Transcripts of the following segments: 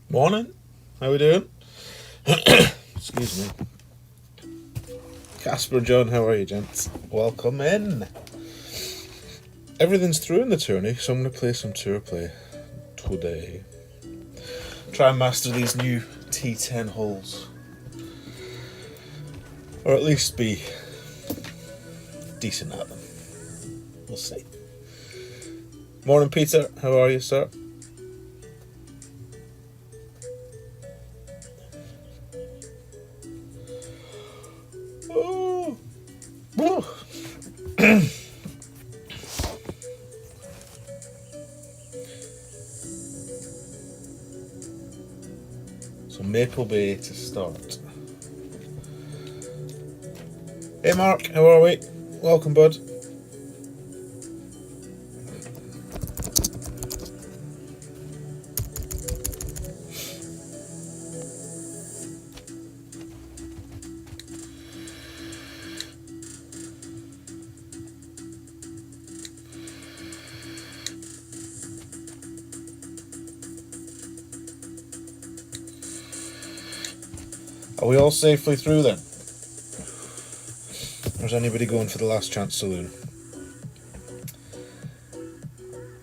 Morning, how we doing? Excuse me. Casper, John, how are you, gents? Welcome in. Everything's through in the tourney, so I'm going to play some tour play today. Try and master these new T10 holes. Or at least be decent at them. We'll see. Morning, Peter, how are you, sir? So Maple Bay to start. Hey Mark, how are we? Welcome, bud. Are we all safely through then? Or is anybody going for the last chance saloon?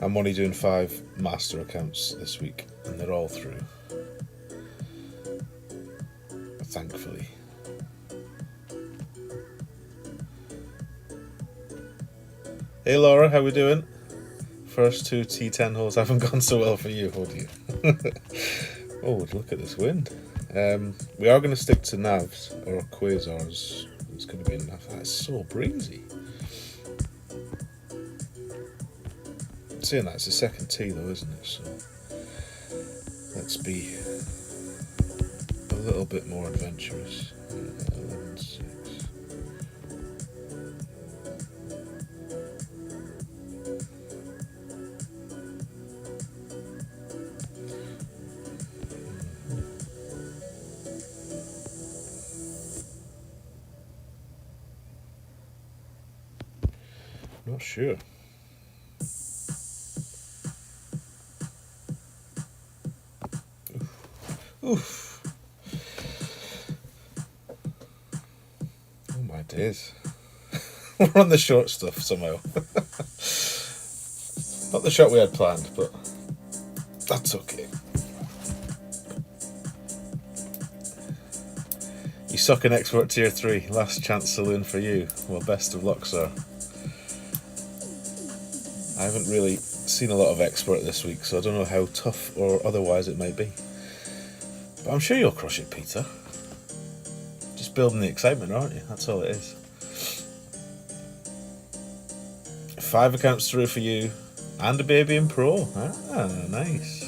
I'm only doing 5 master accounts this week, and they're all through. Thankfully. Hey Laura, how we doing? First 2 T10 holes haven't gone so well for you, have you? Oh, look at this wind. We are going to stick to navs or quasars. It's going to be a nav. That's so breezy. Saying that, it's the second tee though, isn't it? So let's be a little bit more adventurous. 11-6. Not sure. Oof. Oh my days. We're on the short stuff somehow. Not the shot we had planned, but that's okay. You suck in expert tier 3. Last chance saloon for you. Well, best of luck, sir. I haven't really seen a lot of expert this week, so I don't know how tough or otherwise it might be. But I'm sure you'll crush it, Peter. Just building the excitement, aren't you? That's all it is. 5 accounts through for you. And a baby in pro. Ah, nice.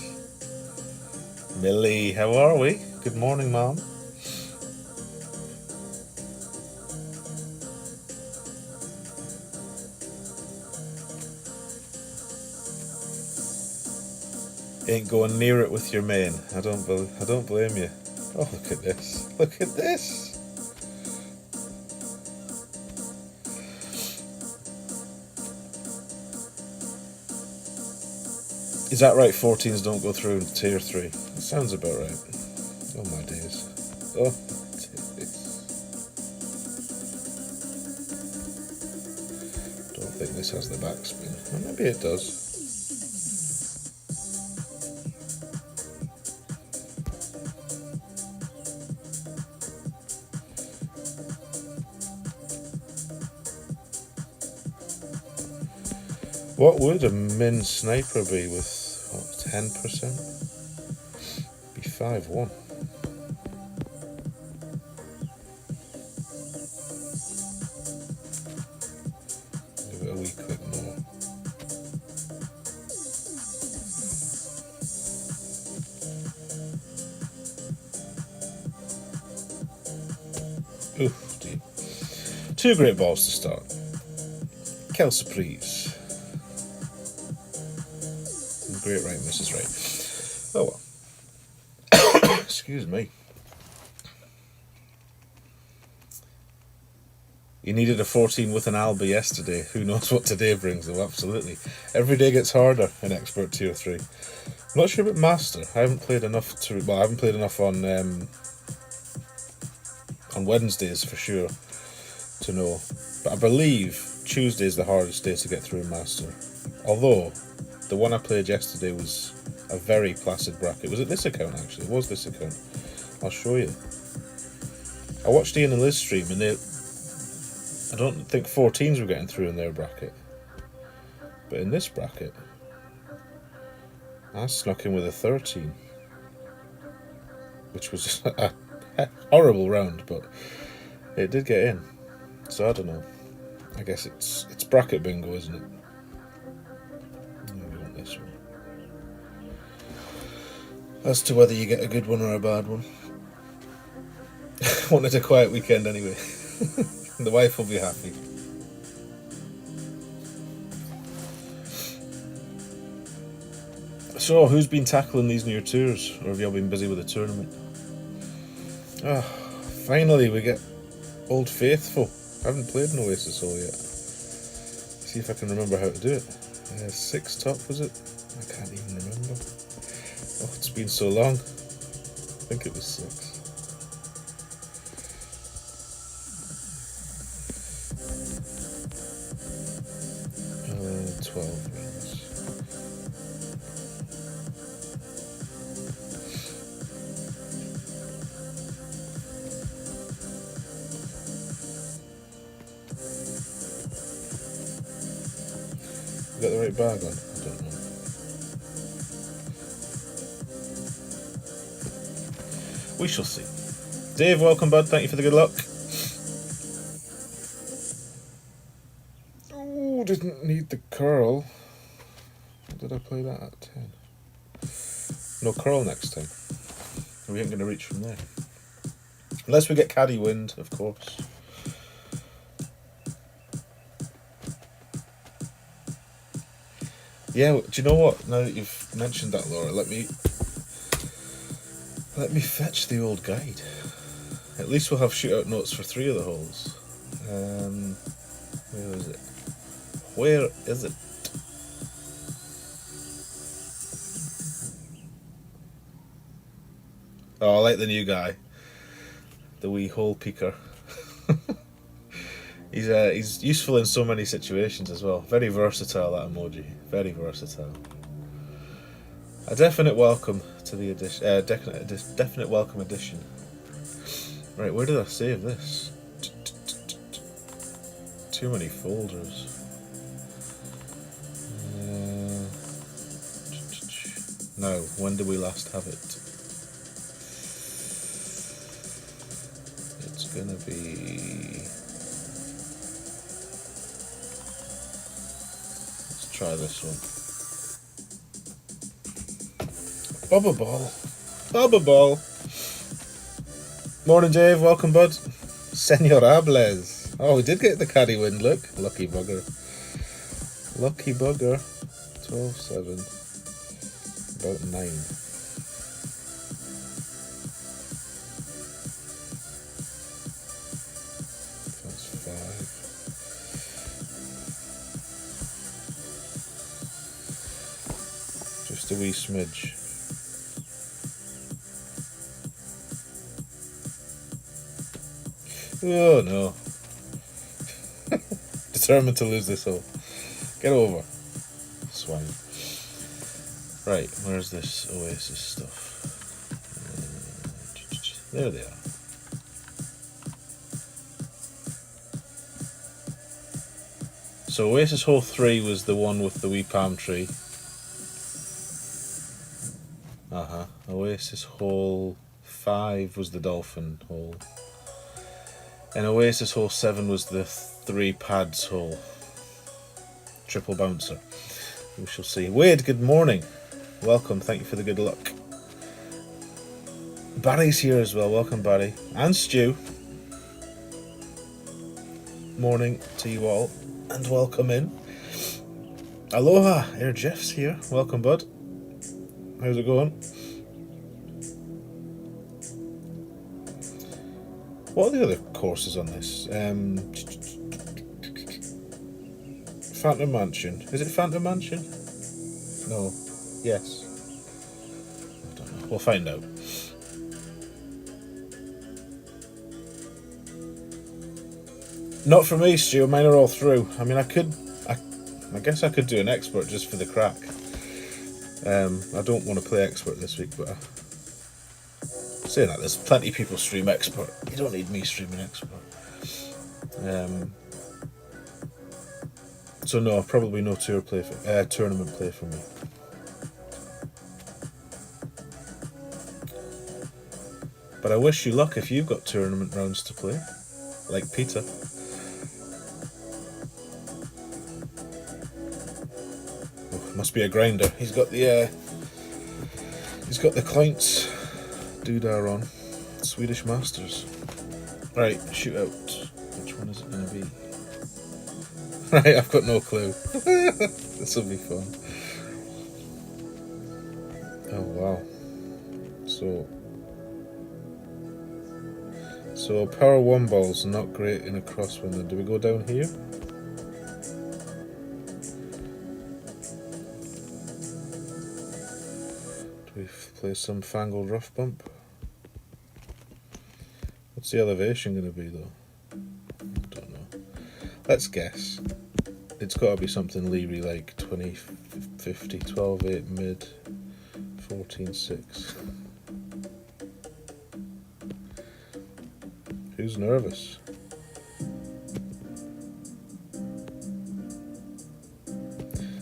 Millie, how are we? Good morning, Mom. Ain't going near it with your main. I don't blame you. Oh, look at this. Look at this. Is that right? 14s don't go through in tier 3. That sounds about right. Oh my days. Oh my days. Don't think this has the backspin. Well, maybe it does. What would a min sniper be with, what, 10%? Be 5-1. Give it a wee quick more. Oof, dear. 2 great balls to start. Quelle surprise. Great right, Mrs. Right. Oh well. Excuse me. You needed a 14 with an Alba yesterday. Who knows what today brings, though, absolutely. Every day gets harder in Expert Tier 3. I'm not sure about Master. I haven't played enough on Wednesdays for sure to know. But I believe Tuesday is the hardest day to get through Master. Although, the one I played yesterday was a very placid bracket. Was it this account, actually? It was this account. I'll show you. I watched Ian and Liz stream, and I don't think 14s were getting through in their bracket. But in this bracket, I snuck in with a 13. Which was a horrible round, but it did get in. So I don't know. I guess it's bracket bingo, isn't it? We want this one. As to whether you get a good one or a bad one. Wanted a quiet weekend anyway. The wife will be happy. So, who's been tackling these new tours? Or have you all been busy with the tournament? Finally we get Old Faithful. I haven't played an Oasis hole yet. See if I can remember how to do it. 6 top, was it? I can't even remember. Oh, it's been so long. I think it was 6. 12 wins. You got the right bag on? I don't know. We shall see. Dave, welcome, bud. Thank you for the good luck. Oh, didn't need the curl. Did I play that at 10? No curl next time. We ain't going to reach from there. Unless we get caddy wind, of course. Yeah, do you know what? Now that you've mentioned that, Laura, let me fetch the old guide. At least we'll have shootout notes for 3 of the holes. Where is it? Where is it? Oh, I like the new guy. The wee hole peeker. He's useful in so many situations as well. Very versatile, that emoji. Very versatile. A definite welcome to the addition. Definite welcome addition. Right, where did I save this? Too many folders. Now, when did we last have it? It's gonna be... Let's try this one. Bubba Ball. Bubba Ball. Morning, Dave. Welcome, bud. Senor Ables. Oh, we did get the caddy win, look. Lucky bugger. Lucky bugger. 12-7. About 9. That's 5. Just a wee smidge. Oh no. Determined to lose this hole. Get over. Swine. Right, where's this Oasis stuff? There they are. So Oasis hole 3 was the one with the wee palm tree. Oasis hole 5 was the dolphin hole. And Oasis hole 7 was the 3 pads hole. Triple bouncer. We shall see. Wade, good morning. Welcome, thank you for the good luck. Barry's here as well, welcome Barry. And Stu. Morning to you all, and welcome in. Aloha, Air Jeff's here. Welcome, bud. How's it going? What are the other courses on this? Phantom Mansion. Is it Phantom Mansion? No. Yes. I don't know. We'll find out. Not for me, Stu. Mine are all through. I mean, I guess I could do an expert just for the crack. I don't want to play expert this week, but saying that, there's plenty of people stream expert. You don't need me streaming expert. So no, probably no tournament play for me. But I wish you luck if you've got tournament rounds to play, like Peter. Oh, must be a grinder. He's got the clients doodah on. Swedish Masters. Right, shoot out. Which one is it going to be? Right, I've got no clue. This will be fun. Oh wow. So power 1 balls not great in a crosswind. Then do we go down here? Do we play some fangled rough bump? What's the elevation going to be though? I don't know. Let's guess. It's got to be something Leary like 20, 50, 12, 8 mid, 14, 6. Who's nervous?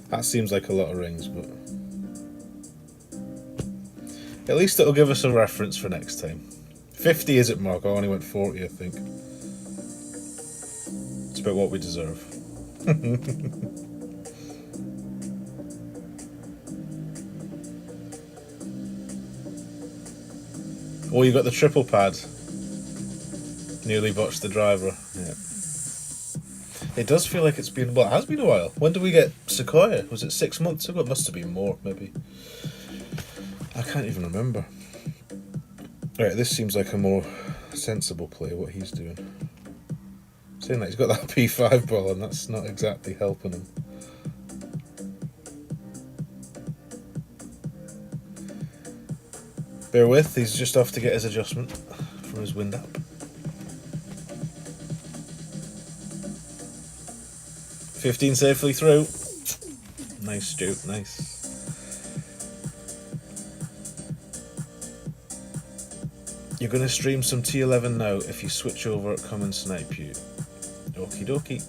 That seems like a lot of rings, but at least it'll give us a reference for next time. 50 is it, Mark? I only went 40, I think. It's about what we deserve. Oh, you got the triple pad. Nearly botched the driver. Yeah. It does feel like it's been, well, it has been a while. When did we get Sequoia? Was it 6 months ago? It must have been more, maybe. I can't even remember. Right, this seems like a more sensible play, what he's doing. Saying that he's got that P5 ball and that's not exactly helping him. Bear with, he's just off to get his adjustment from his wind up. $15 safely through. Nice, Stu, nice. You're going to stream some T11 now if you switch over, come and snipe you. Okie dokie.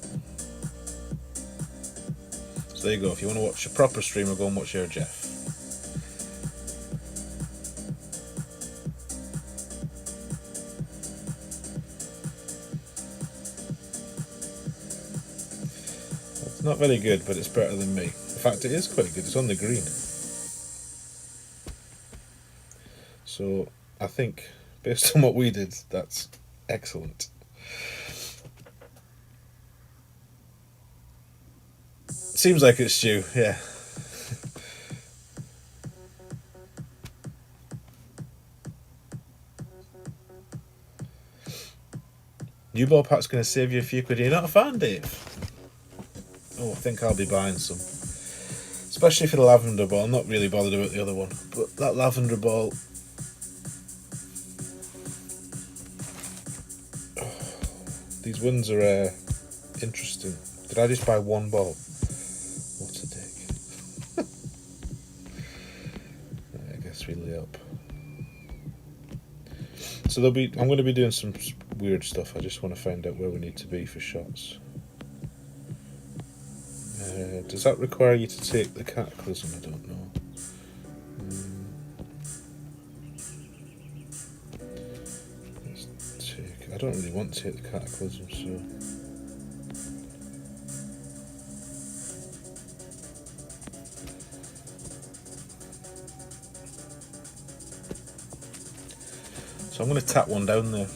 So there you go, if you want to watch a proper streamer, go and watch Air Jeff. It's not very good, but it's better than me. In fact, it is quite good, it's on the green. So, I think, based on what we did, that's excellent. Seems like it's Stu, yeah. New ball pack's going to save you a few quid. You're not a fan, Dave? Oh, I think I'll be buying some. Especially for the lavender ball. I'm not really bothered about the other one. But that lavender ball... Oh, these ones are interesting. Did I just buy one ball? What a dick. I guess we lay up. So I'm going to be doing some weird stuff. I just want to find out where we need to be for shots. Does that require you to take the cataclysm? I don't know. I don't really want to take the cataclysm, so... So I'm going to tap one down there.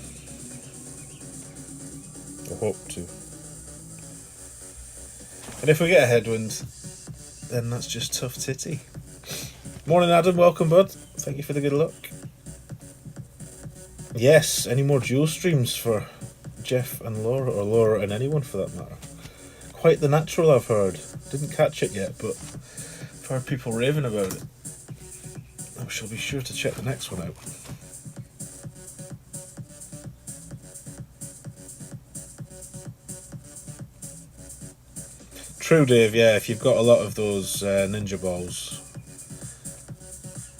I hope to. And if we get a headwind, then that's just tough titty. Morning, Adam. Welcome, bud. Thank you for the good luck. Yes, any more dual streams for Jeff and Laura, or Laura and anyone for that matter. Quite the natural, I've heard. Didn't catch it yet, but I've heard people raving about it. I shall be sure to check the next one out. True, Dave, yeah, if you've got a lot of those ninja balls,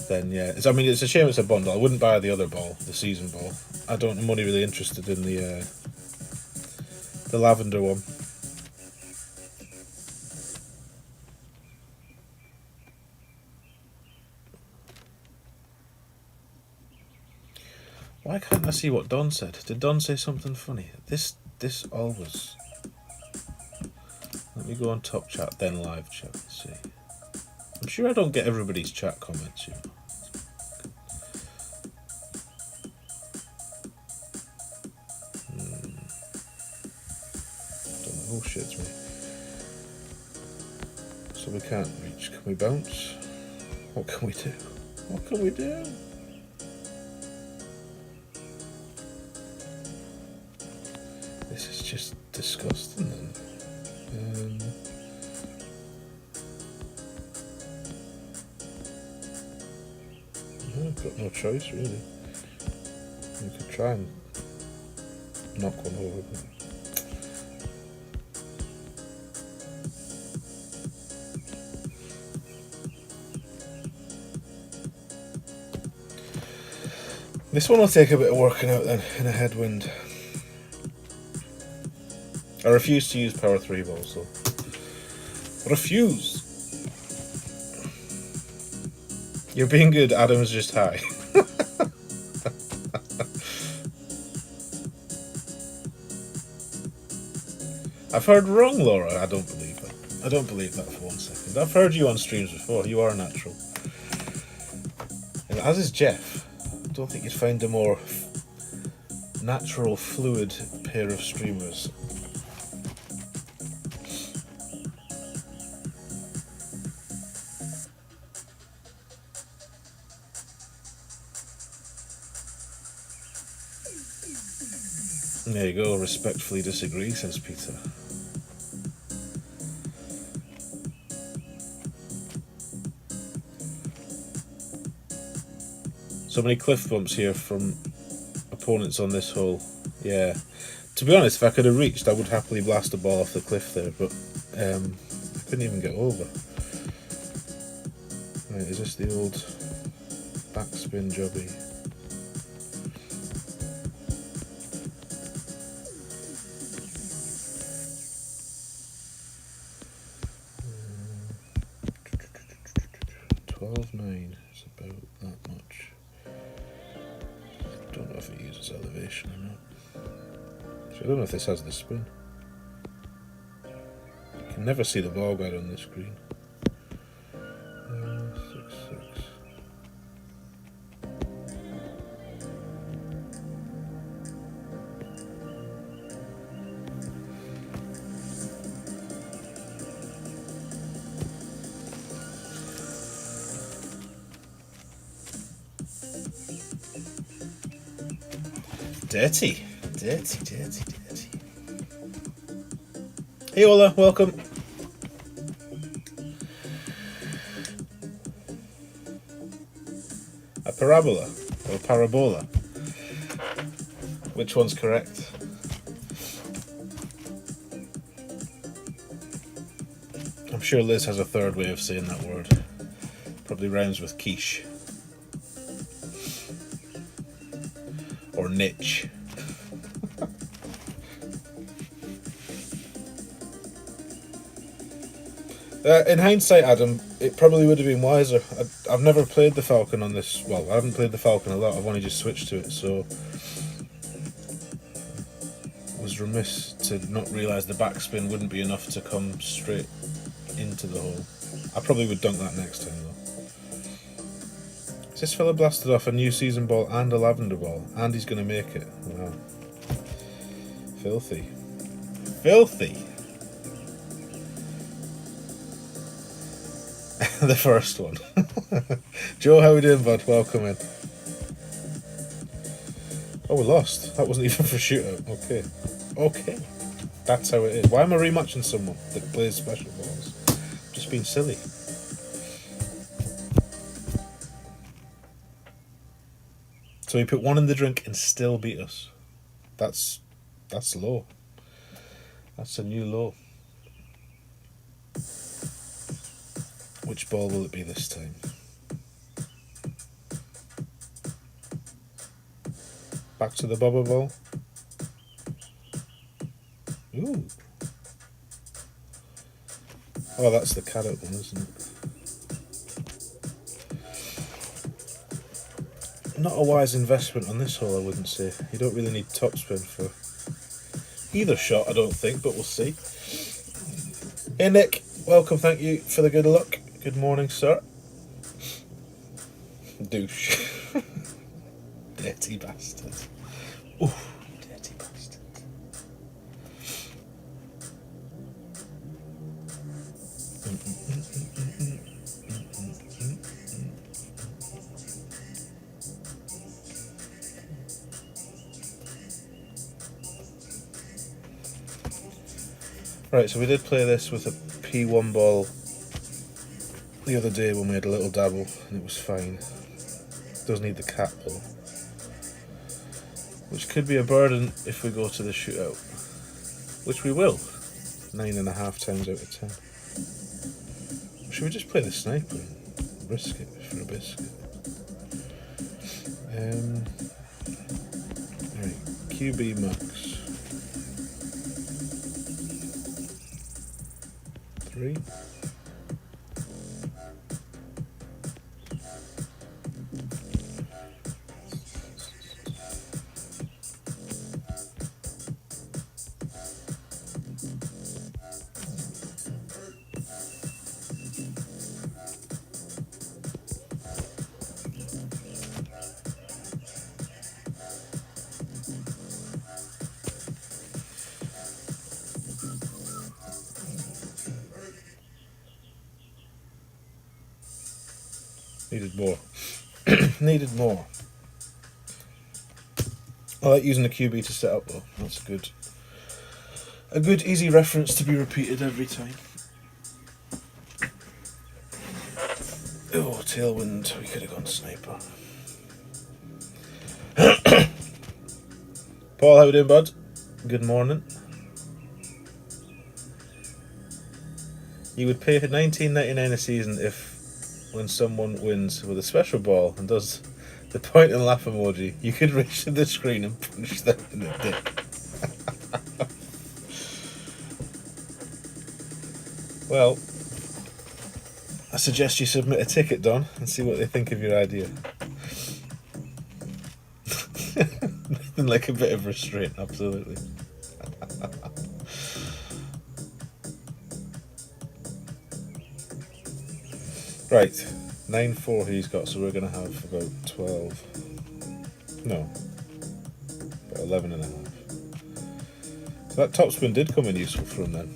then yeah. It's a shame it's a bundle. I wouldn't buy the other ball, the season ball. I'm only really interested in the lavender one. Why can't I see what Don said? Did Don say something funny? This always... Let me go on top chat, then live chat. Let's see. I'm sure I don't get everybody's chat comments, you know. Don't know. Bullshits me. So we can't reach. Can we bounce? What can we do? What can we do? This is just disgusting then. I've got no choice really. We could try and knock one over, but this one will take a bit of working out then in a headwind. I refuse to use power 3 balls though. Refuse! You're being good, Adam's just high. I've heard wrong, Laura. I don't believe that. I don't believe that for 1 second. I've heard you on streams before. You are a natural. And as is Jeff. I don't think you'd find a more natural, fluid pair of streamers. There you go, respectfully disagree, says Peter. So many cliff bumps here from opponents on this hole. Yeah. To be honest, if I could have reached, I would happily blast a ball off the cliff there, but I couldn't even get over. Right, is this the old backspin jobby? 12.9 is about that much. Don't know if it uses elevation or not. So I don't know if this has the spin. You can never see the ball guide on this screen. 6.6. Dirty. Hey Ola, welcome. A parabola or parabola? Which one's correct? I'm sure Liz has a third way of saying that word. Probably rhymes with quiche. Or niche. In hindsight, Adam, it probably would have been wiser. I've never played the Falcon on this. Well, I haven't played the Falcon a lot. I've only just switched to it, so I was remiss to not realise the backspin wouldn't be enough to come straight into the hole. I probably would dunk that next time, though. This fella blasted off a new season ball and a lavender ball, and he's going to make it. Wow. Filthy. Filthy! The first one. Joe, how we doing, bud? Welcome in. Oh, we lost. That wasn't even for a shootout. Okay. Okay. That's how it is. Why am I rematching someone that plays special balls? Just being silly. So he put one in the drink and still beat us. That's low. That's a new low. Which ball will it be this time? Back to the bobber ball. Ooh. Oh, that's the carrot one, isn't it? Not a wise investment on this hole, I wouldn't say. You don't really need topspin for either shot, I don't think, but we'll see. Hey Nick, welcome, thank you for the good luck. Good morning, sir. Douche. Dirty bastard. Ooh, dirty bastard. Right, so we did play this with a P1 ball the other day when we had a little dabble, and it was fine. Does need the cap though, which could be a burden if we go to the shootout, which we will. 9.5 times out of 10. Should we just play the sniper and risk it for a biscuit? Right, QB max 3. Needed more. Needed more. I like using the QB to set up though. That's a good easy reference to be repeated every time. Oh, tailwind. We could have gone sniper. Paul, how you doing, bud? Good morning. You would pay for $19.99 a season if, when someone wins with a special ball and does the point and laugh emoji, you could reach to the screen and punch them in the dick. Well, I suggest you submit a ticket, Don, and see what they think of your idea. Nothing like a bit of restraint, absolutely. Right, 9-4 he's got, so we're going to have about 12. No, about 11.5. So that topspin did come in useful for him then.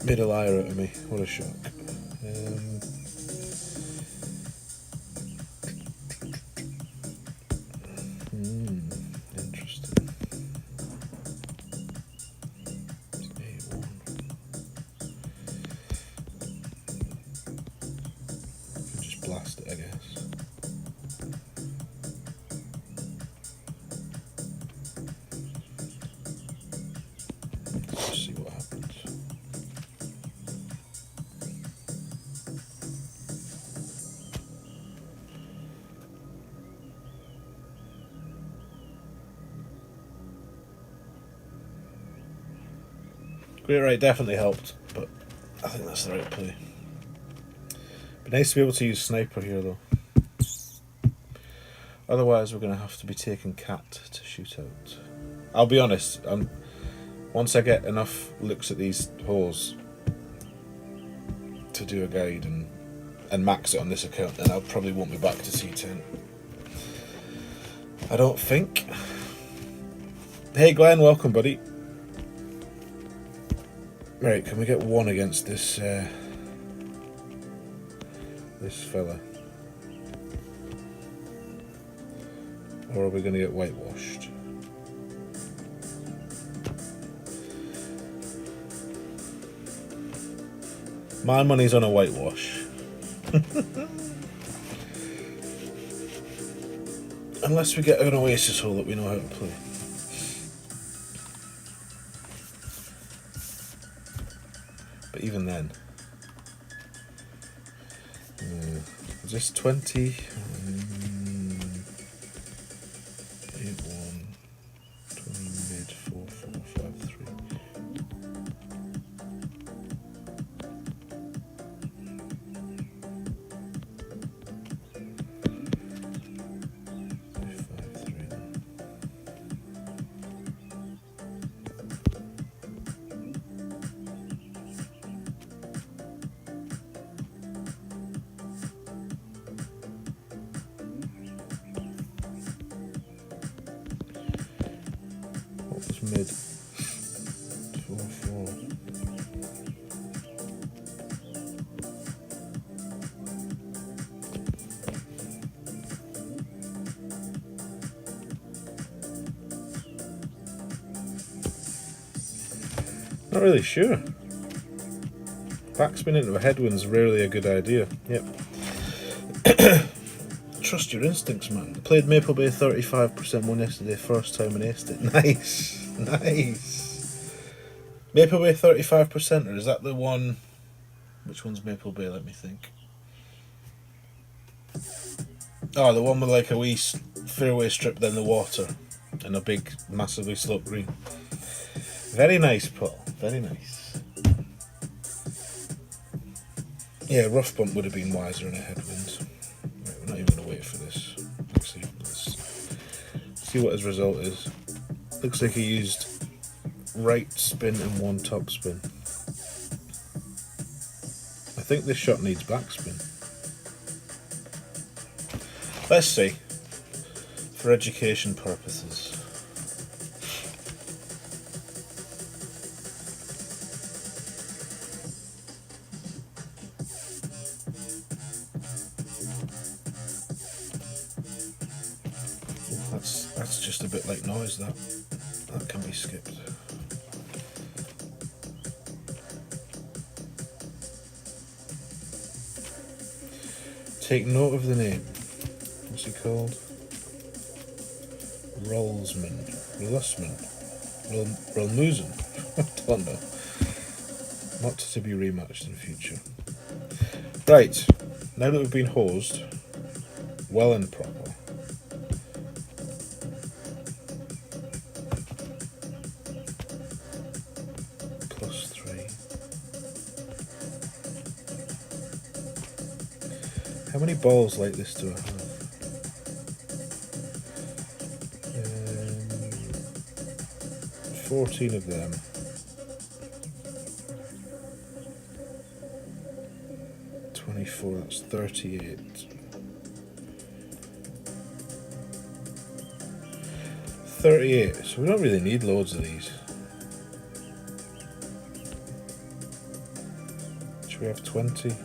Made a liar out of me. What a shock. Interesting. It's A1. Could just blast it, I guess. Let's just see what happens. Great right definitely helped, but I think that's the right play. Be nice to be able to use sniper here though. Otherwise we're going to have to be taking cat to shoot out. I'll be honest, once I get enough looks at these holes to do a guide and max it on this account, then I probably won't be back to T10. I don't think. Hey Glenn, welcome buddy. Right, can we get one against this this fella? Or are we going to get whitewashed? My money's on a whitewash. Unless we get an Oasis hole that we know how to play. But even then, is this 20? 8, 1, 20 mid, 4, 4, 5, 3. Mid 4, 4. Not really sure. Backspin into a headwind's rarely a good idea. Yep. Trust your instincts, man. I played Maple Bay 35% one yesterday, first time and aced it. Nice. Nice. Maple Bay 35%, or is that the one? Which one's Maple Bay? Let me think. Oh, the one with like a wee fairway strip, then the water, and a big, massively sloped green. Very nice, Paul. Very nice. Yeah, rough bump would have been wiser in a headwind. Right, we're not even going to wait for this. Actually, let's see what his result is. Looks like he used right spin and one top spin. I think this shot needs backspin. Let's see. For education purposes. That's just a bit like noise, that can be skipped. Take note of the name. What's he called? Rolmusen. I don't know. Not to be rematched in future. Right, now that we've been hosed, well and proper. How many balls like this do I have? 14 of them. 24, that's 38. 38, so we don't really need loads of these. Should we have 20?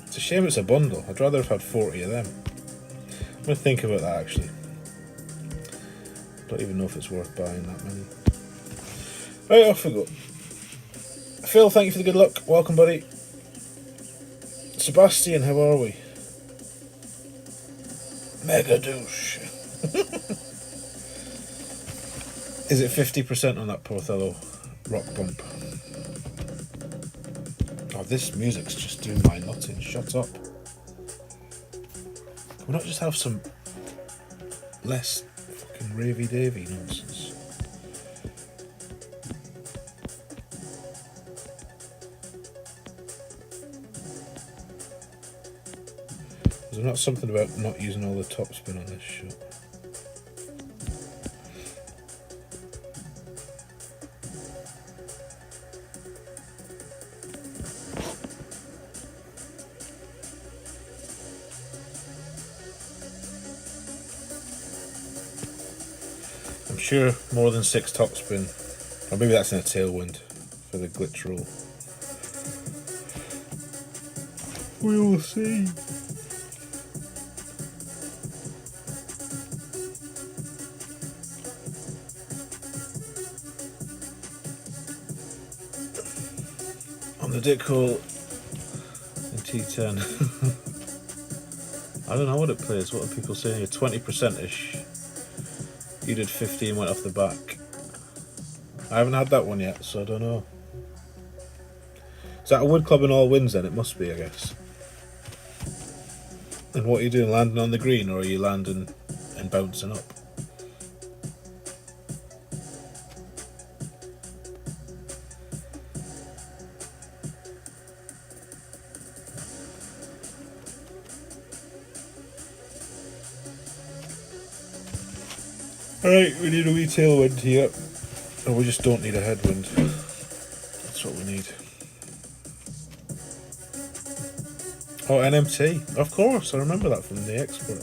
It's a shame it's a bundle. I'd rather have had 40 of them. I'm going to think about that actually. Don't even know if it's worth buying that many. Right, off we go. Phil, thank you for the good luck. Welcome, buddy. Sebastian, how are we? Mega douche. Is it 50% on that Porthello rock bump? Oh, this music's just doing my nutting. Shut up. Can we not just have some less fucking ravey-davey nonsense? There's not something about not using all the topspin on this shot. I'm sure more than 6 topspin, or maybe that's in a tailwind for the glitch roll. We will see. On the dick hole, T10. I don't know what it plays. What are people saying here? 20%-ish. You did 15, went off the back. I haven't had that one yet, so I don't know. Is that a wood club and all wins then? It must be, I guess. And what are you doing? Landing on the green, or are you landing and bouncing up? Alright, we need a wee tailwind here. Or we just don't need a headwind. That's what we need. Oh, NMT. Of course, I remember that from the expert.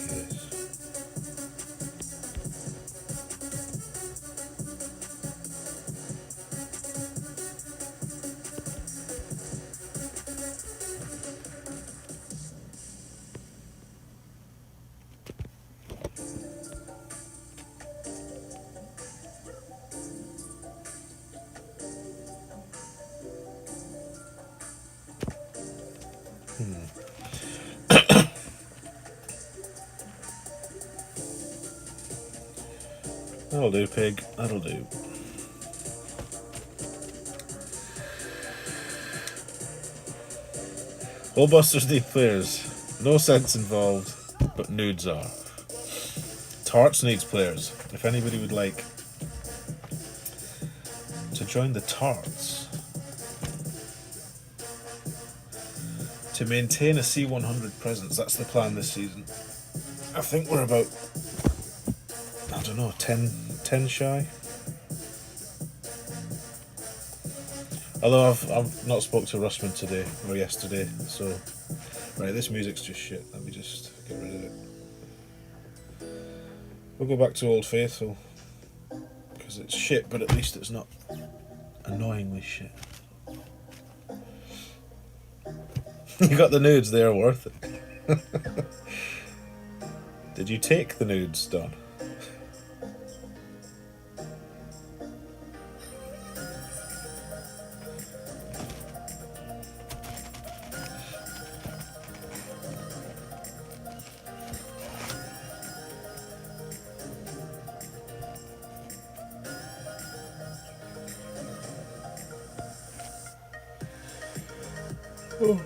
Funky this. That'll do, pig. That'll do. All busters need players. No sense involved, but nudes are. Tarts needs players. If anybody would like to join the Tarts to maintain a C100 presence, that's the plan this season. I think we're about, I don't know, 10 shy. Although I've not spoke to Russman today or yesterday, so right, this music's just shit. Let me just get rid of it. We'll go back to Old Faithful because it's shit, but at least it's not annoyingly shit. You got the nudes; they are worth it. Did you take the nudes, Don? Oh.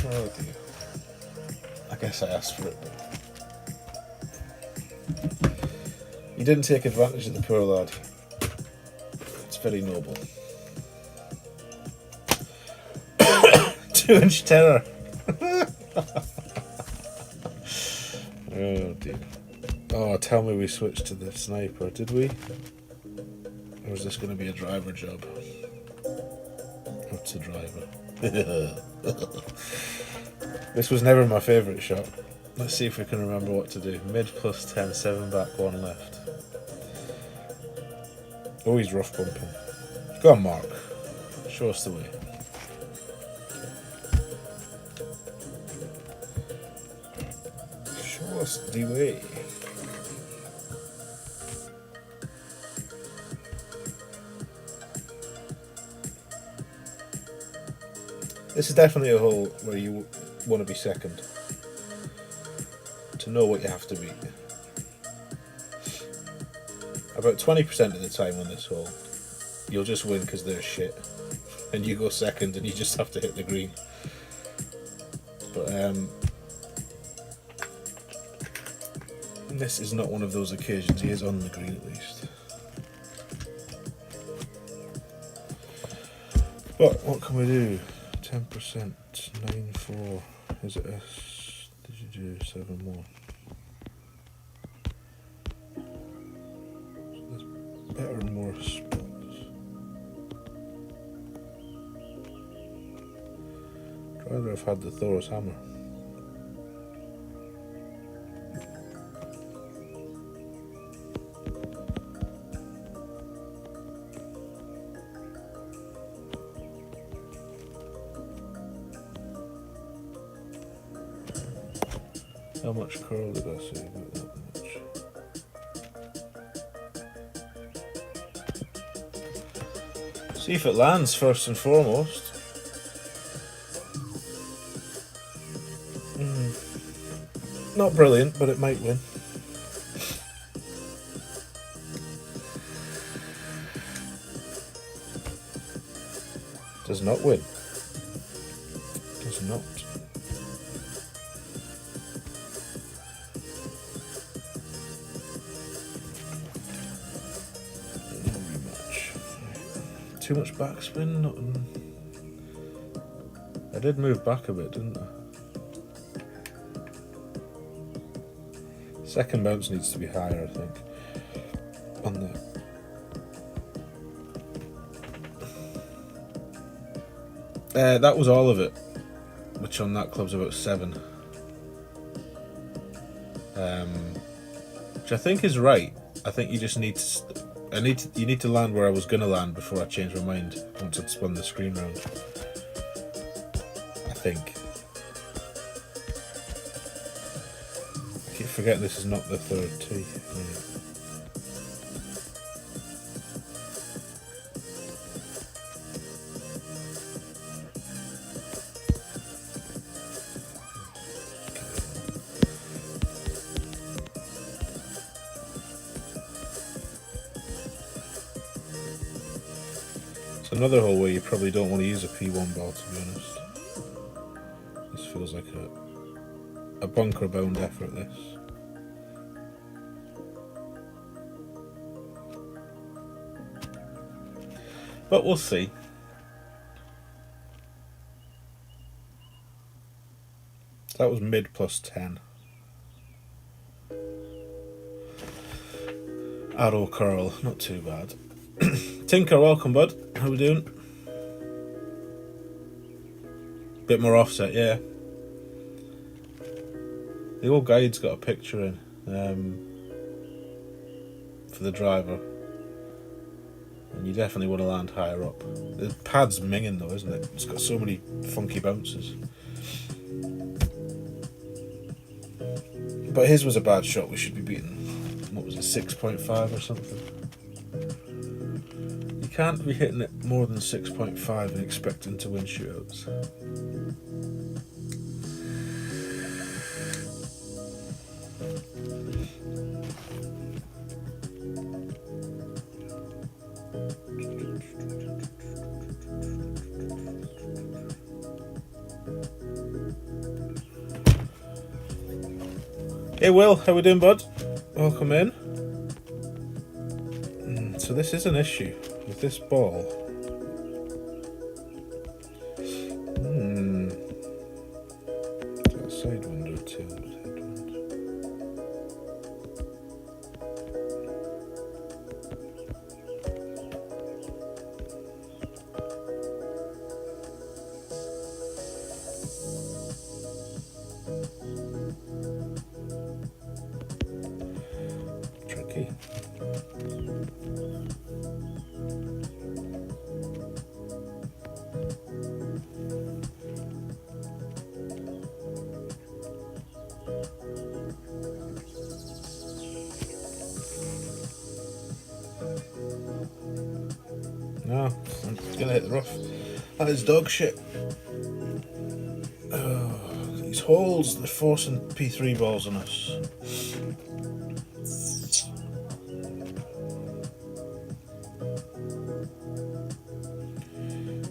Oh dear. I guess I asked for it, but you didn't take advantage of the poor lad. It's very noble. 2-inch terror. Oh dear. Oh, tell me we switched to the sniper, did we? Or is this going to be a driver job? What's a driver? This was never my favourite shot. Let's see if we can remember what to do. Mid plus 10, 7 back, 1 left. Oh, he's rough bumping. Go on, Mark. Show us the way. Show us the way. This is definitely a hole where you want to be second. To know what you have to beat. About 20% of the time on this hole, you'll just win because they're shit. And you go second and you just have to hit the green. But this is not one of those occasions. He is on the green at least. But what can we do? 10%, 9-4. Is it S? Did you do 7 more? So there's better and more spots. I'd rather have had the Thor's hammer. How much curl did I say? About that much. See if it lands first and foremost. Not brilliant, but it might win. Does not win. Does not. Too much backspin? I did move back a bit, didn't I? Second bounce needs to be higher, I think. On the... that was all of it, which on that club's about 7. Which I think is right. I think you just need to... you need to land where I was going to land before I change my mind once I'd spun the screen round. I think. I keep forgetting this is not the third tee. It's another hole where you probably don't want to use a P1 ball, to be honest. This feels like a bunker bound effort, this. But we'll see. That was mid plus 10. Arrow curl, not too bad. Tinker, welcome, bud. How we doing? Bit more offset, yeah. The old guide's got a picture in for the driver, and you definitely want to land higher up. The pad's minging though, isn't it? It's got so many funky bounces. But his was a bad shot. We should be beating, what was it, 6.5 or something? You can't be hitting it more than 6.5 and expecting to win shootouts. Hey Will, how we doing, bud? Welcome in. So this is an issue with this ball. Is that a side wind or a tail wind? Tricky. No, I'm gonna hit the rough. That is dog shit. Oh, these holes, they're forcing P3 balls on us.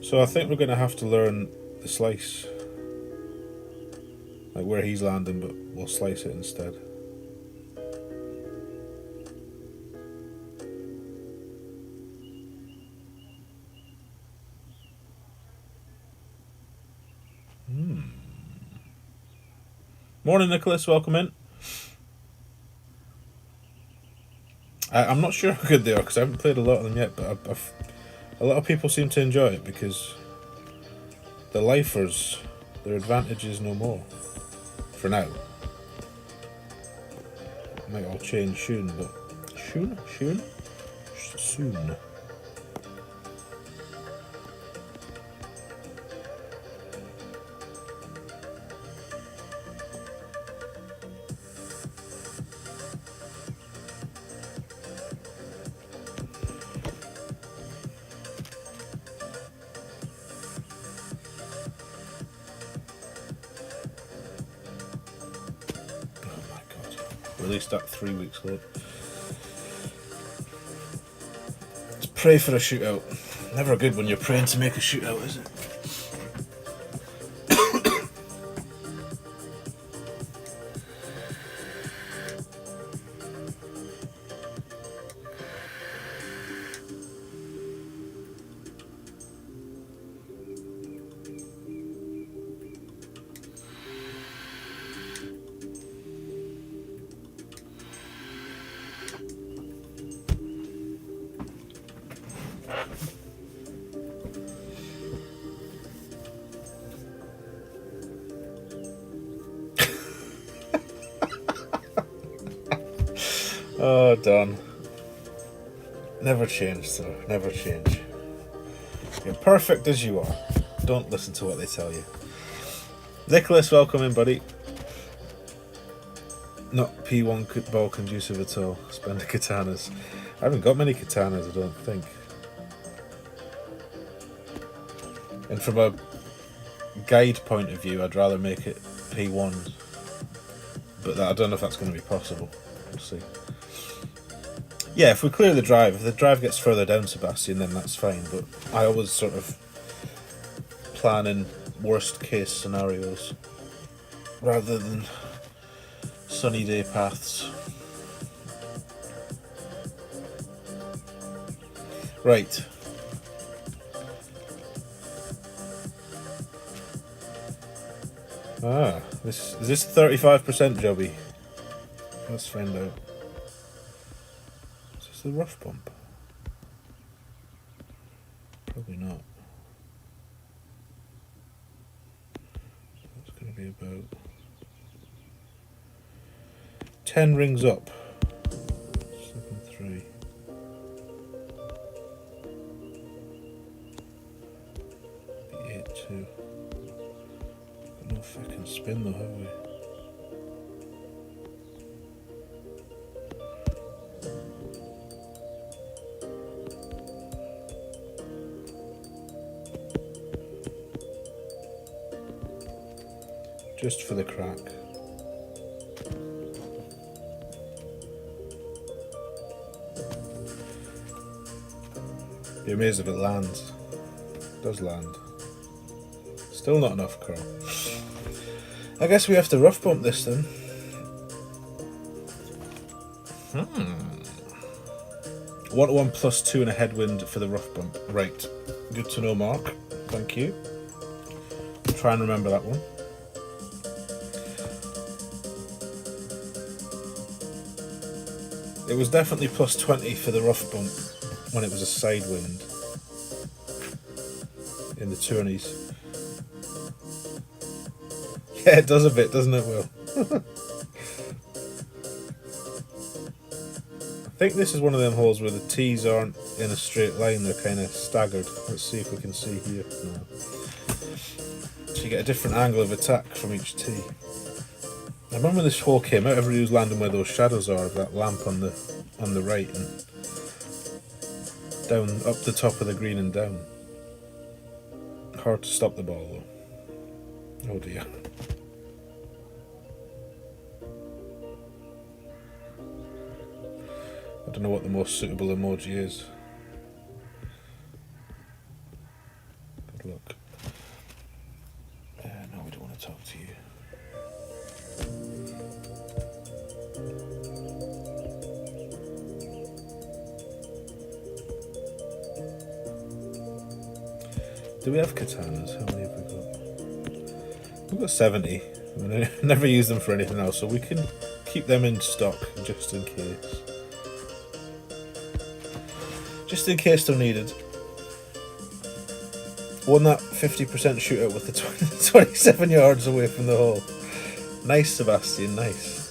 So I think we're going to have to learn the slice. Like where he's landing, but we'll slice it instead. Morning, Nicholas. Welcome in. I'm not sure how good they are because I haven't played a lot of them yet, but a lot of people seem to enjoy it because the lifers, their advantage is no more. For now. Might all change soon, but soon? Soon. released that 3 weeks late. Let's pray for a shootout. Never good when you're praying to make a shootout, is it? Oh, Don. Never change, sir. Never change. You're perfect as you are. Don't listen to what they tell you. Nicholas, welcome in, buddy. Not P1 ball conducive at all. Spend the katanas. I haven't got many katanas, I don't think. And from a guide point of view, I'd rather make it P1. But I don't know if that's going to be possible. We'll see. Yeah, if we clear the drive, if the drive gets further down, Sebastian, then that's fine. But I always sort of plan in worst case scenarios rather than sunny day paths. Right. Is this 35% jobby? Let's find out. Is this the rough bump? Probably not. So it's going to be about 10 rings up. 7-3. The 8-2. Got no fucking spin though, have we? Just for the crack. Be amazed if it lands. It does land. Still not enough curl. I guess we have to rough bump this then. 1-1 plus 2 and a headwind for the rough bump. Right. Good to know, Mark. Thank you. Try and remember that one. It was definitely plus 20 for the rough bump when it was a side wind in the tourneys. Yeah, it does a bit, doesn't it, Will? I think this is one of them holes where the tees aren't in a straight line, they're kind of staggered. Let's see if we can see here. No. So you get a different angle of attack from each tee. I remember when this hole came out, everybody was landing where those shadows are of that lamp on the right and down up the top of the green and down. Hard to stop the ball though. Oh dear. I don't know what the most suitable emoji is. Good luck. No, we don't want to talk to you. Do we have katanas? How many have we got? We've got 70. We never use them for anything else, so we can keep them in stock just in case. Just in case they're needed. Won that 50% shootout with the 27 yards away from the hole. Nice, Sebastian, nice.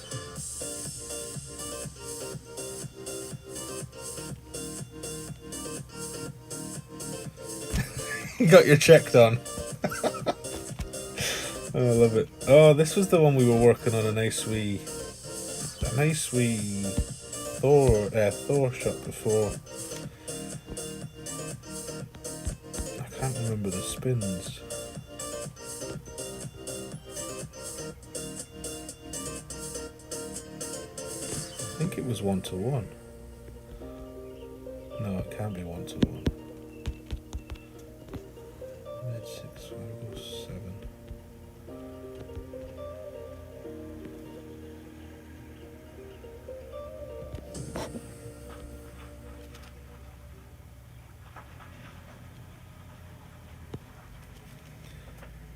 You got your check done. Oh, I love it. Oh, this was the one we were working on a nice wee Thor shot before. I can't remember the spins. think it was 1-1. No, it can't be 1-1. Mid 6, 7.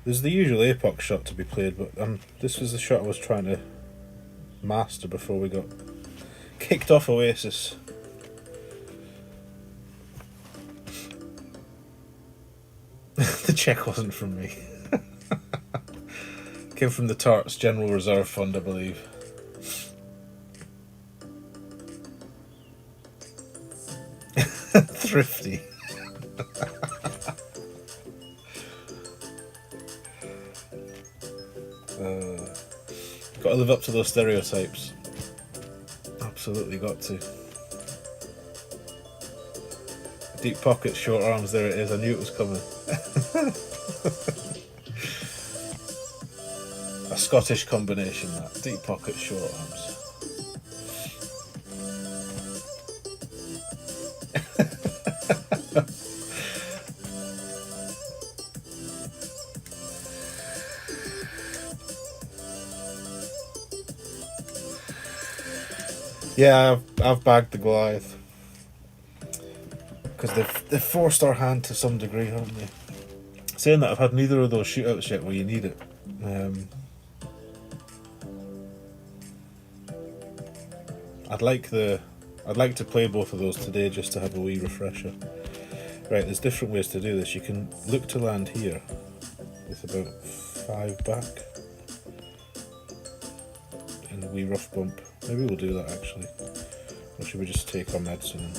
There's the usual apox shot to be played, but this was the shot I was trying to master before we got kicked off Oasis. The check wasn't from me. Came from the Tarts General Reserve Fund, I believe. Thrifty. Got to live up to those stereotypes. Absolutely got to. Deep pockets, short arms, there it is. I knew it was coming. A Scottish combination, that. Deep pockets, short arms. Yeah, I've bagged the Goliath. Because they've forced our hand to some degree, haven't they? Saying that, I've had neither of those shootouts yet where you need it. I'd like to play both of those today just to have a wee refresher. Right, there's different ways to do this. You can look to land here with about 5 back. And a wee rough bump. Maybe we'll do that actually. Or should we just take our medicine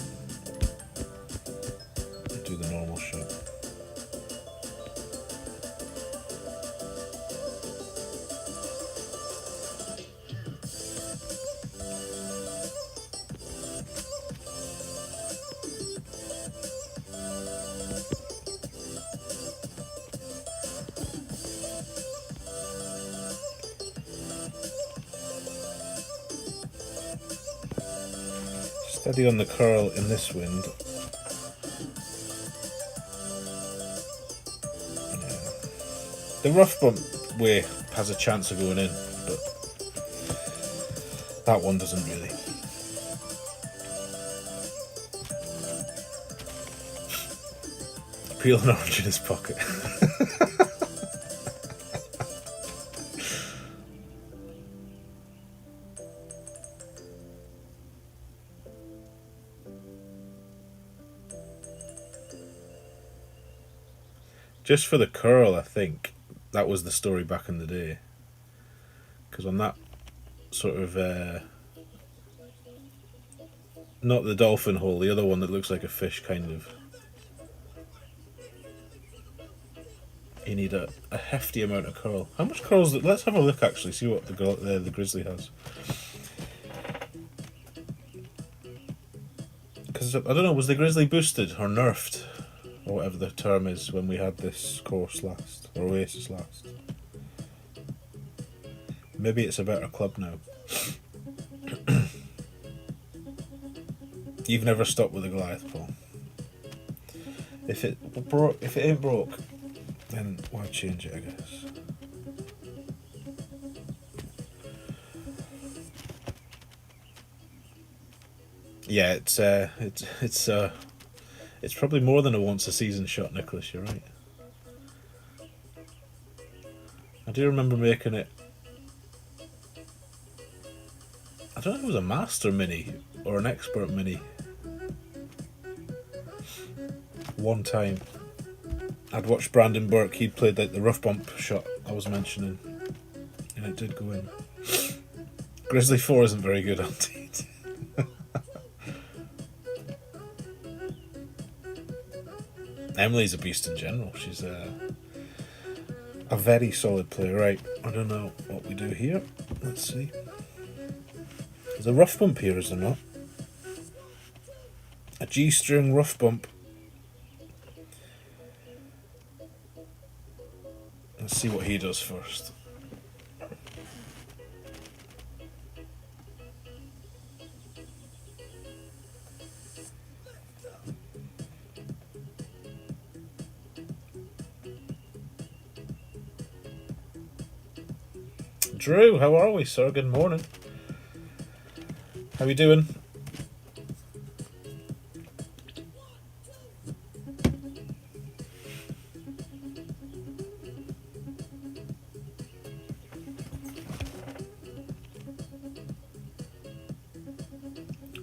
and do the normal shot? Steady on the curl in this wind. Yeah. The rough bump way has a chance of going in, but that one doesn't really. Peel an orange in his pocket. Just for the curl, I think that was the story back in the day. Because on that sort of, not the dolphin hole, the other one that looks like a fish, kind of. You need a hefty amount of curl. How much curls? Let's have a look actually. See what the grizzly has. Because I don't know, was the grizzly boosted or nerfed? Or whatever the term is when we had this course last, or Oasis last. Maybe it's a better club now. You've never stopped with a Goliath, Paul. If it ain't broke, then why change it, I guess. Yeah, it's probably more than a once a season shot, Nicholas, you're right. I do remember making it. I don't know if it was a master mini or an expert mini. One time I'd watched Brandon Burke, he'd played like the rough bump shot I was mentioning, and it did go in. Grizzly 4 isn't very good on T10. Emily's a beast in general. She's a very solid player. Right, I don't know what we do here. Let's see. There's a rough bump here, is there not? A G-string rough bump. Let's see what he does first. Drew, how are we, sir? Good morning. How you doing?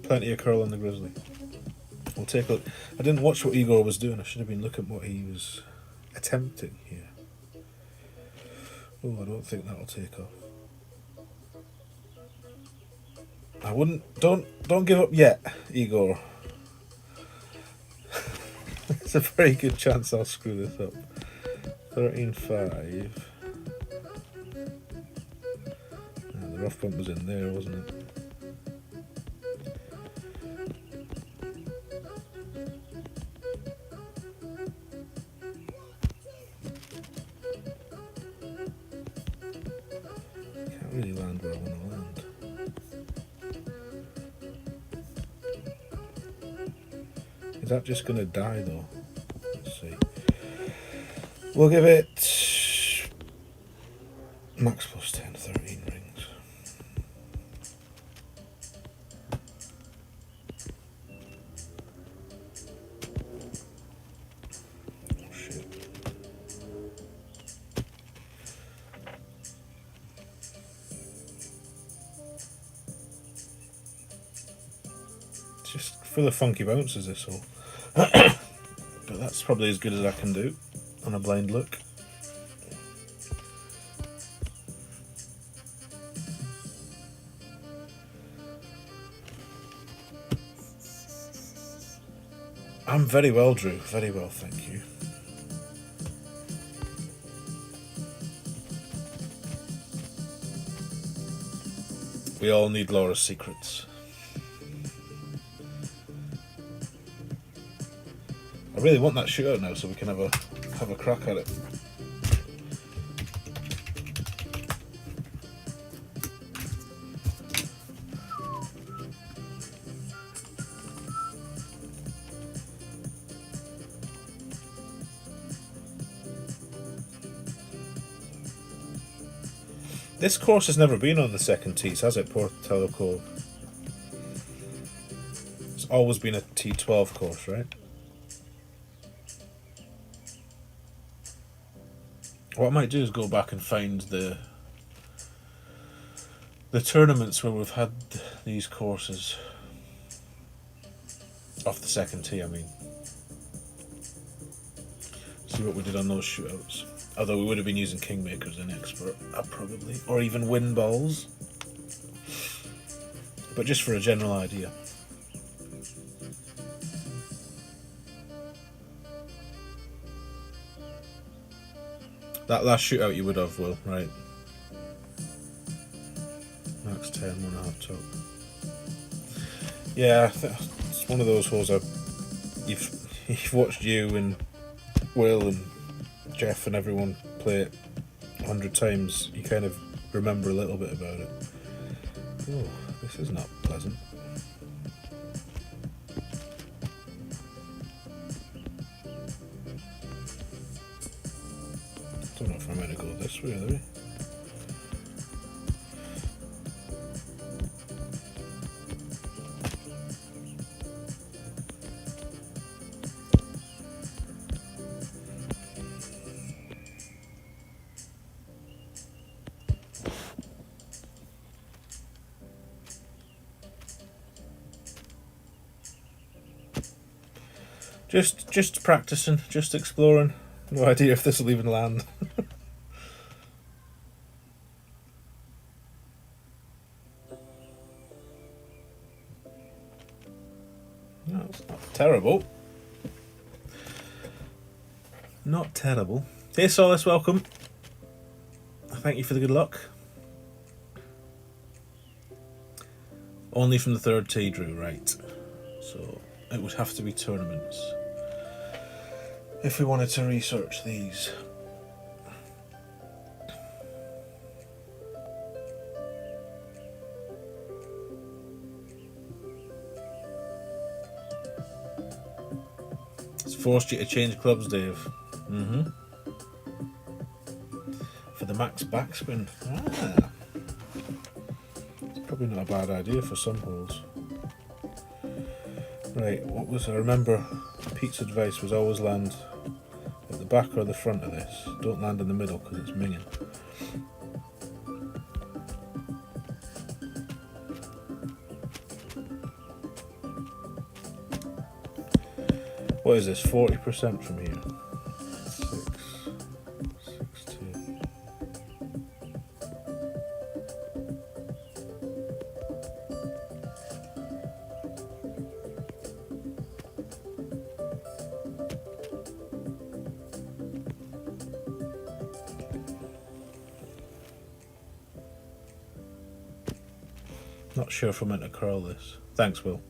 Plenty of curl on the grizzly. We'll take a look. I didn't watch what Igor was doing. I should have been looking at what he was attempting here. Oh, I don't think that'll take off. I wouldn't. Don't give up yet, Igor. It's a very good chance I'll screw this up. 13.5. The rough bump was in there, wasn't it? Can't really land where I want to land. Is that just going to die though? Let's see. We'll give it max plus 10, 13 rings. Oh shit. Just for the funky bounces, this all. But that's probably as good as I can do on a blind look. I'm very well, Drew. Very well, thank you. We all need Laura's secrets. I really want that shootout now so we can have a crack at it. This course has never been on the second tees, has it, Porthello Cove? It's always been a T12 course, right? What I might do is go back and find the tournaments where we've had these courses off the second tee, I mean. See what we did on those shootouts. Although we would have been using Kingmakers in Expert, probably. Or even Win Balls. But just for a general idea. That last shootout you would have, Will, right? Max 10, 1.5 top. Yeah, it's one of those holes you've watched you and Will and Jeff and everyone play it 100 times. You kind of remember a little bit about it. Oh, this is not pleasant. Don't know if I'm going to go this way, are we? Just practicing, just exploring. No idea if this will even land. No, it's not terrible. Not terrible. Hey Solace, welcome. Thank you for the good luck. Only from the third tee, Drew, right. So it would have to be tournaments if we wanted to research these. It's forced you to change clubs, Dave. For the max backspin. Ah. Probably not a bad idea for some holes. Right, I remember Pete's advice was always land at the back or the front of this. Don't land in the middle because it's minging. What is this, 40% from here? 6, 2. Not sure if I'm meant to curl this. Thanks, Will.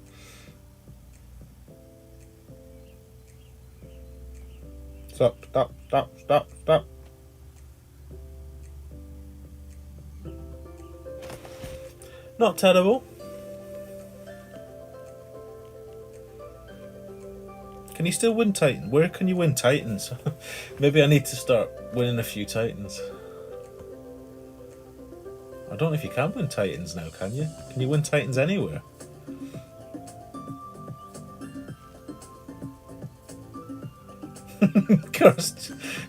Stop, stop, stop, stop, stop. Not terrible. Can you still win Titan? Where can you win Titans? Maybe I need to start winning a few Titans. I don't know if you can win Titans now, can you? Can you win Titans anywhere?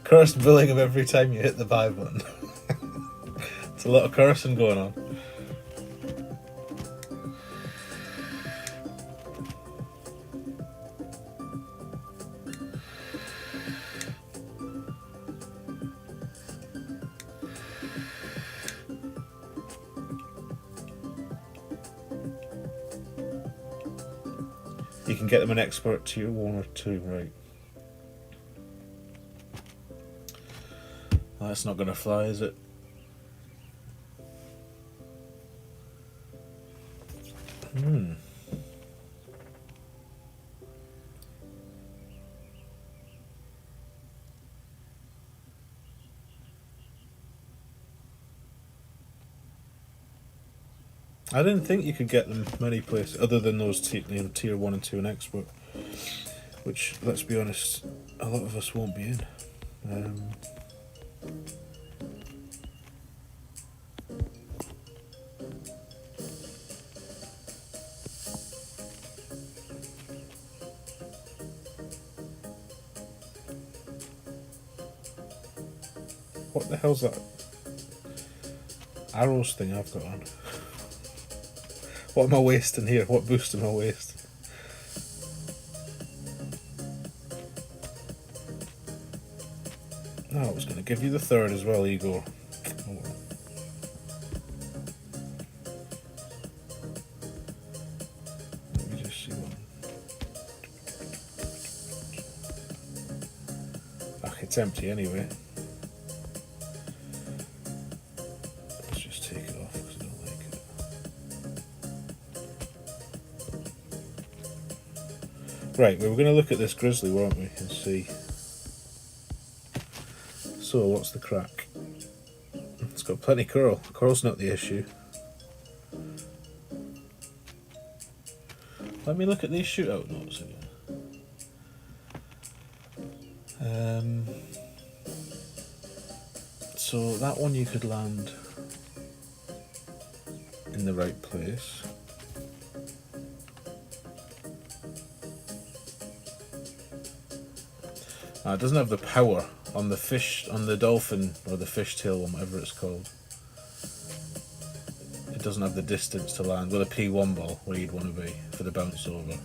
Cursed billing him every time you hit the buy button. It's a lot of cursing going on. You can get them an expert tier 1 or 2, right? That's not going to fly, is it? I didn't think you could get them many places other than those tier 1 and 2 and expert, which, let's be honest, a lot of us won't be in. What the hell's that arrows thing I've got on? What am I wasting here? What boost am I wasting? Oh, I was going to give you the third as well, Igor. Oh well. Let me just see one. Ah, it's empty anyway. Let's just take it off because I don't like it. Right, we were going to look at this grizzly, weren't we, and see. So, what's the crack? It's got plenty of coral. Coral's not the issue. Let me look at these shootout notes again. So that one you could land in the right place. It doesn't have the power on the fish, on the dolphin or the fishtail one, whatever it's called. It doesn't have the distance to land with a P1 ball where you'd want to be for the bounce over.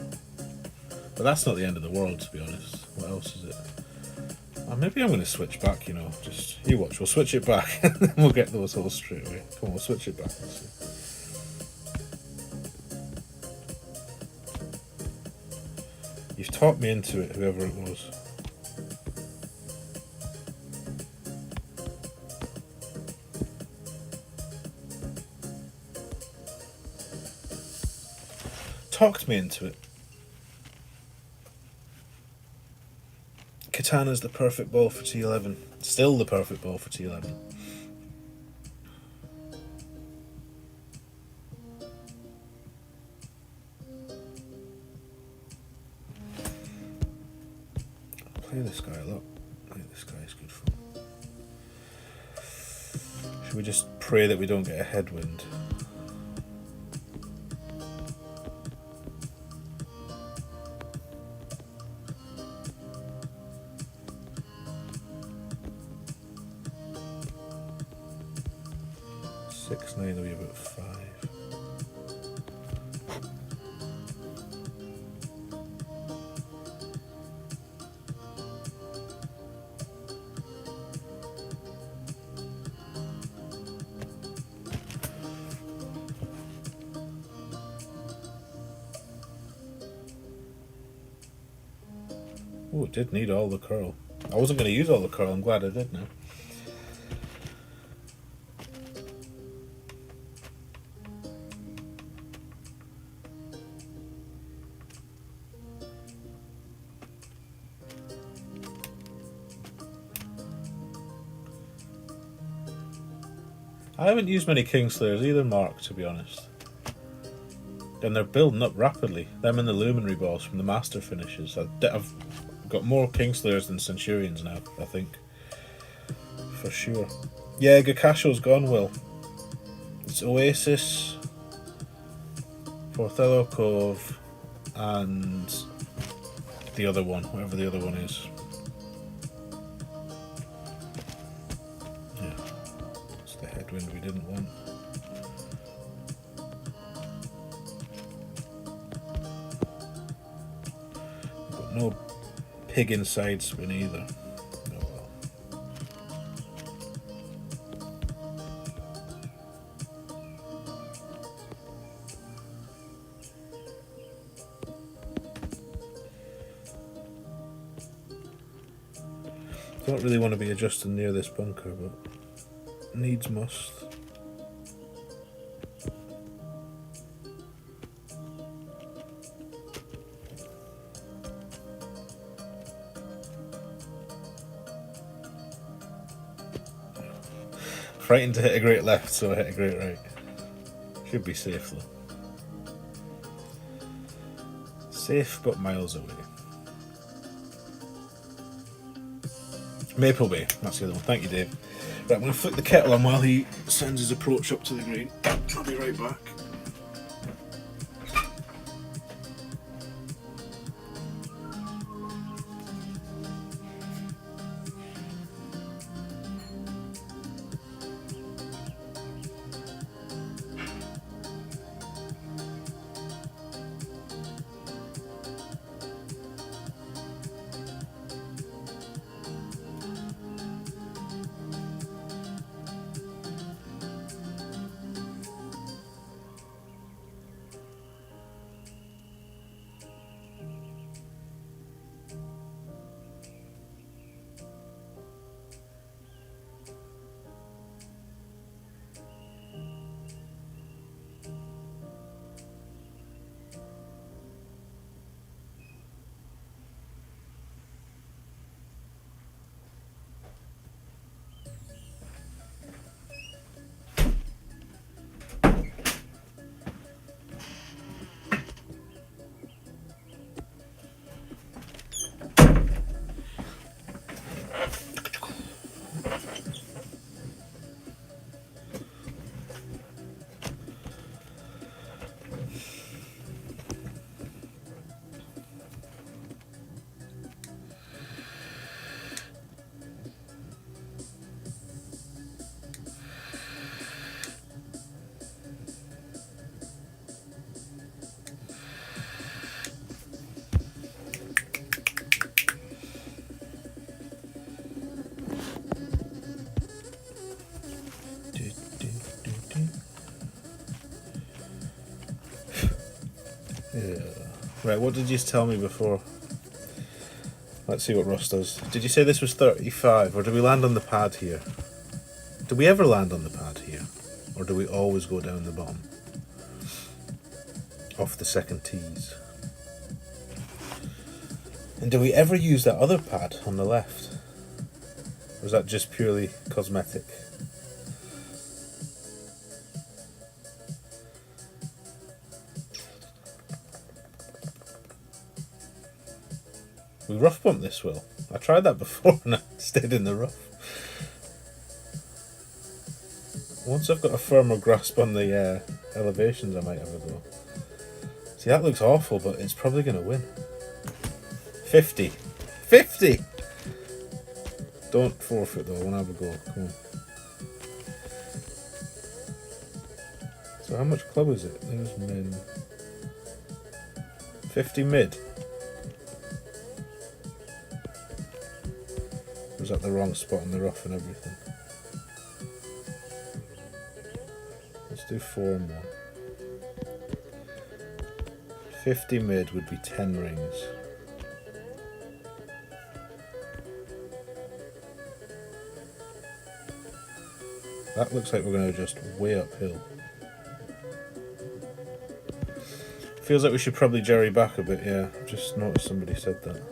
But that's not the end of the world, to be honest. What else is it? Maybe I'm going to switch back, you know. Just, you watch, we'll switch it back and then we'll get those holes straight away. Come on, we'll switch it back. Let's see. You've talked me into it, whoever it was. Talked me into it. Katana's the perfect ball for T11. Still the perfect ball for T11. I'll play this guy a lot. I think this guy is good fun. Should we just pray that we don't get a headwind? 6, 9 will be about 5. Oh, it did need all the curl. I wasn't going to use all the curl, I'm glad I did now. I haven't used many Kingslayers either, Mark, to be honest. And they're building up rapidly. Them and the Luminary balls from the Master finishes. I've got more Kingslayers than Centurions now, I think. For sure. Yeah, Gakasho's gone, Will. It's Oasis, Porthello, Cove, and the other one, whatever the other one is. Yeah, it's the headwind we didn't want. Got no pig inside spin either. Oh well. Don't really want to be adjusting near this bunker, but needs must. Frightened to hit a great left, so I hit a great right. Should be safe though. Safe but miles away. Maple Bay, that's the other one. Thank you, Dave. Right, I'm going to flick the kettle on while he sends his approach up to the green. I'll be right back. Yeah. Right, what did you tell me before? Let's see what Ross does. Did you say this was 35, or do we land on the pad here? Do we ever land on the pad here? Or do we always go down the bottom? Off the second tees. And do we ever use that other pad on the left? Or is that just purely cosmetic? We rough bump this, Will. I tried that before and I stayed in the rough. Once I've got a firmer grasp on the elevations, I might have a go. See, that looks awful, but it's probably going to win. 50. 50! Don't forfeit though, I want to have a go. Come on. So how much club is it? There's min. 50 mid. Was that the wrong spot on the rough and everything? Let's do 4 and 1. 50 mid would be 10 rings. That looks like we're going to just way uphill. Feels like we should probably jerry back a bit, yeah. I've just noticed somebody said that.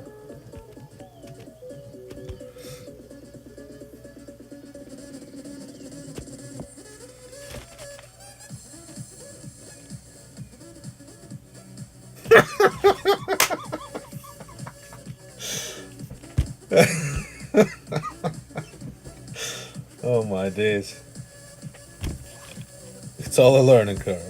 Oh my days. It's all a learning curve.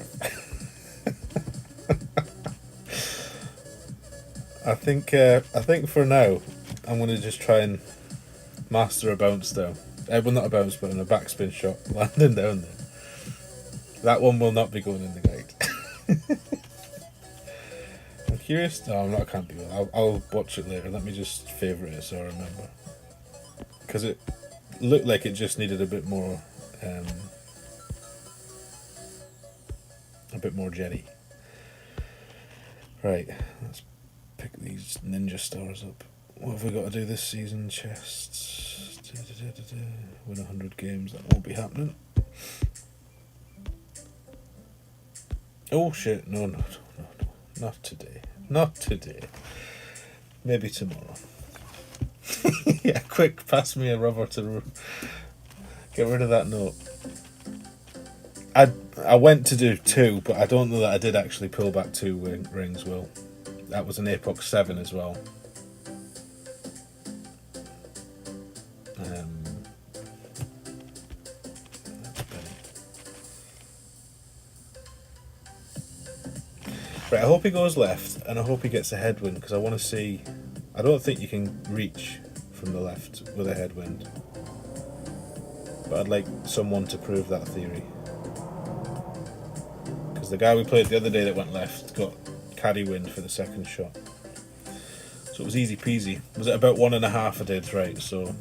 I think for now I'm going to just try and master a bounce down. Well, not a bounce, but a backspin shot landing down there. That one will not be going in the gate. I'm curious. No, I'm not. I can't be. I'll watch it later. Let me just favourite it so I remember. Because it looked like it just needed a bit more jetty. Right, let's pick these ninja stars up. What have we got to do this season? Chests. Win 100 games. That won't be happening. Oh shit! No. Not today. Not today. Maybe tomorrow. Yeah, quick, pass me a rubber to get rid of that note. I went to do 2, but I don't know that I did actually pull back 2 rings, Will. That was an Apox 7 as well. Right, I hope he goes left, and I hope he gets a headwind, because I want to see... I don't think you can reach from the left with a headwind. But I'd like someone to prove that theory. Because the guy we played the other day that went left got caddy wind for the second shot. So it was easy peasy. Was it about 1.5 I did, right, so...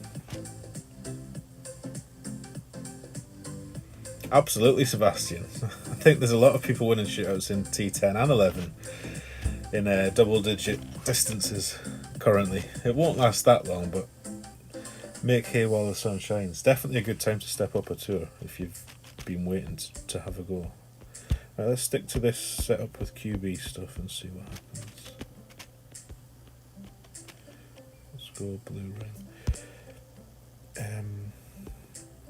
Absolutely, Sebastian. I think there's a lot of people winning shootouts in T10 and 11 in double-digit distances currently. It won't last that long, but make hay while the sun shines. Definitely a good time to step up a tour if you've been waiting to have a go. Right, let's stick to this setup with QB stuff and see what happens. Let's go blue ring.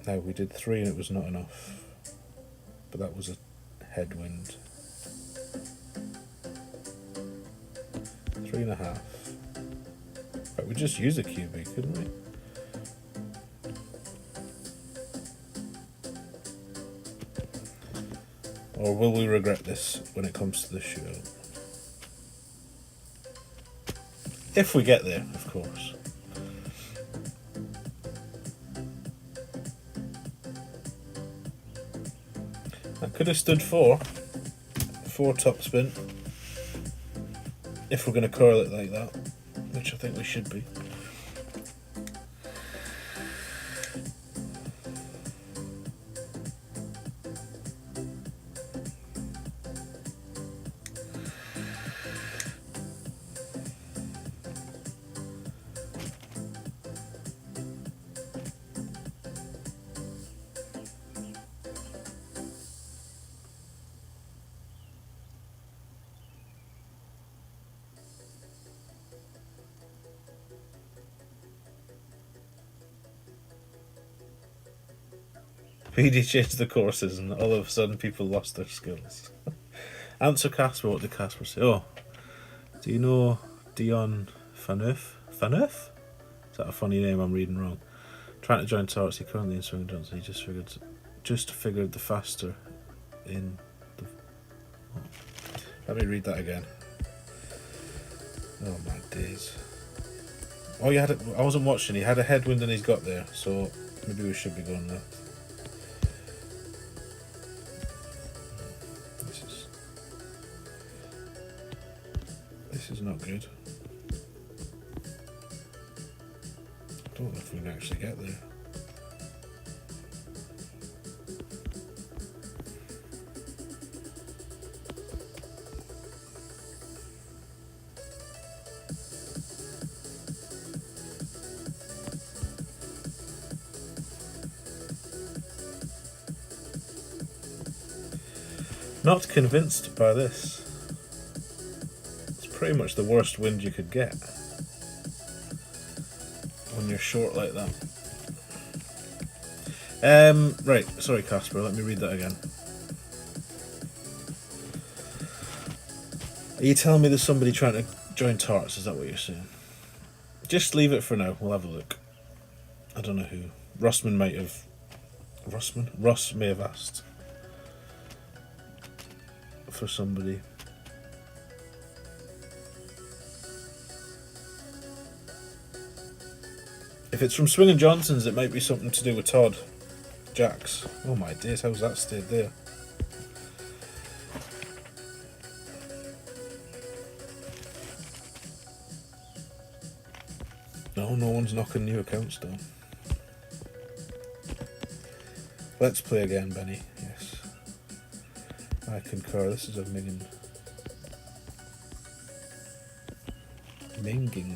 Now we did 3 and it was not enough. But that was a headwind. 3.5. Right, we just use a QB, couldn't we? Or will we regret this when it comes to the shootout? If we get there, of course. I could have stood 4 top spin, if we're going to curl it like that, which I think we should be. PD changed the courses and all of a sudden people lost their skills. Answer Casper, what did Casper say? Oh, do you know Dion Phaneuf? Phaneuf? Is that a funny name I'm reading wrong? Trying to join Tarts, he currently in Swing Johnson. He just figured the faster in the... Oh. Let me read that again. Oh my days. Oh, I wasn't watching. He had a headwind and he's got there, so maybe we should be going there. This is not good. I don't know if we can actually get there. Not convinced by this. It's pretty much the worst wind you could get when you're short like that. Right, sorry Casper, let me read that again. Are you telling me there's somebody trying to join tarts? Is that what you're saying? Just leave it for now, we'll have a look. I don't know who. Ross may have asked for somebody. If it's from Swingin' Johnson's, it might be something to do with Todd Jacks. Oh my days, how's that stayed there? No one's knocking new accounts down. Let's play again, Benny. Yes. I concur. This is a minging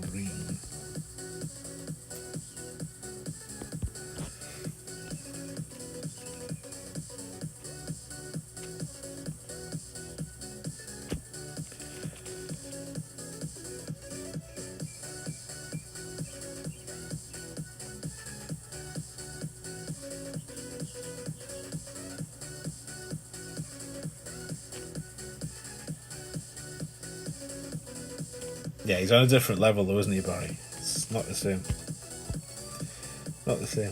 green. Yeah, he's on a different level though, isn't he, Barry? It's not the same. Not the same.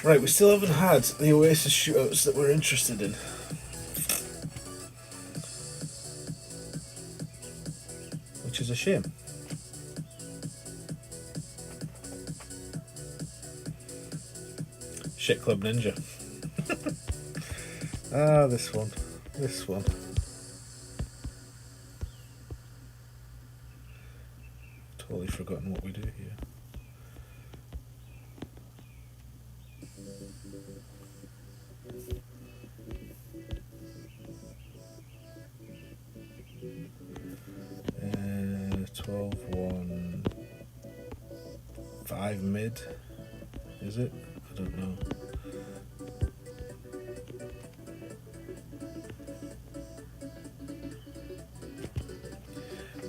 Right, we still haven't had the Oasis shootouts that we're interested in. Which is a shame. Shit Club Ninja. Ah, this one. This one. Totally forgotten what we do here. Uh, 12-1 5 mid. Is it? I don't know.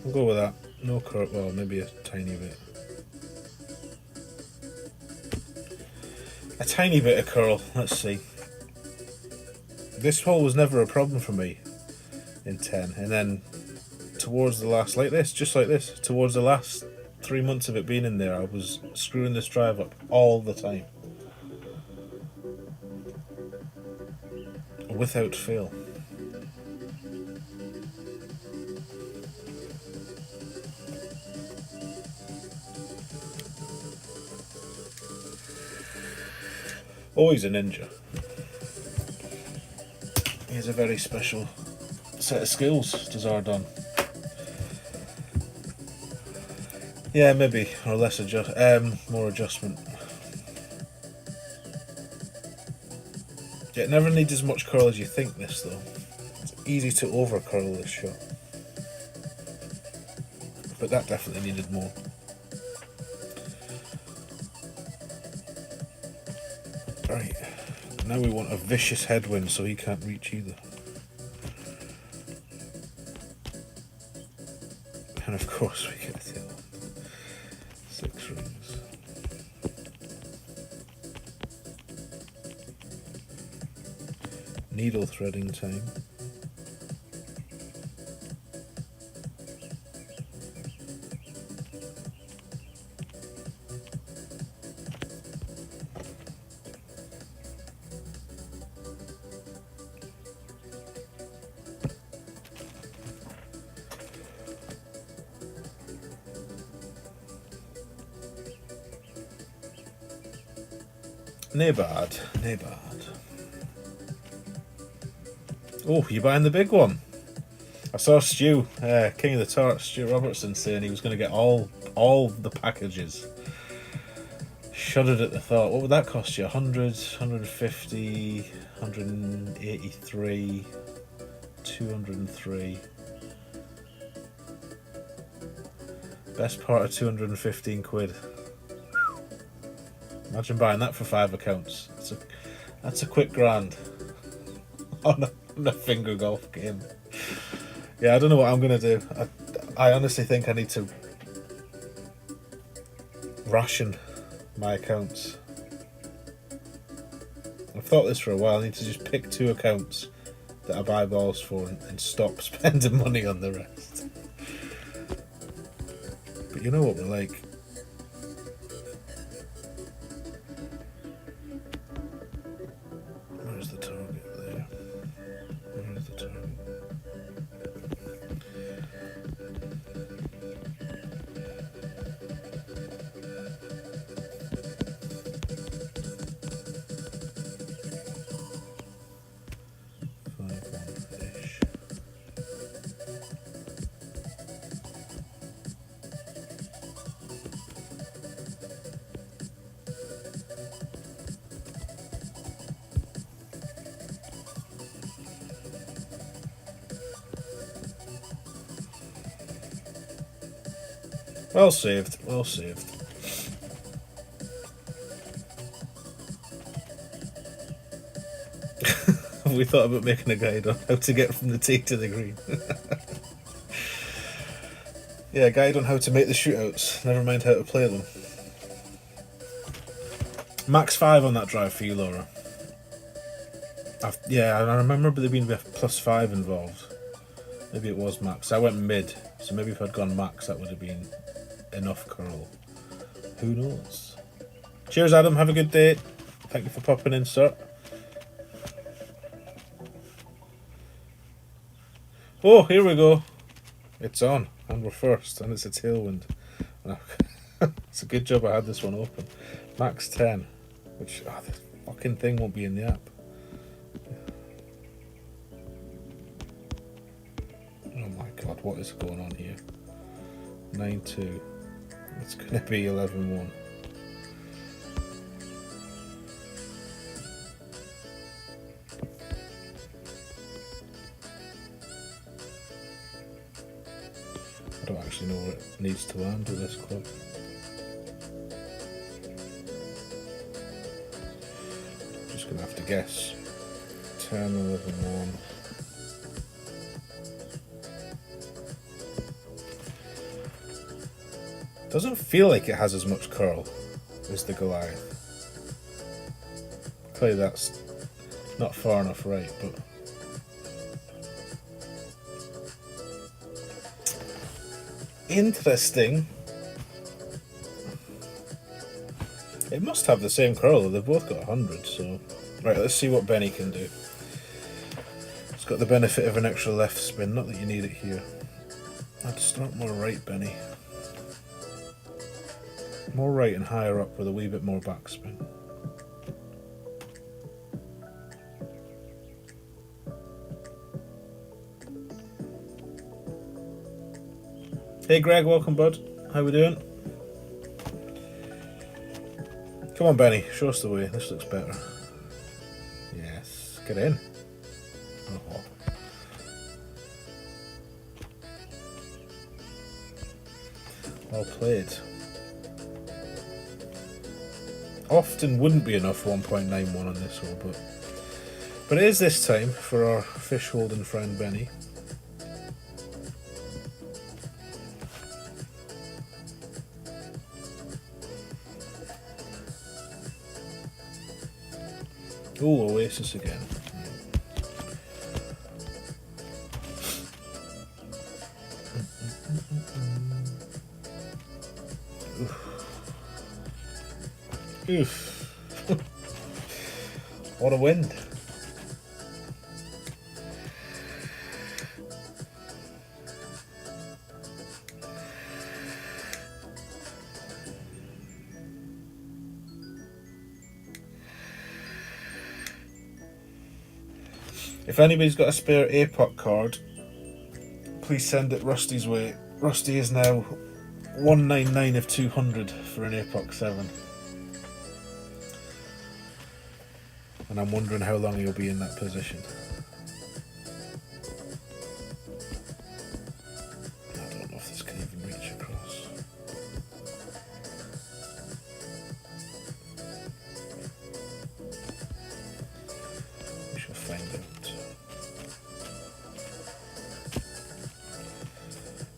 We'll go with that. No curl, well, maybe a tiny bit. A tiny bit of curl, let's see. This hole was never a problem for me in 10, and then towards the last, like this, just like this, towards the last 3 months of it being in there, I was screwing this drive up all the time. Without fail. Always a ninja. He has a very special set of skills, does Ardon. Yeah, maybe, or less more adjustment. Yeah, it never needs as much curl as you think this though. It's easy to over curl this shot. But that definitely needed more. Right, now we want a vicious headwind so he can't reach either. And of course we get the other one. 6 rings. Needle threading time. Nae bad, nae bad. Oh, you buying the big one? I saw Stu, King of the Tarts, Stu Robertson, saying he was going to get all the packages. Shuddered at the thought. What would that cost you? 100, 150, 183, 203. Best part of 215 quid. Imagine buying that for 5 accounts. That's a quick grand on a finger golf game. Yeah, I don't know what I'm going to do. I honestly think I need to ration my accounts. I've thought this for a while. I need to just pick 2 accounts that I buy balls for and stop spending money on the rest. But you know what we're like. Where's the target there? Where's the target? Well saved, well saved. We thought about making a guide on how to get from the tee to the green. Yeah, a guide on how to make the shootouts, never mind how to play them. Max 5 on that drive for you, Laura. Yeah, I remember there being a +5 involved. Maybe it was max. I went mid, so maybe if I'd gone max that would have been enough curl. Who knows? Cheers, Adam. Have a good day. Thank you for popping in, sir. Oh, here we go. It's on, and we're first, and it's a tailwind. It's a good job I had this one open. Max 10, which the fucking thing won't be in the app. Oh my god, what is going on here? 9-2. It's going to be 11-1. I don't actually know where it needs to land with this club. Just going to have to guess. 10, 11, 1. Doesn't feel like it has as much curl as the Goliath. Clearly that's not far enough right, but interesting. It must have the same curl, they've both got 100, so right, let's see what Benny can do. It's got the benefit of an extra left spin, not that you need it here. I'd start more right, Benny. More right and higher up with a wee bit more backspin. Hey Greg, welcome bud. How we doing? Come on Benny, show us the way. This looks better. Yes, get in. Oh. Well played. Often wouldn't be enough 1.91 on this hole, but it is this time for our fish holding friend Benny. Oh, Oasis again. Oof. What a wind. If anybody's got a spare APOC card, please send it Rusty's way. Rusty is now 199 of 200 for an APOC 7. And I'm wondering how long he'll be in that position. I don't know if this can even reach across. We shall find out.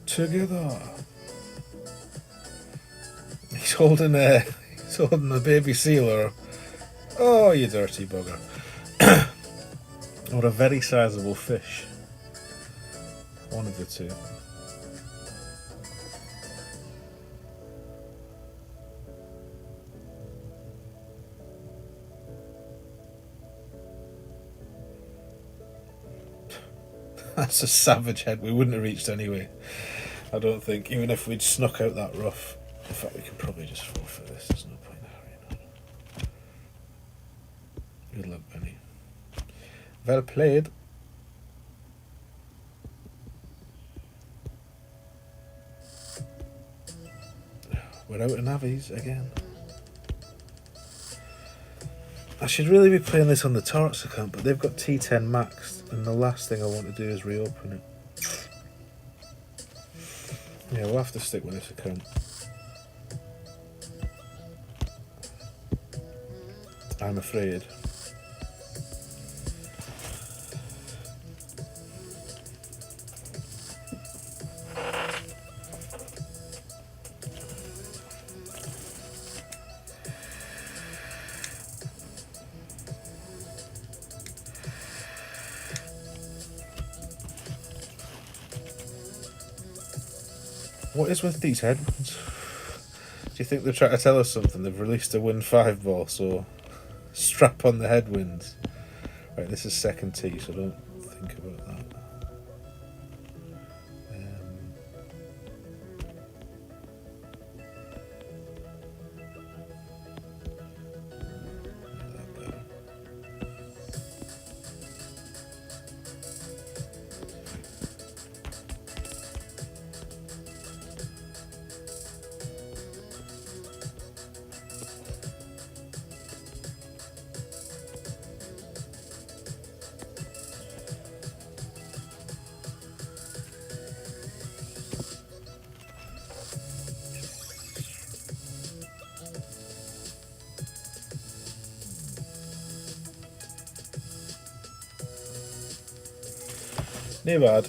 Together. He's holding a baby seal, or oh, you dirty bugger. Or a very sizable fish. One of the two. That's a savage head. We wouldn't have reached anyway, I don't think, even if we'd snuck out that rough. In fact, we could probably just forfeit this. There's no point in hurrying on. Good luck, Benny. Well played. We're out of navies again. I should really be playing this on the Tarts account, but they've got T10 maxed, and the last thing I want to do is reopen it. Yeah, we'll have to stick with this account. I'm afraid. What is with these headwinds? Do you think they're trying to tell us something? They've released a Win 5 ball, so strap on the headwinds. Right, this is second tee, so don't think about that. No bad.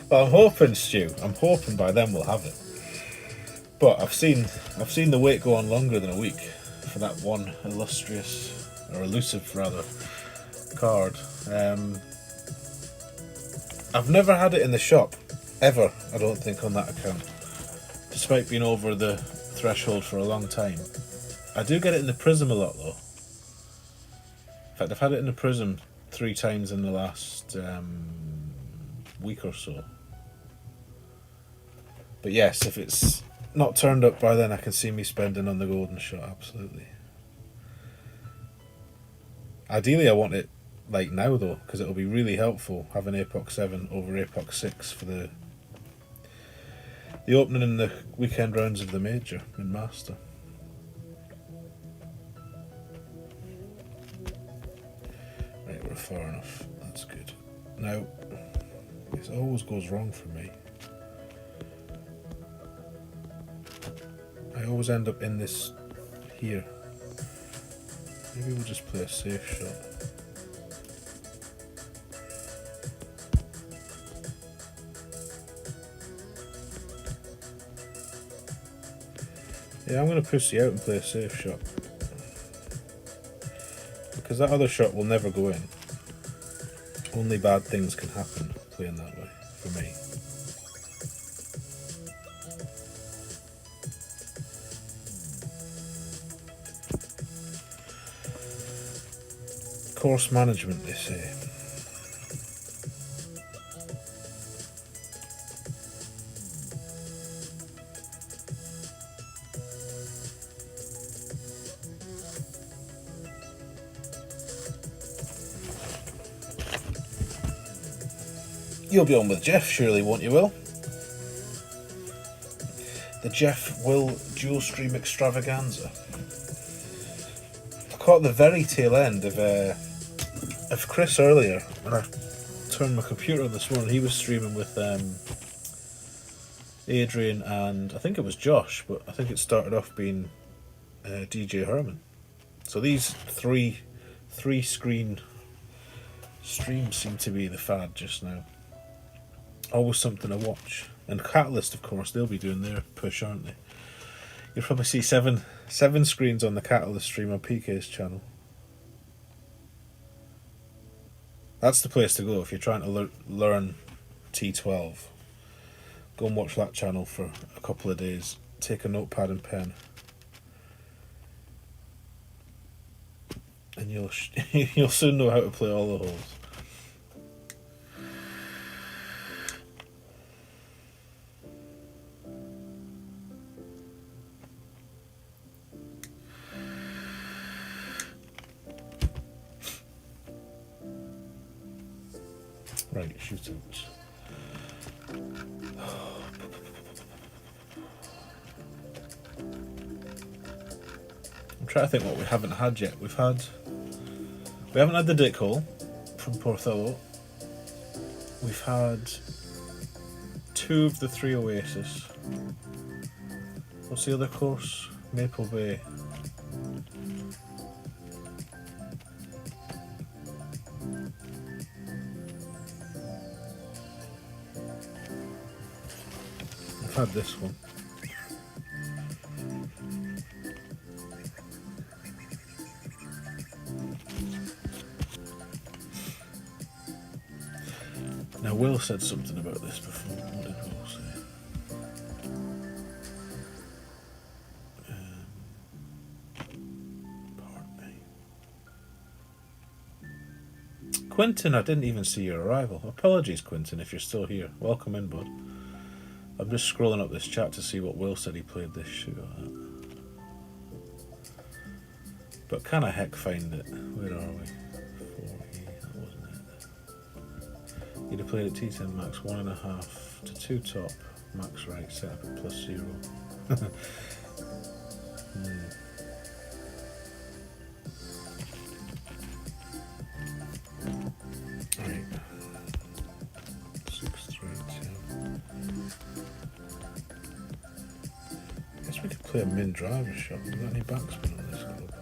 Well, I'm hoping, Stu. I'm hoping by then we'll have it. But I've seen the wait go on longer than a week for that one illustrious, or elusive rather, card. I've never had it in the shop, ever, I don't think, on that account, despite being over the threshold for a long time. I do get it in the Prism a lot though. In fact, I've had it in the Prism 3 times in the last week or so. But yes, if it's not turned up by then, I can see me spending on the golden shot, absolutely. Ideally I want it like now though, because it'll be really helpful having APOC 7 over APOC 6 for the opening and the weekend rounds of the major in Master. Right, we're far enough, that's good. Now, this always goes wrong for me. I always end up in this here. Maybe we'll just play a safe shot. Yeah, I'm going to pussy out and play a safe shot. Because that other shot will never go in. Only bad things can happen playing that way, for me. Course management, they say. You'll be on with Jeff, surely, won't you, Will? The Jeff Will dual stream extravaganza. I caught the very tail end of Chris earlier when I turned my computer on this morning. He was streaming with Adrian and I think it was Josh, but I think it started off being DJ Herman. So these three screen streams seem to be the fad just now. Always something to watch. And Catalyst, of course, they'll be doing their push, aren't they? You'll probably see seven screens on the Catalyst stream on PK's channel. That's the place to go if you're trying to learn T12. Go and watch that channel for a couple of days. Take a notepad and pen. And you'll soon know how to play all the holes. Right, shootouts. I'm trying to think what we haven't had yet. We haven't had the dick hole from Porthello. We've had 2 of the 3 Oasis. What's the other course? Maple Bay. I've had this one. Now Will said something about this before. What did Will say? Pardon me. Quentin, I didn't even see your arrival. Apologies, Quentin, if you're still here. Welcome in, bud. I'm just scrolling up this chat to see what Will said he played this show at. But can I heck find it? Where are we? 40, that wasn't it. You'd have played at T10 max 1.5 to 2 top, max right, set up at +0. Right. 6, 3, 2. I guess we could play a min driver shot. Have we got any backspin on this club?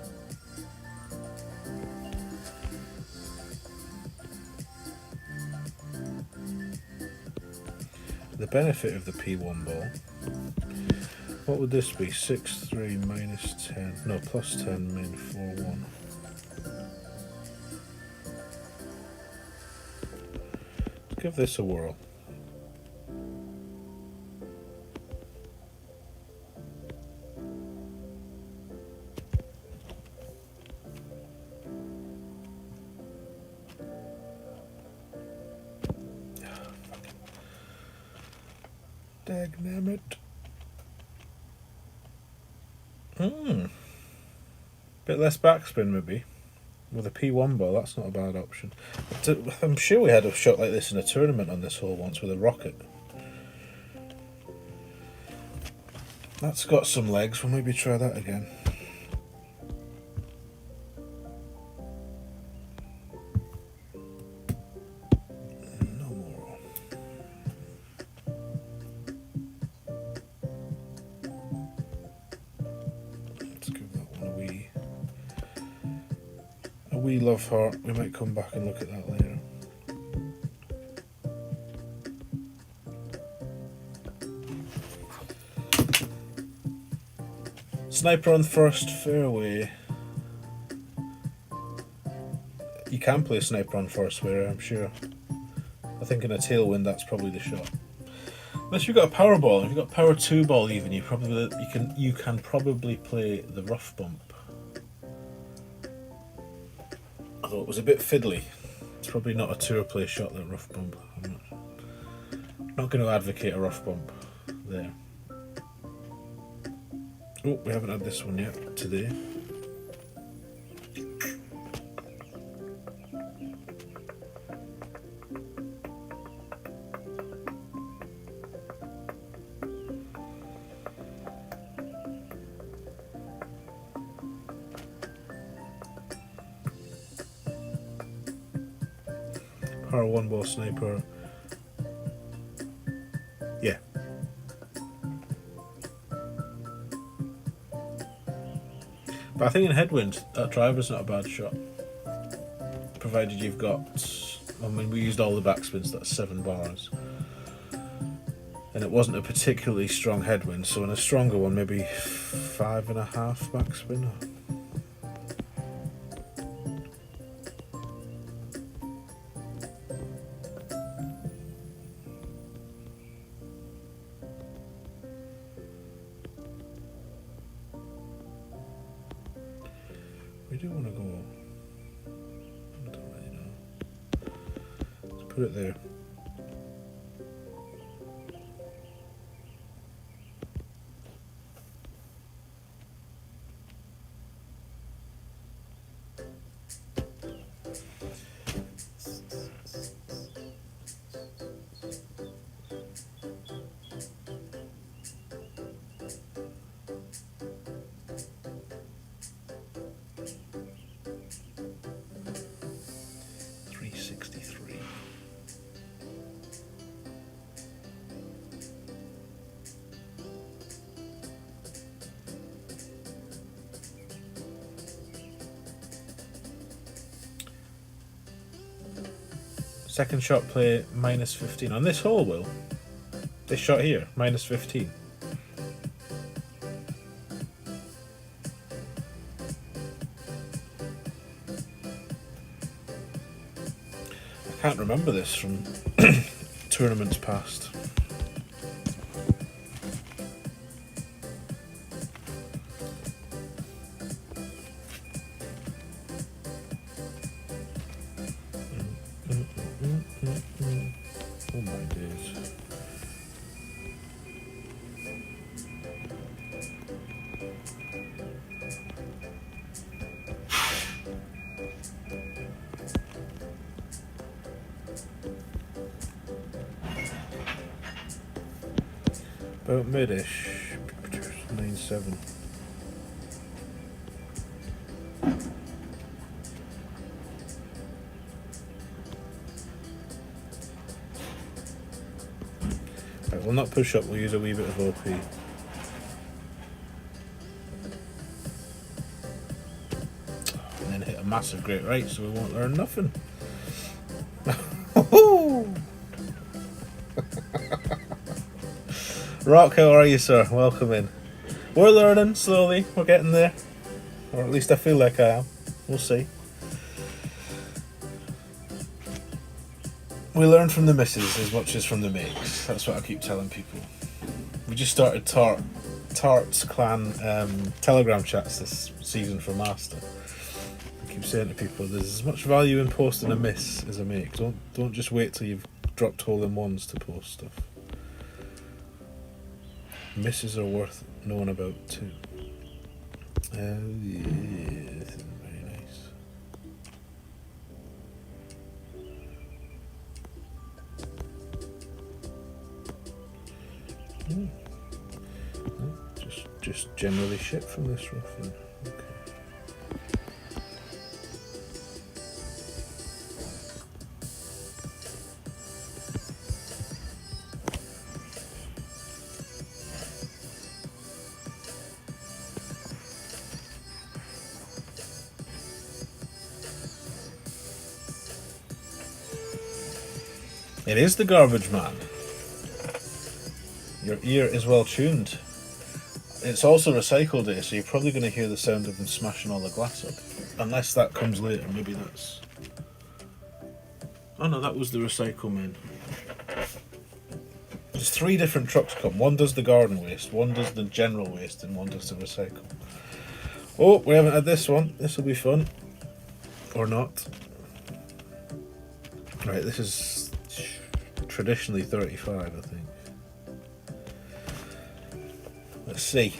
The benefit of the P1 ball, what would this be? 6-3 minus 10, no, plus 10 min 4-1. Let's give this a whirl. Dagnammit. Bit less backspin maybe. With a P1 ball, that's not a bad option. I'm sure we had a shot like this in a tournament on this hole once with a rocket. That's got some legs, we'll maybe try that again. No more. Let's give that one a wee love heart. We might come back and look at that later. Sniper on first fairway. You can play sniper on first fairway, I'm sure. I think in a tailwind that's probably the shot. Unless you've got a power ball, if you've got power 2 ball even, you can probably play the rough bump. Although it was a bit fiddly. It's probably not a tour play shot, that rough bump. I'm not going to advocate a rough bump there. Oh, we haven't had this one yet today. Power one ball sniper. Yeah. But I think in headwind, that driver's not a bad shot. Provided you've got, I mean, we used all the backspins, that's 7 bars. And it wasn't a particularly strong headwind, so in a stronger one, maybe 5.5 backspin. We do want to go, I don't really know. Let's put it there. Second shot play minus 15 on this hole, Will. This shot here, minus 15. I can't remember this from tournaments past. Oh my days. About mid-ish, 9-7. Right, we'll not push up, we'll use a wee bit of OP. And then hit a massive great right, so we won't learn nothing. Rock, how are you, sir? Welcome in. We're learning slowly, we're getting there. Or at least I feel like I am. We'll see. We learn from the misses as much as from the makes. That's what I keep telling people. We just started Tart's clan Telegram chats this season for Master. I keep saying to people, there's as much value in posting a miss as a make. Don't just wait till you've dropped hole-in-ones to post stuff. Misses are worth knowing about too. Yeah, this is very nice. Just generally shit from this rough. Okay. It is the garbage man. Your ear is well tuned. It's also recycle day, so you're probably going to hear the sound of them smashing all the glass up. Unless that comes later, maybe that's... Oh no, that was the recycle man. There's 3 different trucks come. One does the garden waste, one does the general waste, and one does the recycle. Oh, we haven't had this one. This will be fun. Or not. Right, this is traditionally 35, I think. Let's see.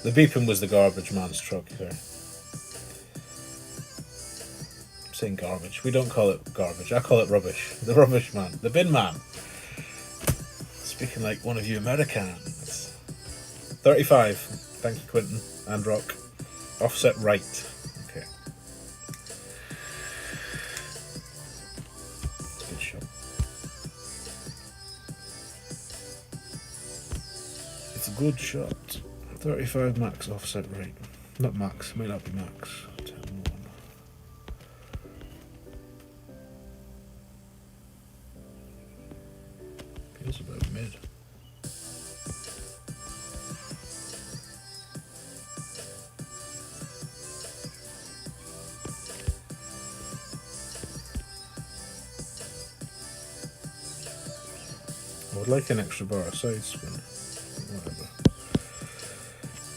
The beeping was the garbage man's truck here. I'm saying garbage. We don't call it garbage. I call it rubbish. The rubbish man. The bin man. It's Speaking like one of you Americans. 35. Thank you, Quentin and Rock. Offset right. Okay. Good shot. It's a good shot. 35 max offset right. Not max, may not be max. 10-1. Feels about mid. I would like an extra bar of side spin. Whatever.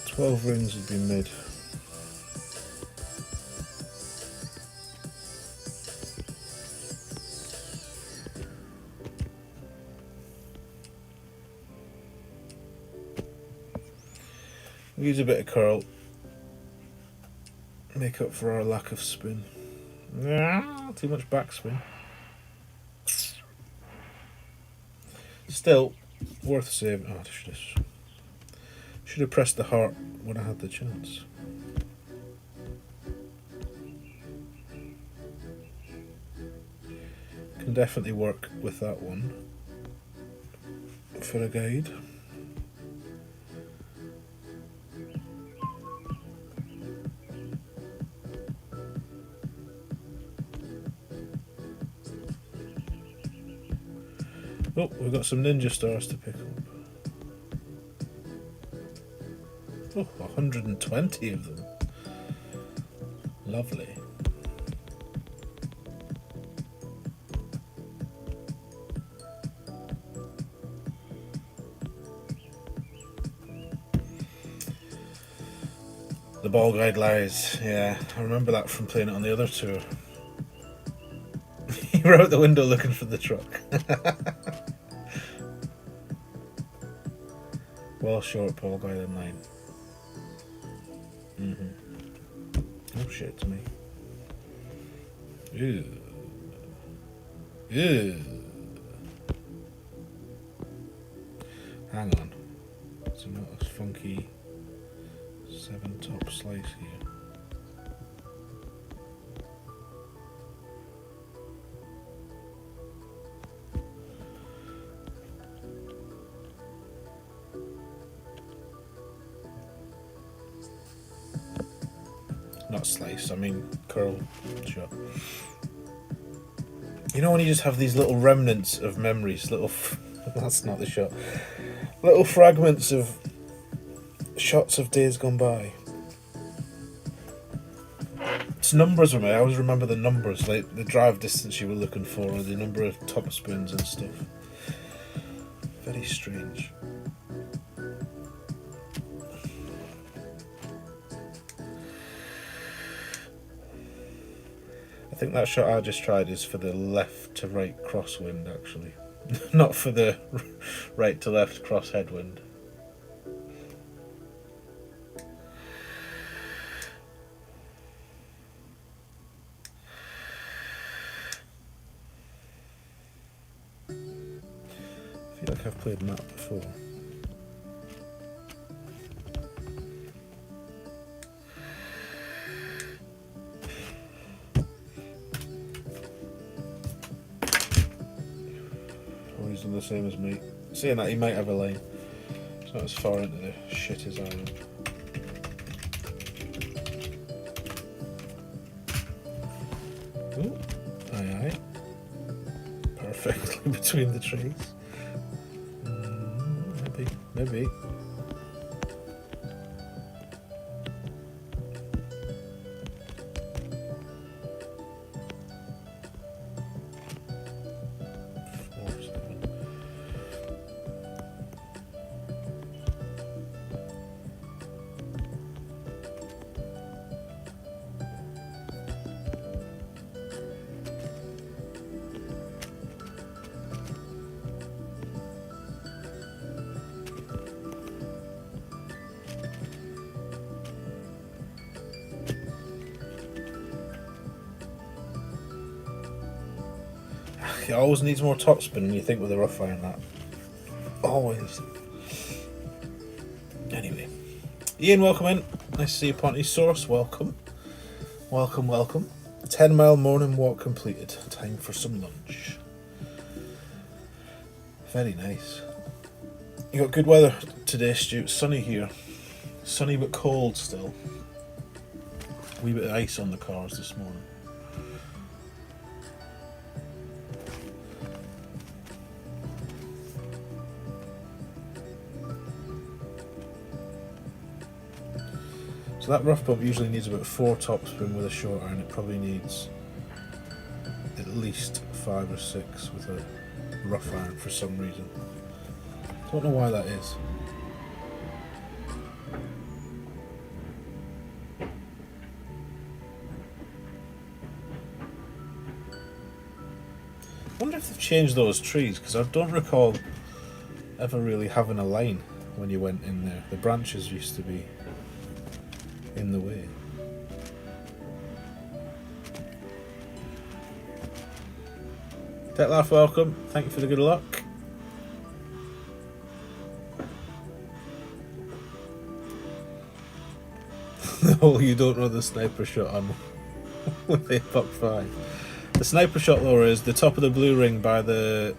12 rings would be mid. Use a bit of curl. Make up for our lack of spin. Too much backspin. Still, worth saving. Oh, should have pressed the heart when I had the chance. Can definitely work with that one for a guide. Oh, we've got some ninja stars to pick up. Oh, 120 of them. Lovely. The ball guide lies. Yeah, I remember that from playing it on the other tour. You were out the window looking for the truck. Well short, ball guide in line. Oh shit, it's me. Ew. Ew. Hang on. It's not a funky 7 top slice here. Not slice, I mean curl shot. You know when you just have these little remnants of memories, that's not the shot. Little fragments of shots of days gone by. It's numbers for me. I always remember the numbers, like the drive distance you were looking for, or the number of top spins and stuff. Very strange. I think that shot I just tried is for the left to right crosswind, actually. Not for the right to left cross headwind. I feel like I've played Matt before. He's done the same as me. Saying that, he might have a lane. It's not as far into the shit as I am. Ooh, aye. Perfectly between the trees. Maybe. It always needs more topspin, and you think with a rough iron that. Always. Anyway. Ian, welcome in. Nice to see you, Ponty Source. Welcome. Welcome, welcome. 10-mile morning walk completed. Time for some lunch. Very nice. You got good weather today, Stu. It's sunny here. Sunny but cold still. A wee bit of ice on the cars this morning. So that rough pump usually needs about 4 topspin with a short iron. It probably needs at least 5 or 6 with a rough iron for some reason. Don't know why that is. I wonder if they've changed those trees, because I don't recall ever really having a line when you went in there. The branches used to be in the way. Tetlaff, welcome. Thank you for the good luck. Oh, you don't know the sniper shot on with a buck 5. The sniper shot, Laura, is the top of the blue ring by the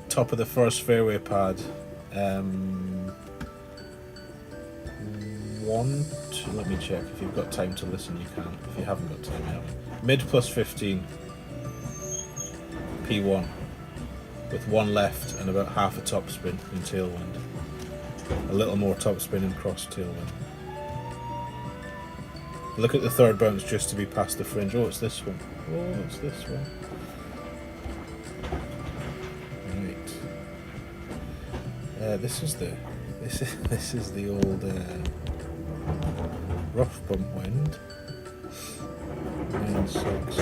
top of the first fairway pad. Let me check. If you've got time to listen, you can. If you haven't got time, you haven't. Mid plus 15. P1. With 1 left and about half a topspin in tailwind. A little more topspin in cross tailwind. Look at the third bounce just to be past the fringe. Oh, it's this one. Oh, it's this one. Right. This is the old rough bump wind. 9-6.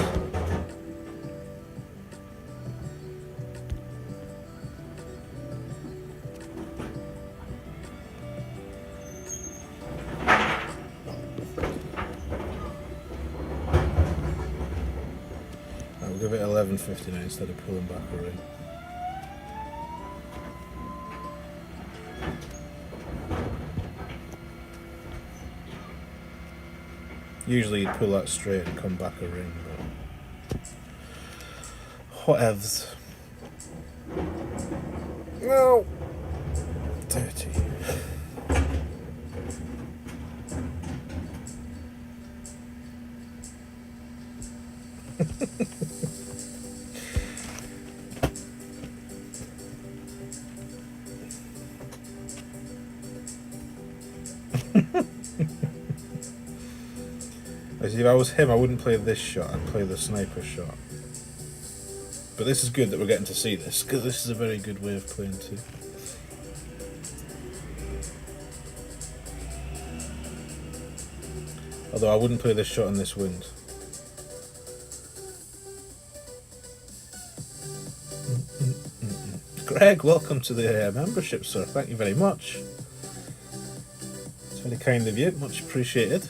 I'll give it 11.59 instead of pulling back a ring. Usually you'd pull that straight and come back a ring, but whatevs. No! Dirty. If I was him, I wouldn't play this shot, I'd play the sniper shot. But this is good that we're getting to see this, because this is a very good way of playing too. Although I wouldn't play this shot in this wind. Greg, welcome to the membership, sir. Thank you very much. It's very kind of you, much appreciated.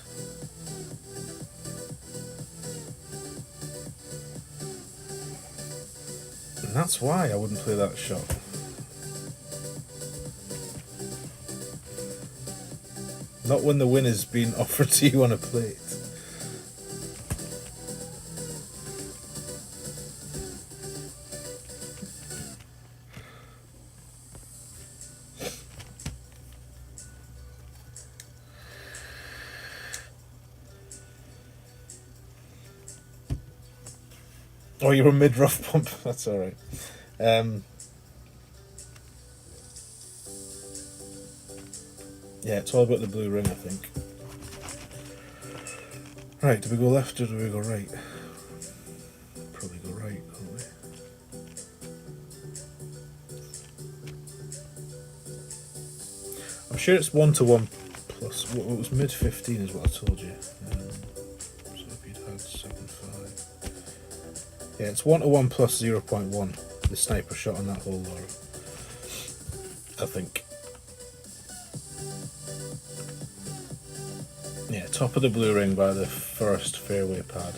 And that's why I wouldn't play that shot. Not when the win is being offered to you on a plate. Oh, you were mid rough pump. That's all right. Yeah, it's all about the blue ring, I think. Right, do we go left or do we go right? Probably go right, don't we? I'm sure it's 1-1 plus. Well, it was mid 15 is what I told you. So if you'd had 7.5. Yeah, it's 1-1 plus 0.1. The sniper shot on that hole, Laura. I think. Yeah, top of the blue ring by the first fairway pad.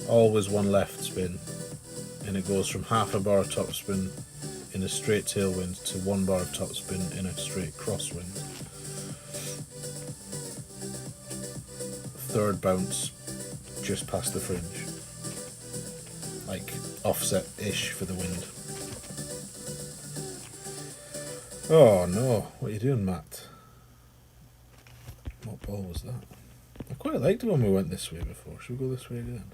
Always 1 left spin. and it goes from half a bar of topspin in a straight tailwind to 1 bar of topspin in a straight crosswind. Third bounce just past the fringe, like offset-ish for the wind. Oh no, what are you doing, Matt? What ball was that? I quite liked it when we went this way before. Should we go this way again?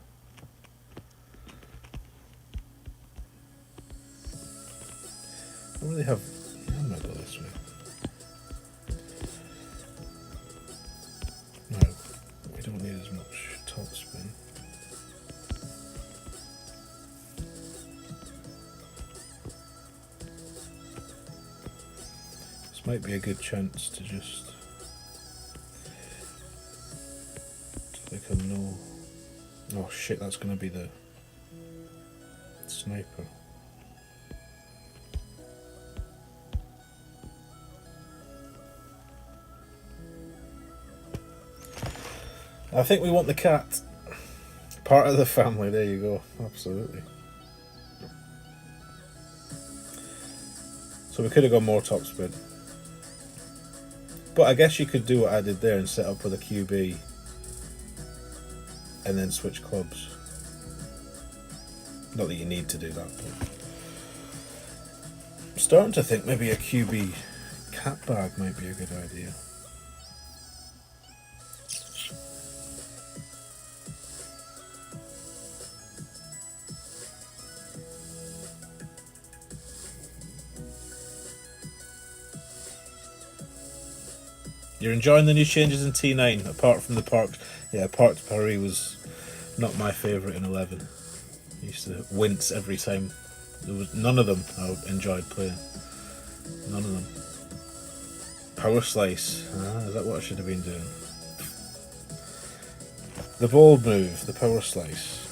I don't really have... Yeah, I might go this way. No, we don't need as much topspin. This might be a good chance to just... click on no... Oh shit, that's going to be the sniper. I think we want the cat. Part of the family, there you go. Absolutely. So we could have gone more topspin. But I guess you could do what I did there and set up with a QB and then switch clubs. Not that you need to do that, but I'm starting to think maybe a QB cat bag might be a good idea. You're enjoying the new changes in T9, apart from the parked... Yeah, parked Paris was not my favourite in 11. I used to wince every time. There was none of them I enjoyed playing. None of them. Power slice. Is that what I should have been doing? The bold move, the power slice.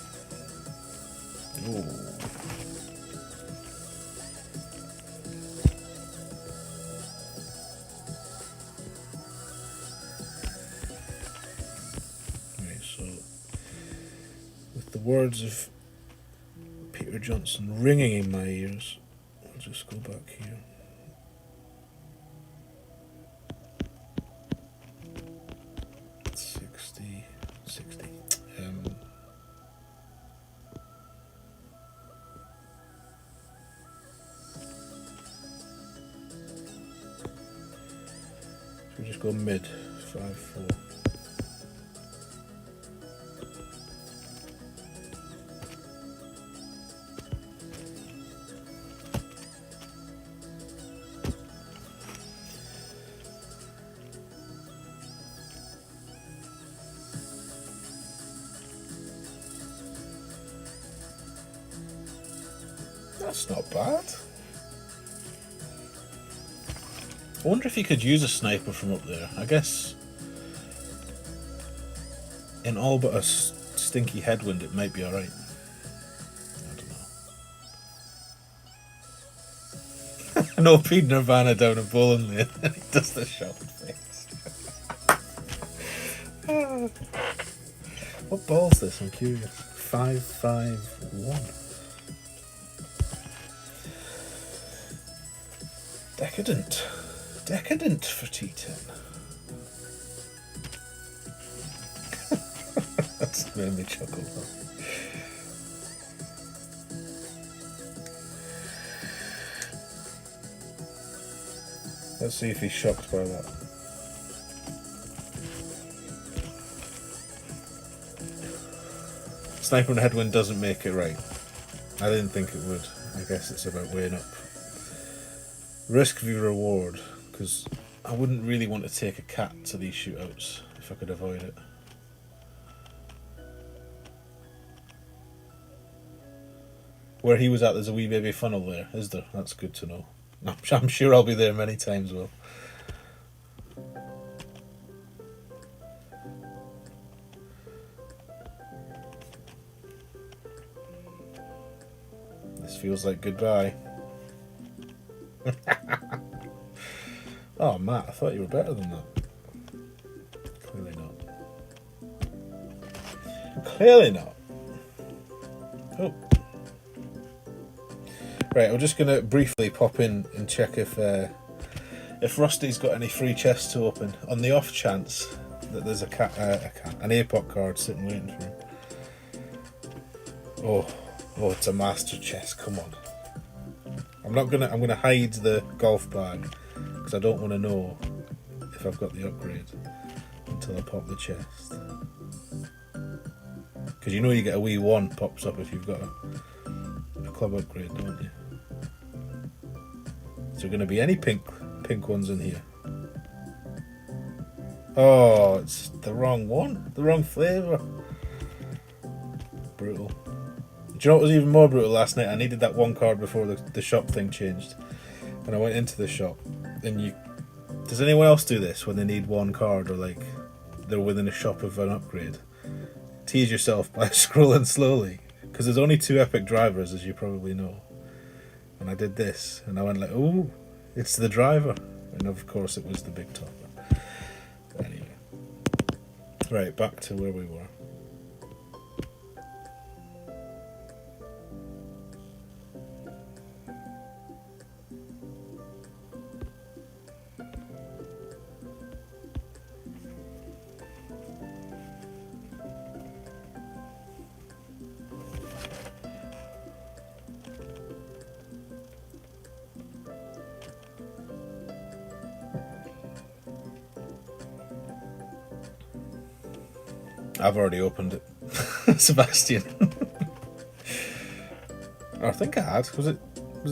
Ooh. Words of Peter Johnson ringing in my ears. I'll just go back here. Sixty. Should we just go mid? 5-4. That's not bad. I wonder if you could use a sniper from up there. I guess in all but a stinky headwind it might be alright. I don't know. I know Pete Nirvana down in bowling lane and he does the shocked face. What ball's this? I'm curious. 5-5-1. Decadent for T10. That's made me chuckle. Let's see if he's shocked by that. Sniper and headwind doesn't make it right. I didn't think it would. I guess it's about weighing up risk v reward, because I wouldn't really want to take a cat to these shootouts if I could avoid it. Where he was at, there's a wee baby funnel there, is there? That's good to know. I'm sure I'll be there many times, Will. This feels like goodbye. Oh, Matt, I thought you were better than that. Clearly not. Clearly not. Oh. Right, I'm just gonna briefly pop in and check if Rusty's got any free chests to open, on the off chance that there's an APOC card sitting waiting for him. Oh, it's a master chest. Come on. I'm gonna hide the golf bag because I don't want to know if I've got the upgrade until I pop the chest. Because you know you get a wee one pops up if you've got a club upgrade, don't you? Is there going to be any pink ones in here? Oh, it's the wrong one, the wrong flavour. Brutal. Do you know what was even more brutal last night? I needed that one card before the shop thing changed. And I went into the shop. And does anyone else do this when they need one card or like they're within a shop of an upgrade? Tease yourself by scrolling slowly. Because there's only 2 epic drivers, as you probably know. And I did this. And I went like, ooh, it's the driver. And of course it was the big topper. Anyway. Right, back to where we were. I've already opened it, Sebastian. I think I had. Was it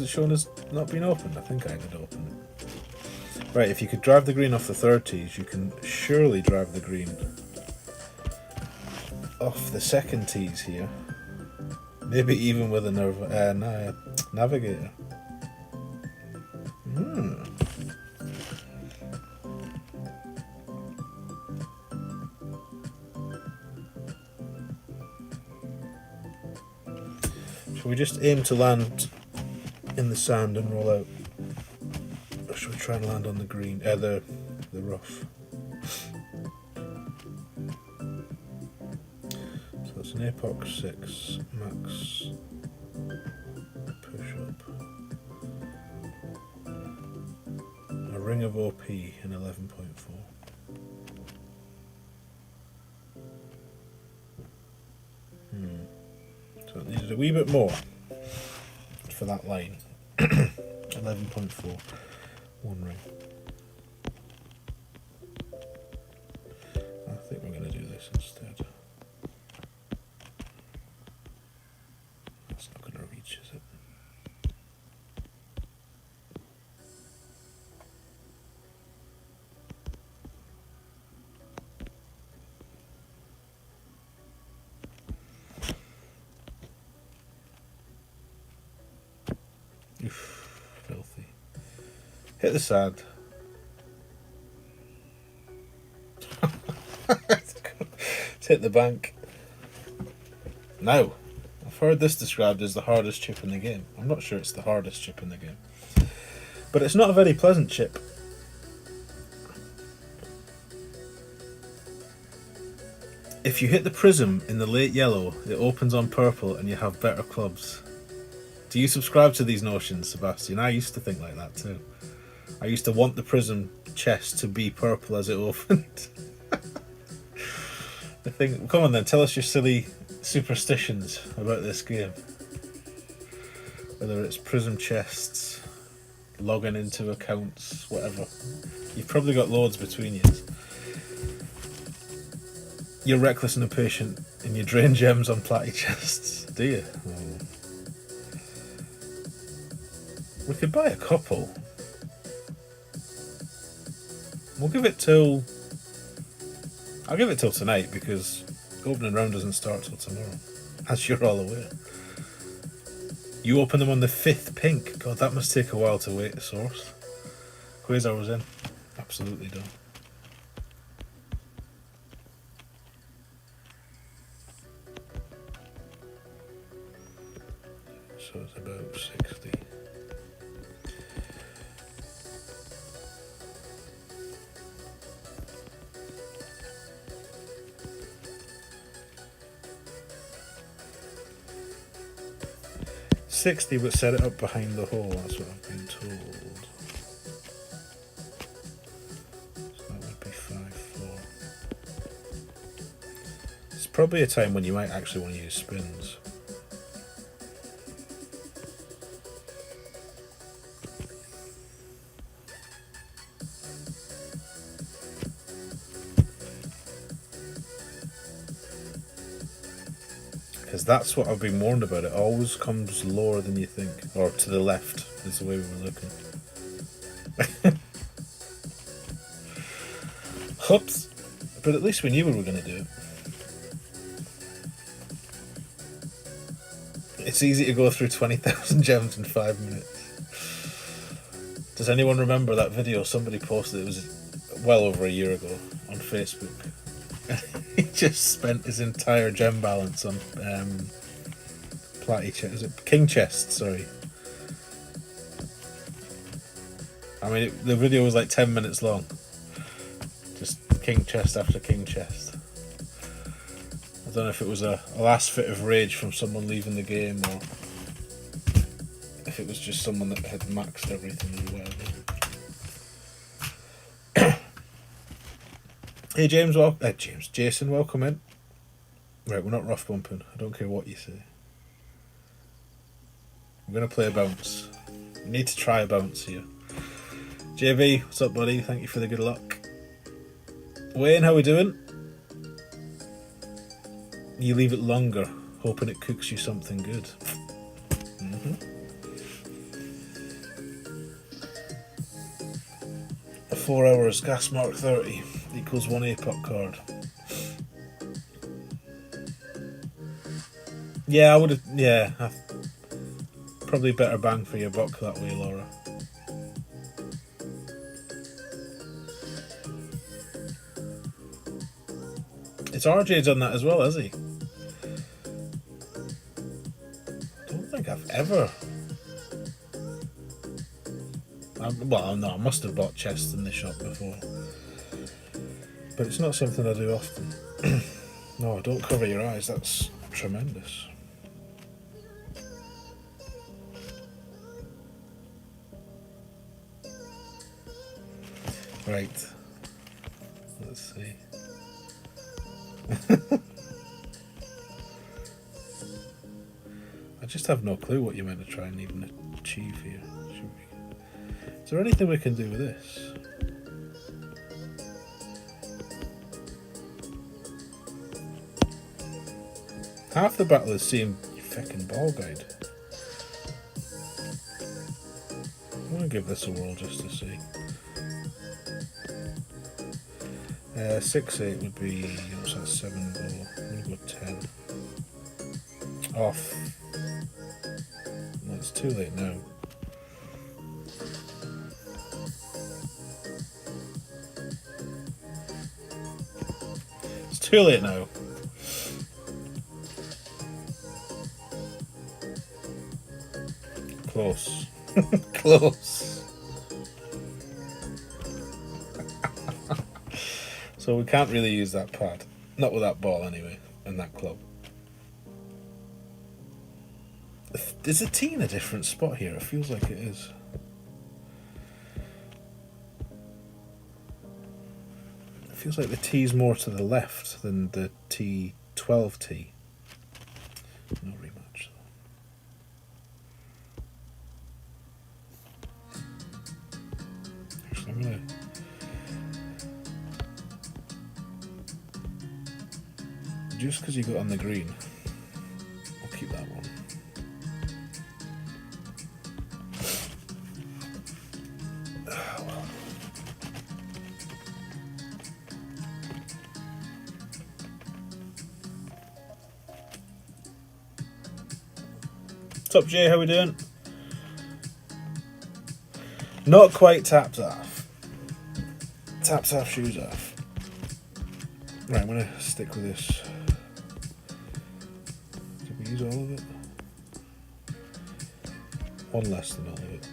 shown as not being opened? I think I did open it. Right, if you could drive the green off the 30s, you can surely drive the green off the second tees here. Maybe even with a navigator. Shall we just aim to land in the sand and roll out? Or should we try and land on the green, the rough? So that's an APOC 6 max push up. A ring of OP in 11.4. So it needed a wee bit more for that line. 11.4, 1 ring. I think we're going to do this instead. That's not going to reach, is it? Oof, filthy. Hit the sand. Let's hit the bank. Now, I've heard this described as the hardest chip in the game. I'm not sure it's the hardest chip in the game. But it's not a very pleasant chip. If you hit the prism in the late yellow, it opens on purple and you have better clubs. Do you subscribe to these notions, Sebastian? I used to think like that too. I used to want the prism chest to be purple as it opened. Come on then, tell us your silly superstitions about this game. Whether it's prism chests, logging into accounts, whatever. You've probably got loads between you. You're reckless and impatient and you drain gems on platty chests, do you? Oh. We could buy a couple. I'll give it till tonight because opening round doesn't start till tomorrow, as you're all aware. You open them on the 5th pink. God, that must take a while to wait, source. Quasar was in. Absolutely done. So it's about 60. 60, but set it up behind the hole. That's what I've been told. So that would be 5-4. It's probably a time when you might actually want to use spins. Because that's what I've been warned about. It always comes lower than you think. Or to the left is the way we were looking. Oops. But at least we knew we were going to do it. It's easy to go through 20,000 gems in 5 minutes. Does anyone remember that video somebody posted? It was well over a year ago on Facebook. He just spent his entire gem balance on Platty chest. Is it King chest? Sorry. I mean, the video was like 10 minutes long. Just King chest after King chest. I don't know if it was a last fit of rage from someone leaving the game, or if it was just someone that had maxed everything or whatever. Hey Jason, welcome in. Right, we're not rough bumping. I don't care what you say. I'm gonna play a bounce. You need to try a bounce here. JB, what's up, buddy? Thank you for the good luck. Wayne, how we doing? You leave it longer, hoping it cooks you something good. Mm-hmm. A 4 hours gas mark 30 equals 1 APOC card. Yeah, I would have. Yeah, probably better bang for your buck that way, Laura. It's RJ done that as well, has he? I don't think I've ever. Well, no, I must have bought chests in this shop before. But it's not something I do often. No, don't cover your eyes, that's tremendous. Right. Let's see. I just have no clue what you're meant to try and even achieve here. Is there anything we can do with this? Half the battle is seeing your feckin' ball guide. I'm gonna give this a whirl just to see. 6-8 would be, what's that, 7 ball. I'm gonna go 10. Off. No, it's too late now. It's too late now. Close. Close. So we can't really use that pad. Not with that ball anyway, and that club. Is the tee in a different spot here? It feels like it is. It feels like the tee's more to the left than the T12 tee. No rematch. Actually, I'm gonna. Just because you got on the green, I'll keep that one. What's up, Jay? How we doing? Not quite tapped off. Taps off, shoes off. Right, I'm gonna stick with this. Did we use all of it? One less than all of it.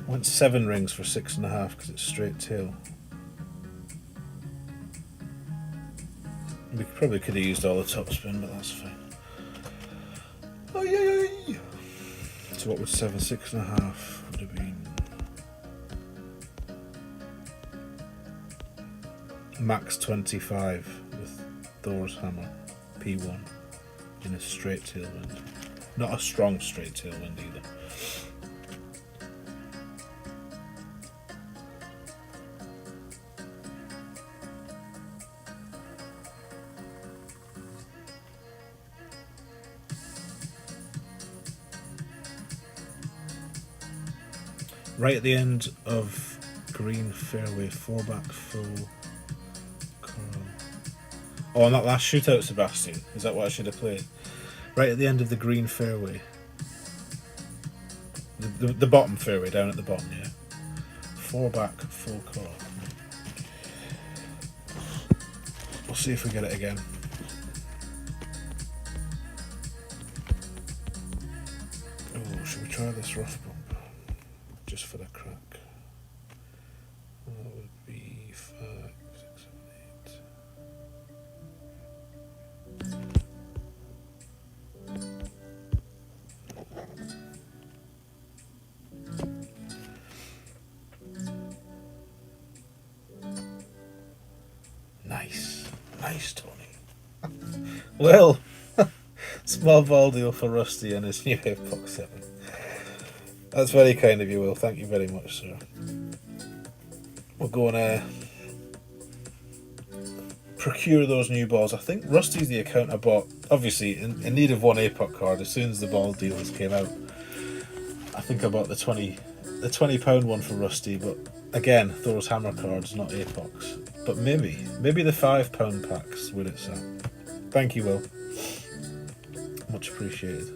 Went 7 rings for 6.5 because it's straight tail. We probably could have used all the top spin, but that's fine. Oh yeah. So what would 7, 6.5 would have been? Max 25 with Thor's hammer, P1 in a straight tailwind. Not a strong straight tailwind either. Right at the end of green fairway, 4 back full curl. Oh, on that last shootout, Sebastian. Is that what I should have played? Right at the end of the green fairway. The bottom fairway, down at the bottom, yeah. 4 back, full curl. We'll see if we get it again. Oh, should we try this rough bump? Just for the crack. That would be 5, 6, 7, 8. Nice, Tony. Well, small ball deal for Rusty and his new Epoch 7. That's very kind of you, Will. Thank you very much, sir. We'll go and procure those new balls. I think Rusty's the account I bought, obviously in need of one Epoch card. As soon as the ball deals came out, I think I bought the £20 one for Rusty. But again, Thor's hammer cards, not Epochs. But maybe the £5 packs where it's at. Thank you, Will. Much appreciated.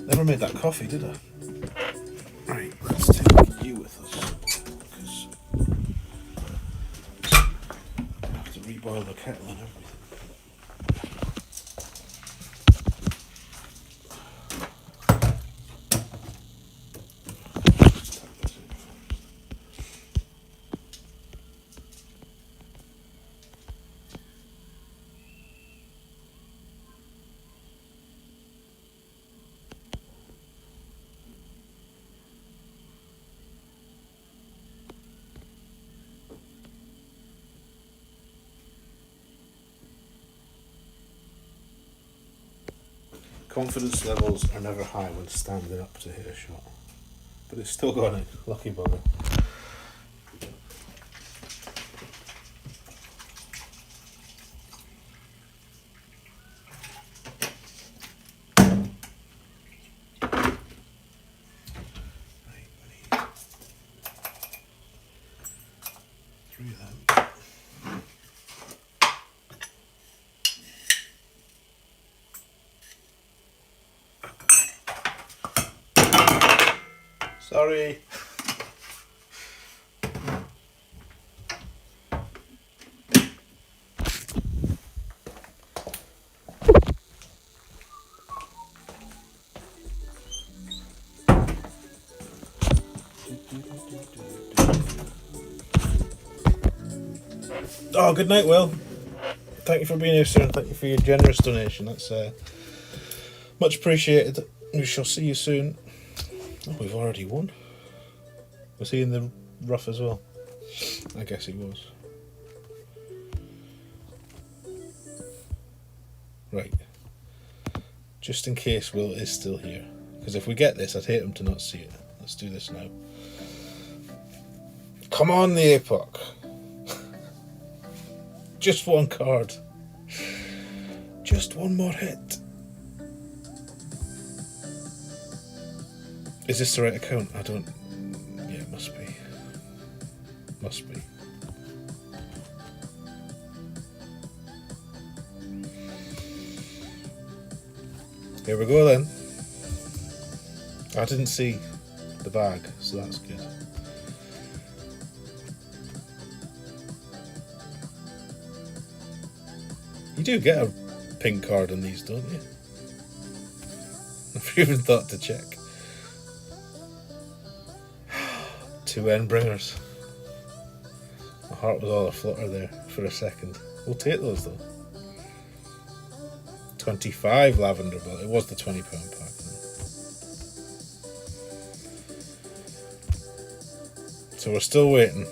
Never made that coffee, did I? Right, let's take you with us. Because I have to reboil the kettle and everything. Confidence levels are never high when standing up to hit a shot, but it's still got it. Lucky bugger. Right, 3 of them. Sorry. Oh, good night, Will. Thank you for being here, sir, and thank you for your generous donation. That's much appreciated. We shall see you soon. Oh, we've already won. Was he in the rough as well? I guess he was. Right. Just in case Will is still here. Because if we get this, I'd hate him to not see it. Let's do this now. Come on, the Epoch. Just one card. Just one more hit. Is this the right account? I don't... Yeah, it must be. Must be. Here we go then. I didn't see the bag, so that's good. You do get pink card on these, don't you? I've even thought to check. 2 Endbringers. My heart was all aflutter there for a second. We'll take those though. 25 lavender bill. It was the £20 pack. So we're still waiting.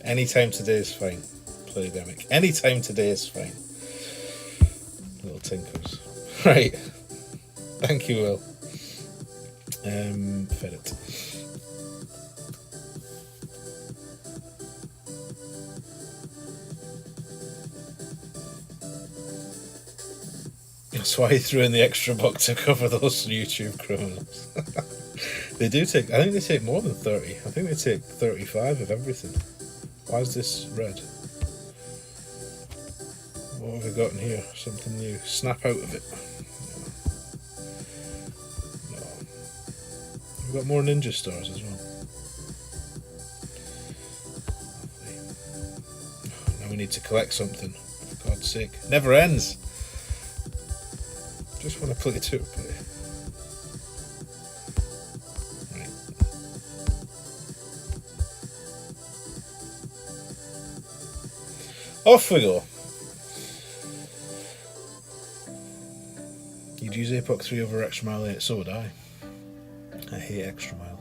Anytime today is fine. Playdemic. Anytime today is fine. Little tinkers. Right. Thank you, Will. Ferret. That's why he threw in the extra buck to cover those YouTube criminals. They do take, I think they take more than 30. I think they take 35 of everything. Why is this red? What have we got in here? Something new. Snap out of it. No. We've got more ninja stars as well. Lovely. Now we need to collect something. For God's sake. Never ends! Just want to play to it. Right. Off we go. You'd use Apoc 3 over Extra Mile 8, so would I. I hate Extra Mile.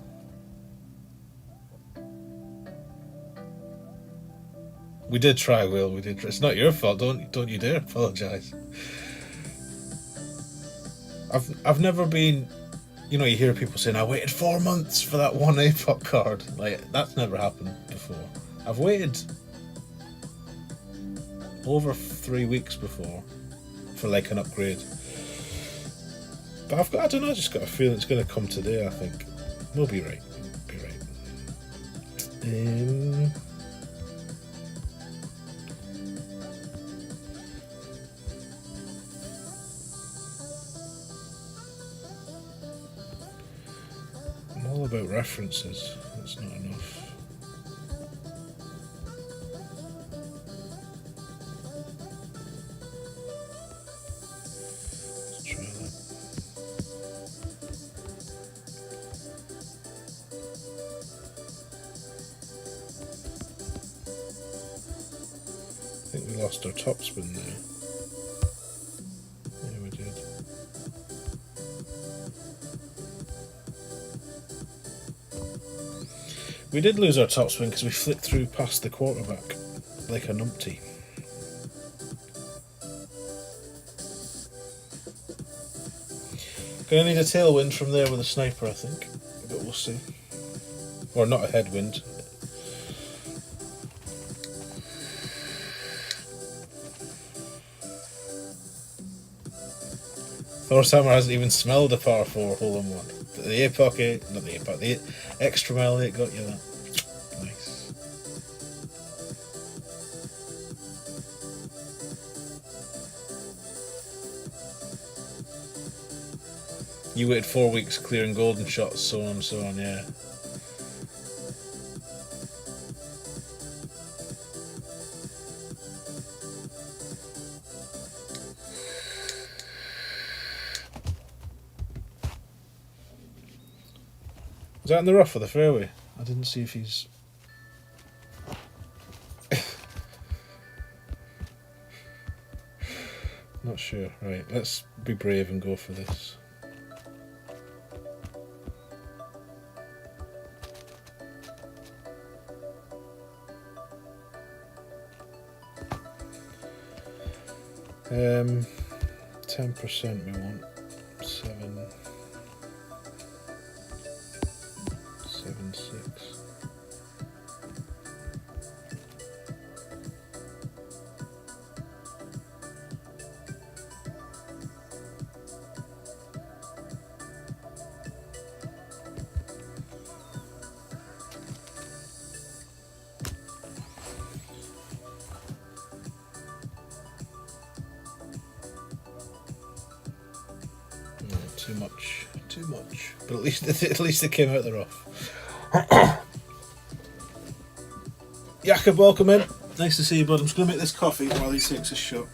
We did try, Will. We did. It's not your fault. Don't you dare apologise. I've never been, you know, you hear people saying I waited 4 months for that one APOC card. Like, that's never happened before. I've waited over 3 weeks before for like an upgrade. But I don't know, I just got a feeling it's going to come today, I think. We'll be right. We'll be right. All about references. That's not enough. Let's try that. I think we lost our top spin there. Yeah, we did. We did lose our top spin because we flicked through past the quarterback like a numpty. Gonna need a tailwind from there with a sniper, I think, but we'll see. Or not a headwind. Thor's Hammer hasn't even smelled a par 4 hole in one. But the APOC 8, not the APOC, the Extra Mile 8 got you that. Nice. You waited 4 weeks clearing golden shots, so on and so on, yeah. Is that in the rough or the fairway? I didn't see if he's... Not sure. Right, let's be brave and go for this. Um, 10% we want. 7, 6. Too much. But at least it came out the rough. Jakob, welcome in. Nice to see you, bud. I'm just going to make this coffee while he takes a shot.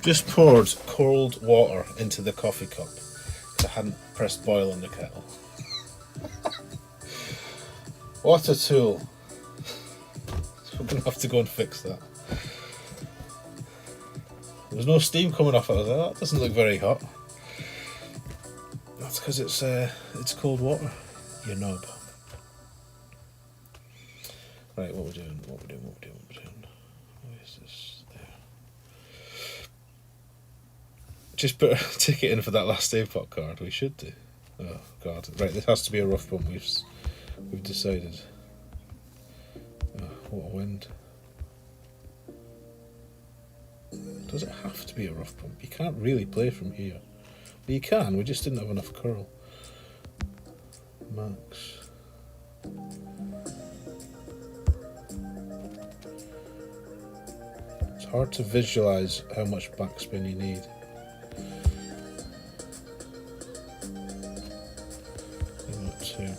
Just poured cold water into the coffee cup because I hadn't pressed boil on the kettle. What a tool. I'm going to have to go and fix that. There was no steam coming off it. I was like, oh, that doesn't look very hot. That's because it's cold water, you knob. Right, what we're doing. Oasis there. Just put a ticket in for that last day pot card. We should do. Oh god! Right, this has to be a rough bump. We've decided. Oh, what a wind! Does it have to be a rough bump? You can't really play from here. Well, you can. We just didn't have enough curl. Max. It's hard to visualize how much backspin you need. Two.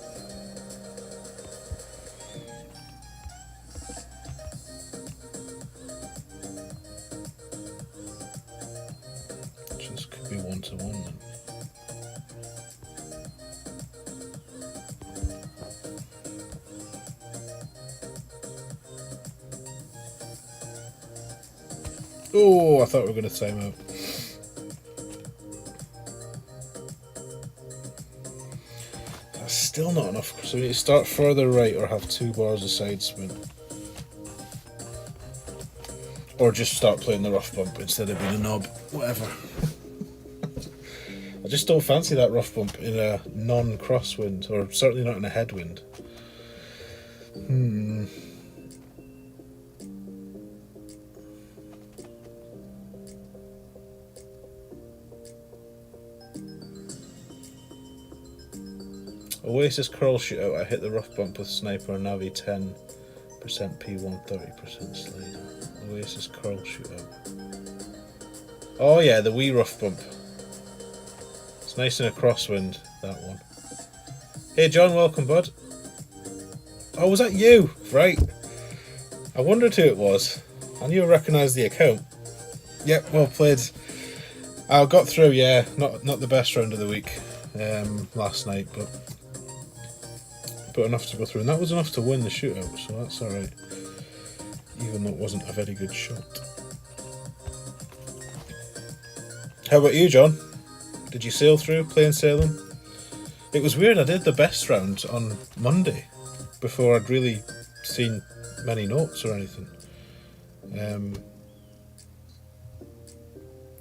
This could be 1-1 then. Oh, I thought we were going to time out. That's still not enough, so we need to start further right or have 2 bars of side spin. Or just start playing the rough bump instead of being a knob, whatever. I just don't fancy that rough bump in a non-crosswind, or certainly not in a headwind. Oasis curl shootout. I hit the rough bump with sniper Navi 10% P1 30% slider. Oasis curl shootout. Oh yeah, the wee rough bump. It's nice in a crosswind, that one. Hey John, welcome bud. Oh, was that you? Right. I wondered who it was. I knew I recognised the account. Yep, well played. I got through, yeah. Not the best round of the week last night, but enough to go through. And that was enough to win the shootout, so that's alright. Even though it wasn't a very good shot. How about you, John? Did you sail through, plain sailing? It was weird, I did the best round on Monday before I'd really seen many notes or anything.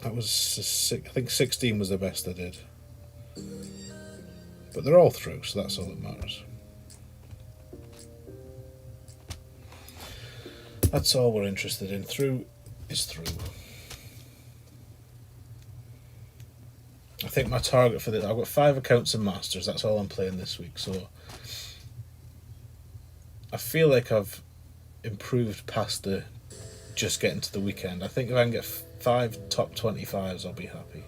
That was, I think 16 was the best I did. But they're all through, so that's all that matters. That's all we're interested in. Through is through. I think my target for this, I've got 5 accounts in Masters, that's all I'm playing this week, so I feel like I've improved past the just getting to the weekend. I think if I can get 5 top 25s, I'll be happy.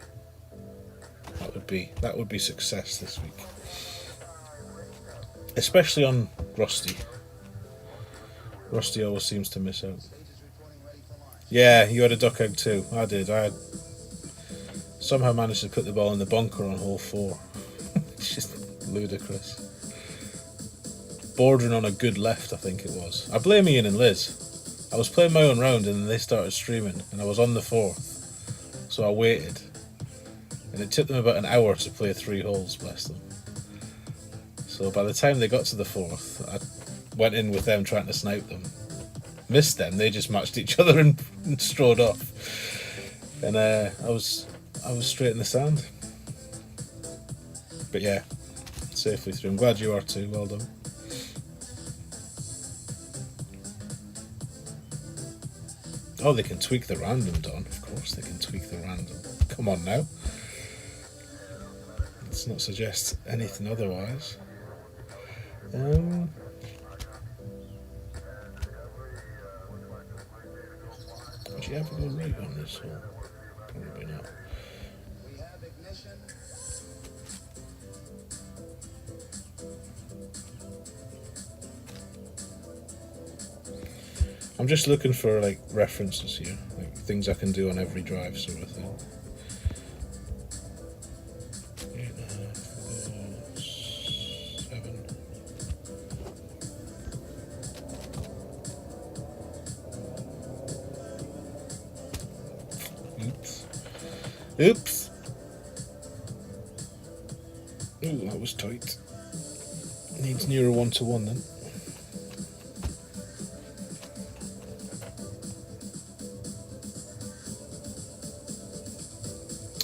That would be success this week. Especially on Rusty. Rusty always seems to miss out. Yeah, you had a duck egg too. I did. I had somehow managed to put the ball in the bunker on hole 4. It's just ludicrous. Bordering on a good left, I think it was. I blame Ian and Liz. I was playing my own round and then they started streaming and I was on the 4th. So I waited. And it took them about an hour to play 3 holes, bless them. So by the time they got to the 4th, I went in with them trying to snipe them. Missed them, they just matched each other and strode off. And I was straight in the sand. But yeah, safely through. I'm glad you are too, well done. Oh, they can tweak the random, Don. Of course they can tweak the random. Come on now. Let's not suggest anything otherwise. Would you ever go right on this hole? Probably not. I'm just looking for like references here, like things I can do on every drive, sort of thing. 7. Oops. Ooh, that was tight. Needs nearer 1-to-1 then.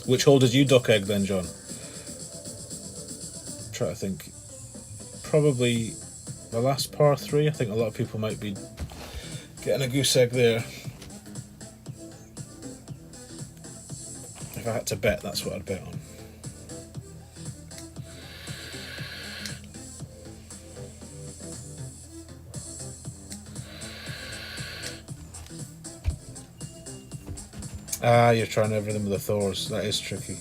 Which hole did you duck egg then, John? Try to think. Probably the last par 3. I think a lot of people might be getting a goose egg there. If I had to bet, that's what I'd bet on. Ah, you're trying everything with the Thors. That is tricky.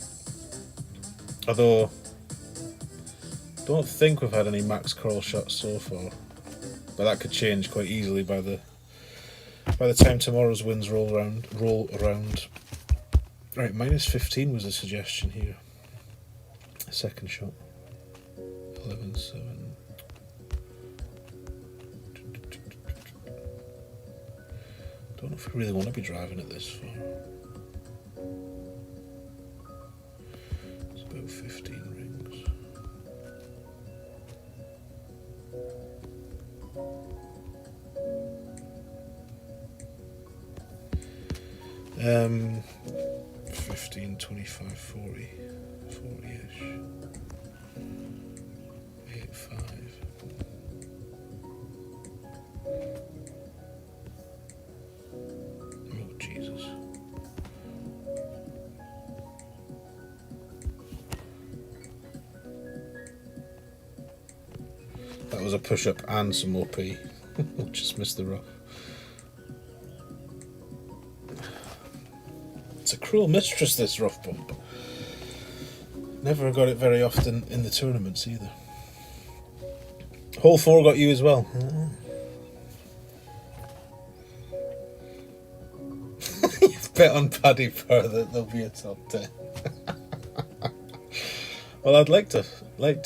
Although, don't think we've had any max curl shots so far. But that could change quite easily by the time tomorrow's wins roll around. Right, -15 was a suggestion here. Second shot. 11-7. Don't know if we really want to be driving it this far. It's about 15 rings. Um, 15, 25, 40, 40-ish. 8-5. Oh, Jesus. That was a push-up and some OP. Just missed the rough. It's a cruel mistress, this rough bump. Never got it very often in the tournaments either. Hole 4 got you as well. You've bet on Paddy Power that there'll be a top 10. Well, I'd like to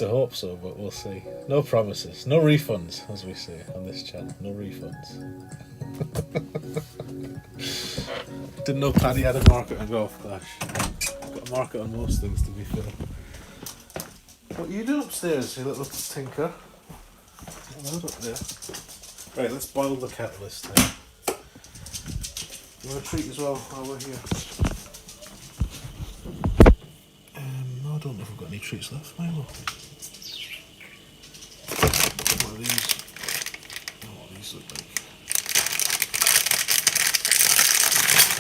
hope so, but we'll see. No promises, no refunds, as we say on this channel. No refunds. Didn't know Paddy had a market on golf clash. Got a market on most things, to be fair. What are you doing upstairs, you little tinker? Load up there. Right, let's boil the catalyst then. You want a treat as well while we're here? No, I don't know if we've got any treats left, Milo. What are these? Oh, what these look like.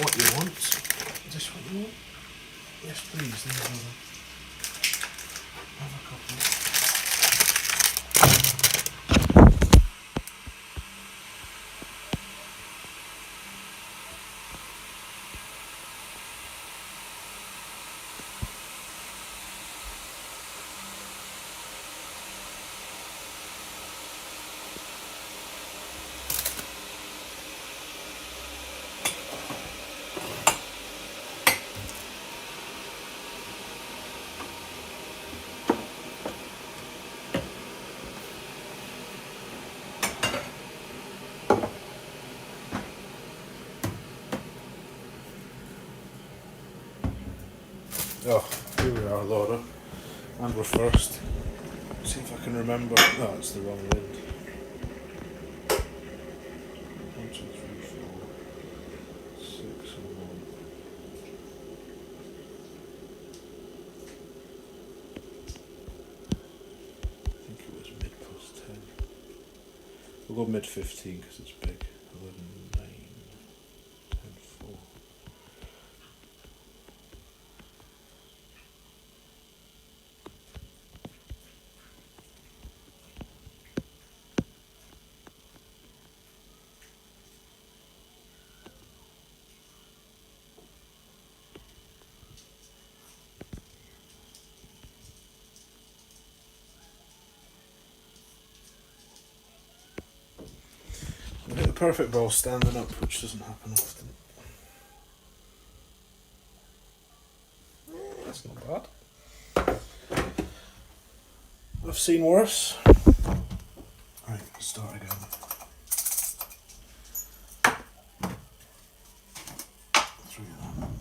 What you want? Is this what you want? Yes, please. Have a couple. Oh, here we are, Laura. And we're first. See if I can remember. No, it's the wrong wind. 1, 2, 3, 4, 6, and 1. I think it was mid plus 10. We'll go mid 15 because it's big. 11, 9, 10, 4. I hit a perfect ball standing up, which doesn't happen often. That's not bad. I've seen worse. Right, let's start again. 3 of them.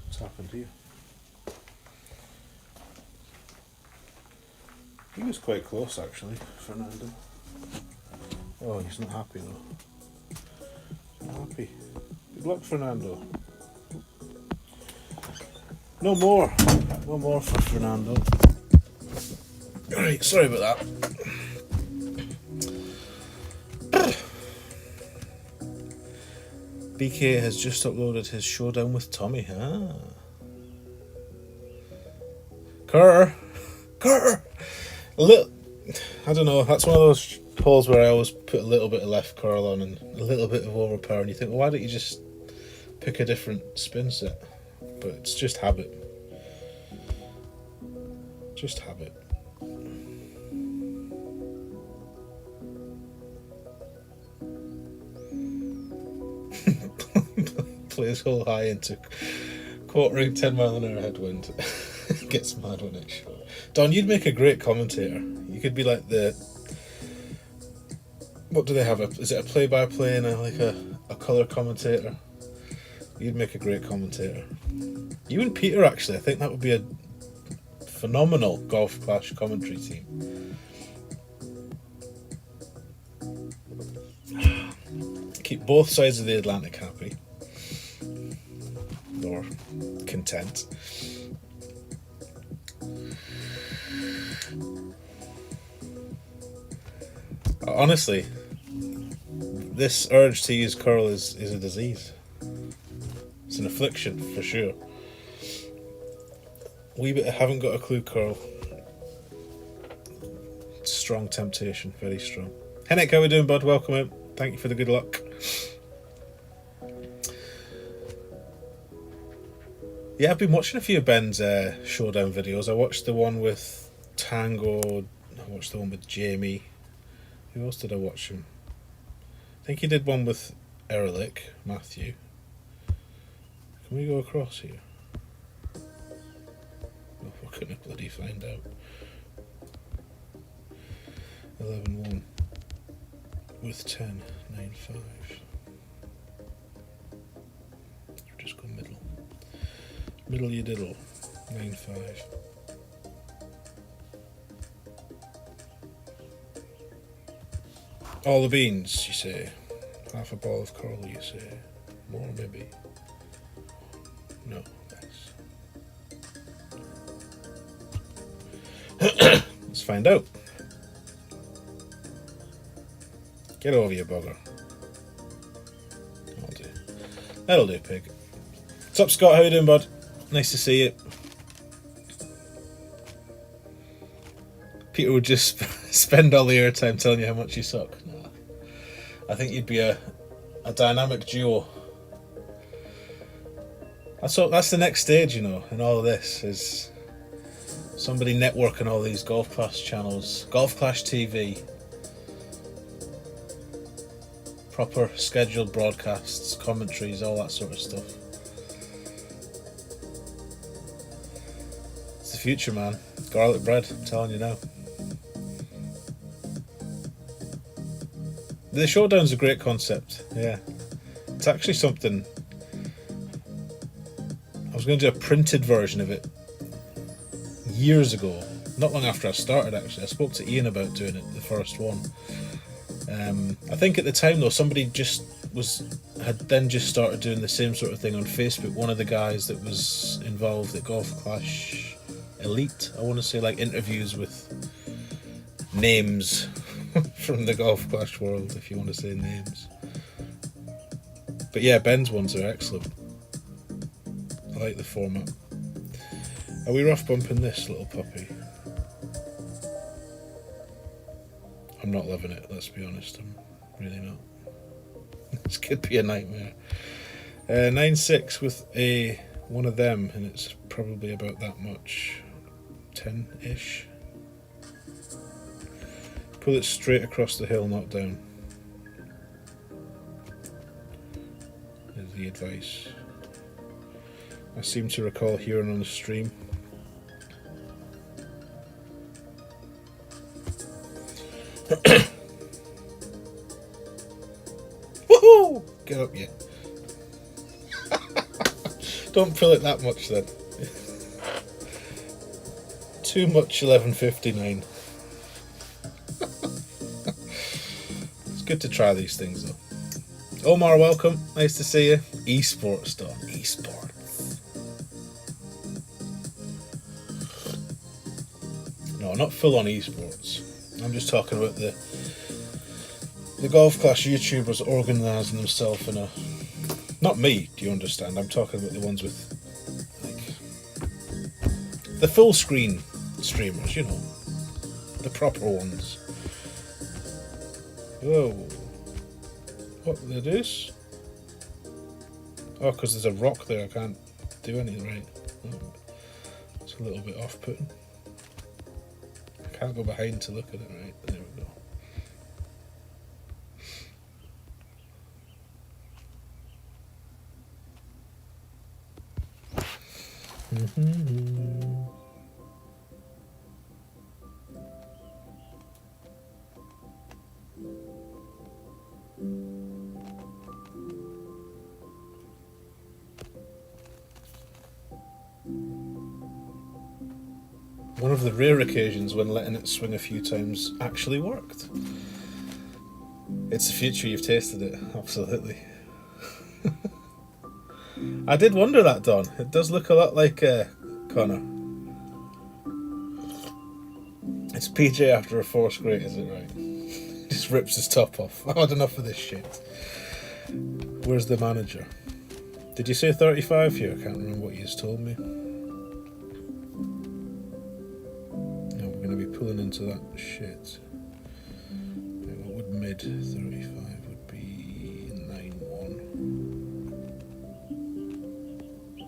What's happened here? He was quite close actually, Fernando. Oh, he's not happy though. He's not happy. Good luck, Fernando. No more. No more for Fernando. Right, sorry about that. BK has just uploaded his showdown with Tommy. Carter! A little, I don't know, that's one of those holes where I always put a little bit of left curl on and a little bit of overpower, and you think, well, why don't you just pick a different spin set? But it's just habit. Just habit. Plays hole high into quartering 10 mile an hour headwind. Gets mad when it's short. Don, you'd make a great commentator. You could be like the... What do they have? Is it a play-by-play and a colour commentator? You'd make a great commentator. You and Peter, actually, I think that would be a phenomenal Golf Clash commentary team. Keep both sides of the Atlantic happy. Or content. Honestly, this urge to use curl is a disease. It's an affliction, for sure. We haven't got a clue curl. Strong temptation, very strong. Henrik, how we doing, bud? Welcome in. Thank you for the good luck. Yeah, I've been watching a few of Ben's showdown videos. I watched the one with Tango. I watched the one with Jamie. Who else did I watch him? I think he did one with Erlich, Matthew. Can we go across here? Oh, we're gonna bloody find out. 11-1 with 10, 9-5. Just go middle. Middle you diddle. 9-5. All the beans, you say. Half a ball of coral, you say. More, maybe. No, thanks. find out. Get over, you bugger. That'll do. That'll do, pig. What's up, Scott? How you doing, bud? Nice to see you. Peter would just spend all the airtime telling you how much you suck. No. I think you'd be a dynamic duo. That's the next stage, in all of this, is somebody networking all these Golf Clash channels, Golf Clash TV, proper scheduled broadcasts, commentaries, all that sort of stuff. It's the future, man. Garlic bread, I'm telling you now. The Showdown's a great concept, yeah. It's actually something. I was going to do a printed version of it years ago, not long after I started actually. I spoke to Ian about doing it, the first one. I think at the time though, somebody had then just started doing the same sort of thing on Facebook. One of the guys that was involved at Golf Clash Elite, I want to say, like interviews with names from the Golf Clash world, if you want to say names. But yeah, Ben's ones are excellent. I like the format. Are we rough bumping this little puppy? I'm not loving it, let's be honest. I'm really not. This could be a nightmare. 9.6 with one of them, and it's probably about that much. 10-ish. Pull it straight across the hill, not down. Is the advice I seem to recall hearing on the stream. Woohoo! Get up yet. Don't pull it that much then. Too much 11:59. It's good to try these things though. Omar, welcome. Nice to see you. Esports though. Esports. No, not full on esports. I'm just talking about the Golf Clash YouTubers organising themselves in a... Not me, do you understand? I'm talking about the ones with, like, the full screen streamers, the proper ones. Whoa. What, did this? Oh, because there's a rock there, I can't do anything right. Oh, it's a little bit off-putting. I can't go behind to look at it, right? There we go. One of the rare occasions when letting it swing a few times actually worked. It's the future, you've tasted it, absolutely. I did wonder that, Don. It does look a lot like Connor. It's PJ after a force grate, is it right? Just rips his top off. I've had enough of this shit. Where's the manager? Did you say 35 here? I can't remember what you just told me. No, we're going to be pulling into that shit. What would mid 35 would be 9-1.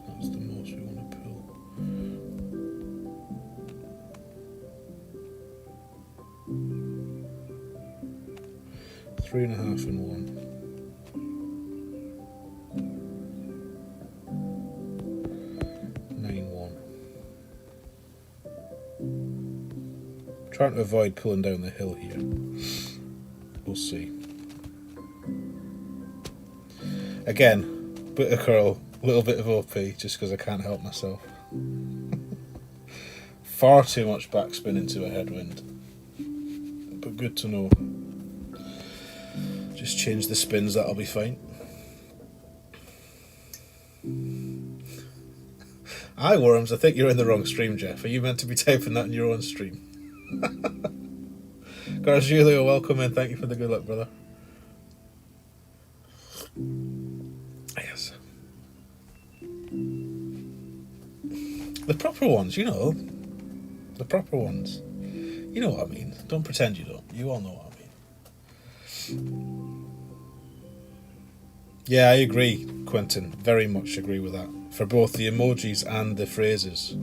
That's the most we want to pull. 3.5 and 1. Trying to avoid pulling down the hill here. We'll see. Again, bit of curl, little bit of OP, just because I can't help myself. Far too much backspin into a headwind. But good to know. Just change the spins, that'll be fine. Hi Worms, I think you're in the wrong stream, Jeff. Are you meant to be typing that in your own stream? Gargiulio, welcome in. Thank you for the good luck, brother. Yes. The proper ones, you know. The proper ones. You know what I mean. Don't pretend you don't. You all know what I mean. Yeah, I agree, Quentin. Very much agree with that. For both the emojis and the phrases.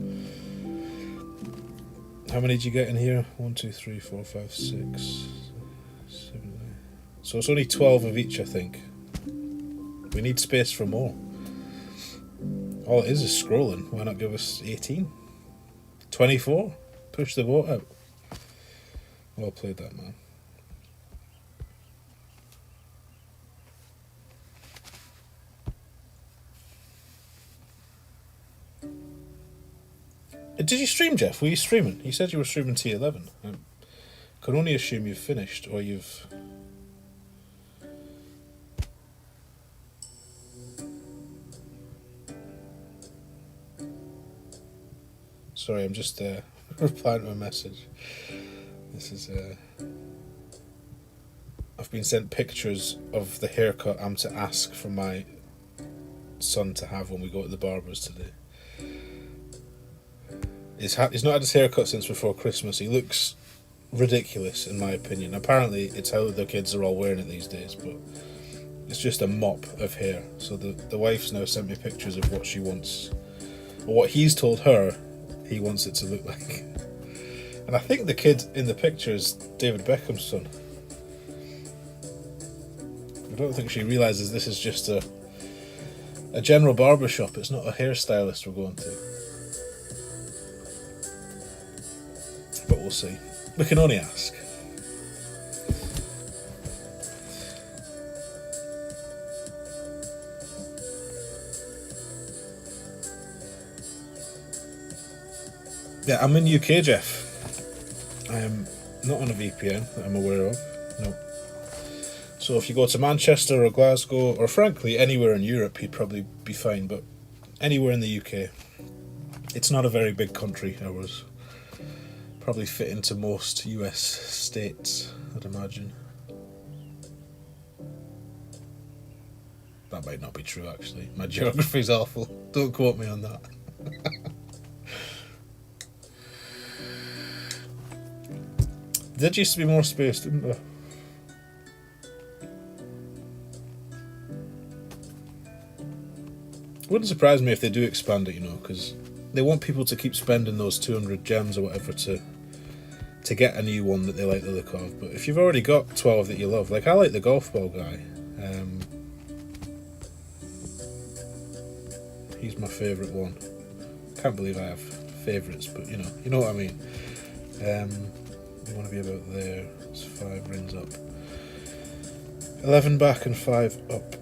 How many did you get in here? 1, 2, 3, 4, 5, 6, 7, 8. So it's only 12 of each, I think. We need space for more. All it is scrolling. Why not give us 18? 24? Push the vote out. Well played, that man. Did you stream, Jeff? Were you streaming? You said you were streaming T11. I can only assume you've finished, or you've... Sorry, I'm just replying to a message. This is... I've been sent pictures of the haircut I'm to ask for my son to have when we go to the barber's today. He's not had his haircut since before Christmas. He looks ridiculous, in my opinion. Apparently, it's how the kids are all wearing it these days, but it's just a mop of hair. So the wife's now sent me pictures of what she wants, or what he's told her he wants it to look like. And I think the kid in the picture is David Beckham's son. I don't think she realises this is just a general barber shop. It's not a hairstylist we're going to. But we'll see. We can only ask. Yeah, I'm in UK, Jeff. I am not on a VPN that I'm aware of. No. So if you go to Manchester or Glasgow, or frankly anywhere in Europe, you'd probably be fine. But anywhere in the UK, it's not a very big country, ours. Probably fit into most US states, I'd imagine. That might not be true, actually. My geography's awful. Don't quote me on that. There used to be more space, didn't there? Wouldn't surprise me if they do expand it, you know, because they want people to keep spending those 200 gems or whatever to get a new one that they like the look of. But if you've already got 12 that you love, like I like the golf ball guy. He's my favourite one. Can't believe I have favourites, but you know what I mean. We want to be about there. It's 5 rings up. 11 back and 5 up.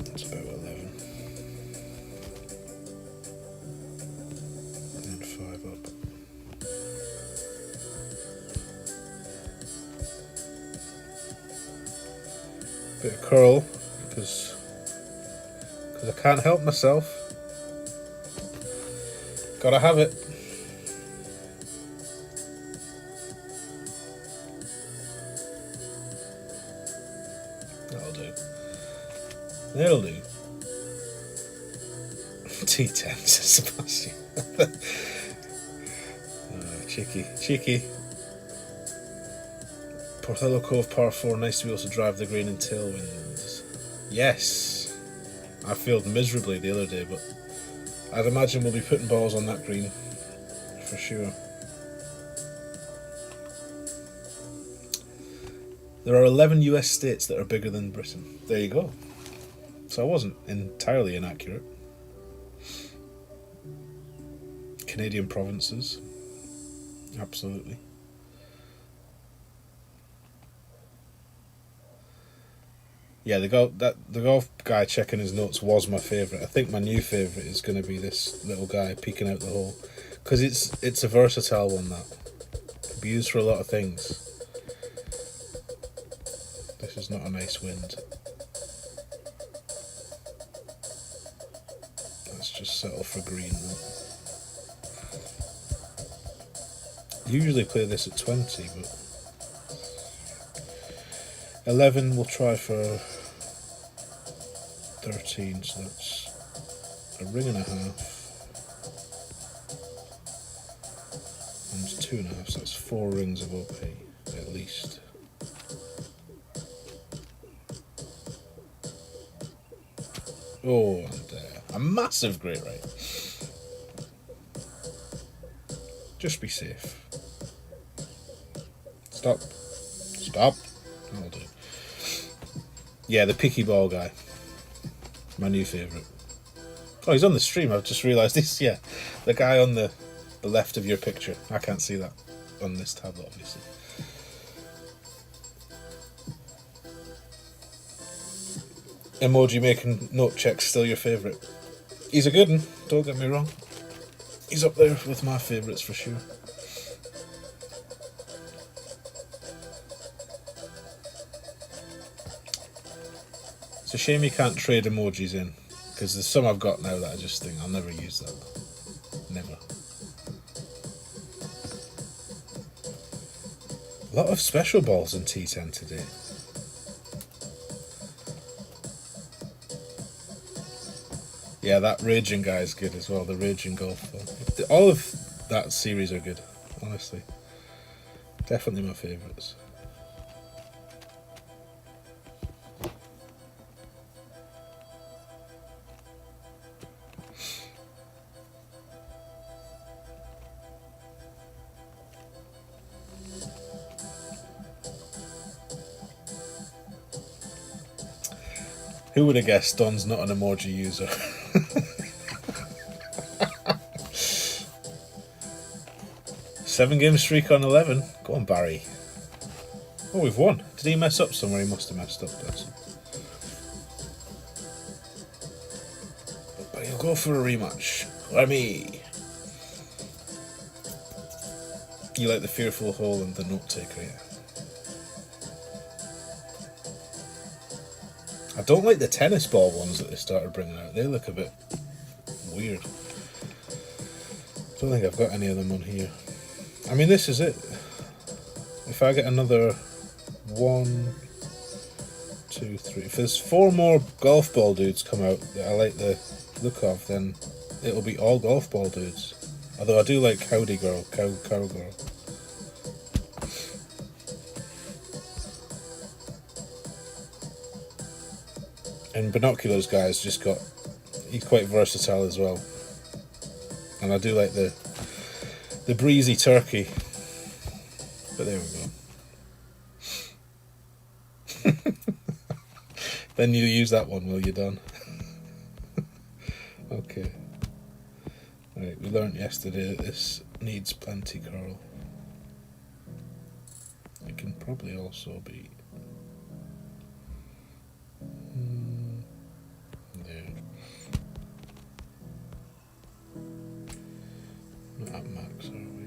That's about 11. And 5 up. Bit of curl, because I can't help myself. Gotta have it. That'll do. T10, says Sebastian. Cheeky. Porthello Cove par 4, nice to be able to drive the green in tailwinds. Yes. I failed miserably the other day, but I'd imagine we'll be putting balls on that green for sure. There are 11 US states that are bigger than Britain. There you go. So I wasn't entirely inaccurate. Canadian provinces. Absolutely. Yeah, the golf guy checking his notes was my favourite. I think my new favourite is going to be this little guy peeking out the hole, because it's a versatile one that can be used for a lot of things. This is not a nice wind. Let's just settle for green then. usually play this at 20, but 11 we'll try for 13, so that's a ring and a half. And 2.5, so that's 4 rings of OP at least. Oh, and a massive great right. Just be safe. Stop. That'll do. Yeah, the picky ball guy. My new favourite. Oh, he's on the stream. I've just realised this. Yeah, the guy on the left of your picture. I can't see that on this tablet, obviously. Emoji making note check still your favourite. He's a good one, don't get me wrong. He's up there with my favourites for sure. It's a shame you can't trade emojis in, because there's some I've got now that I just think I'll never use that. Never. A lot of special balls in T10 today. Yeah, that Raging guy is good as well, the Raging Golf ball. All of that series are good, honestly. Definitely my favourites. Who would have guessed Don's not an emoji user? Seven game streak on 11. Go on, Barry. Oh, we've won. Did he mess up somewhere? He must have messed up, bless him. But he'll go for a rematch. Let me. You like the fearful hole and the note taker, yeah. I don't like the tennis ball ones that they started bringing out. They look a bit weird. Don't think I've got any of them on here. I mean, this is it. If I get another 1, 2, 3... If there's 4 more golf ball dudes come out that I like the look of, then it'll be all golf ball dudes. Although I do like Howdy Girl, Cowgirl. And Binoculars guy's just got... He's quite versatile as well. And I do like the breezy turkey. But there we go. Then you use that one, will you, Don? Okay. Right, we learnt yesterday that this needs plenty coral. It can probably also be... there. Not at max, are we?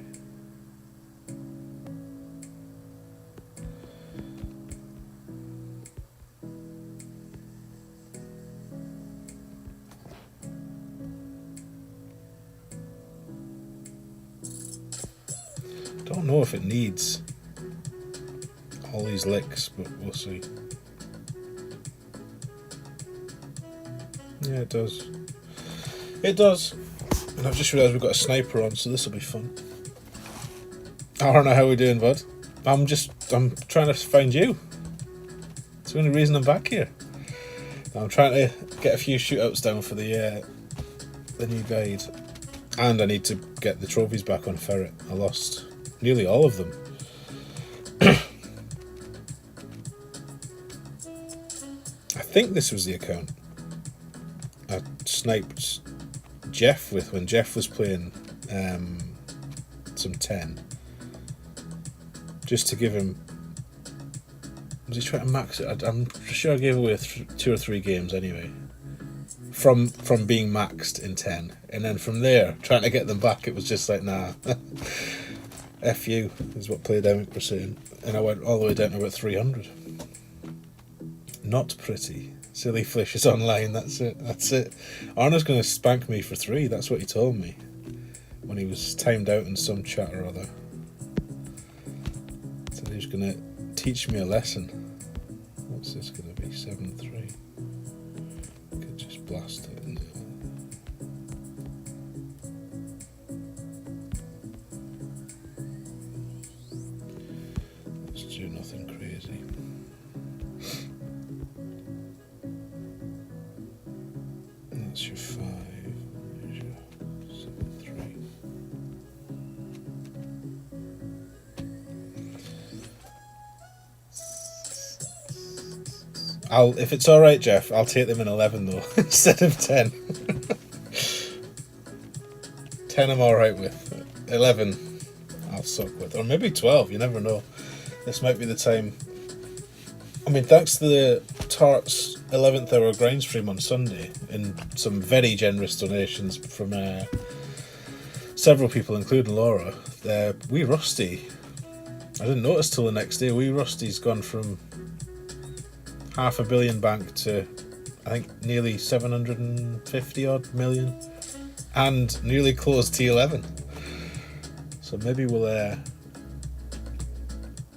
Don't know if it needs all these licks, but we'll see. Yeah, it does. It does. And I've just realised we've got a sniper on, so this will be fun. I don't know how we're doing, bud. I'm trying to find you. It's the only reason I'm back here. I'm trying to get a few shootouts down for the new guide. And I need to get the trophies back on Ferret. I lost nearly all of them. I think this was the account I sniped Jeff with when Jeff was playing some 10. Just to give him... Was he trying to max it? I'm sure I gave away 2 or 3 games anyway. From being maxed in 10. And then from there, trying to get them back, it was just like, nah. F you, is what Playdemic were saying. And I went all the way down to about 300. Not pretty. Silly Flish is online, that's it. Arna's going to spank me for 3, that's what he told me. When he was timed out in some chat or other. who's going to teach me a lesson. What's this going to be? 7-3. Could just blast it in there. Let's do nothing crazy. That's your 5. There's your 7-3. If it's all right, Jeff, I'll take them in 11 though instead of 10. 10 I'm all right with. 11 I'll suck with, or maybe 12. You never know. This might be the time. I mean, thanks to the Tarts 11th hour grind stream on Sunday and some very generous donations from several people, including Laura. Wee Rusty, I didn't notice till the next day. Wee Rusty's gone from $500 million bank to, I think, nearly 750 odd million, and nearly closed T11. So maybe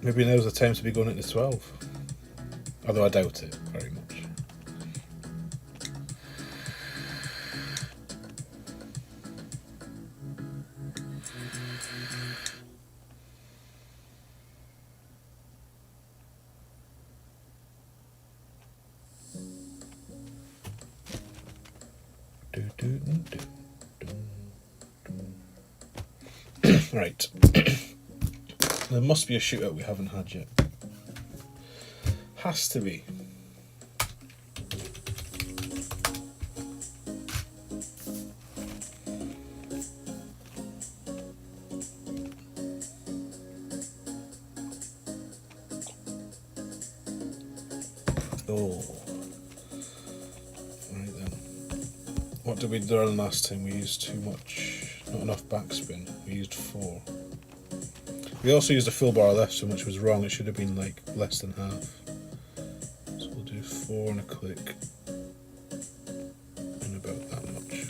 maybe now's the time to be going into 12. Although I doubt it very much. Right. There must be a shootout we haven't had yet. Has to be. Oh. Right then. What did we learn last time? We used too much. Not enough backspin. We used 4. We also used a full bar left, which was wrong. It should have been like less than half. So we'll do 4 and a click. And about that much.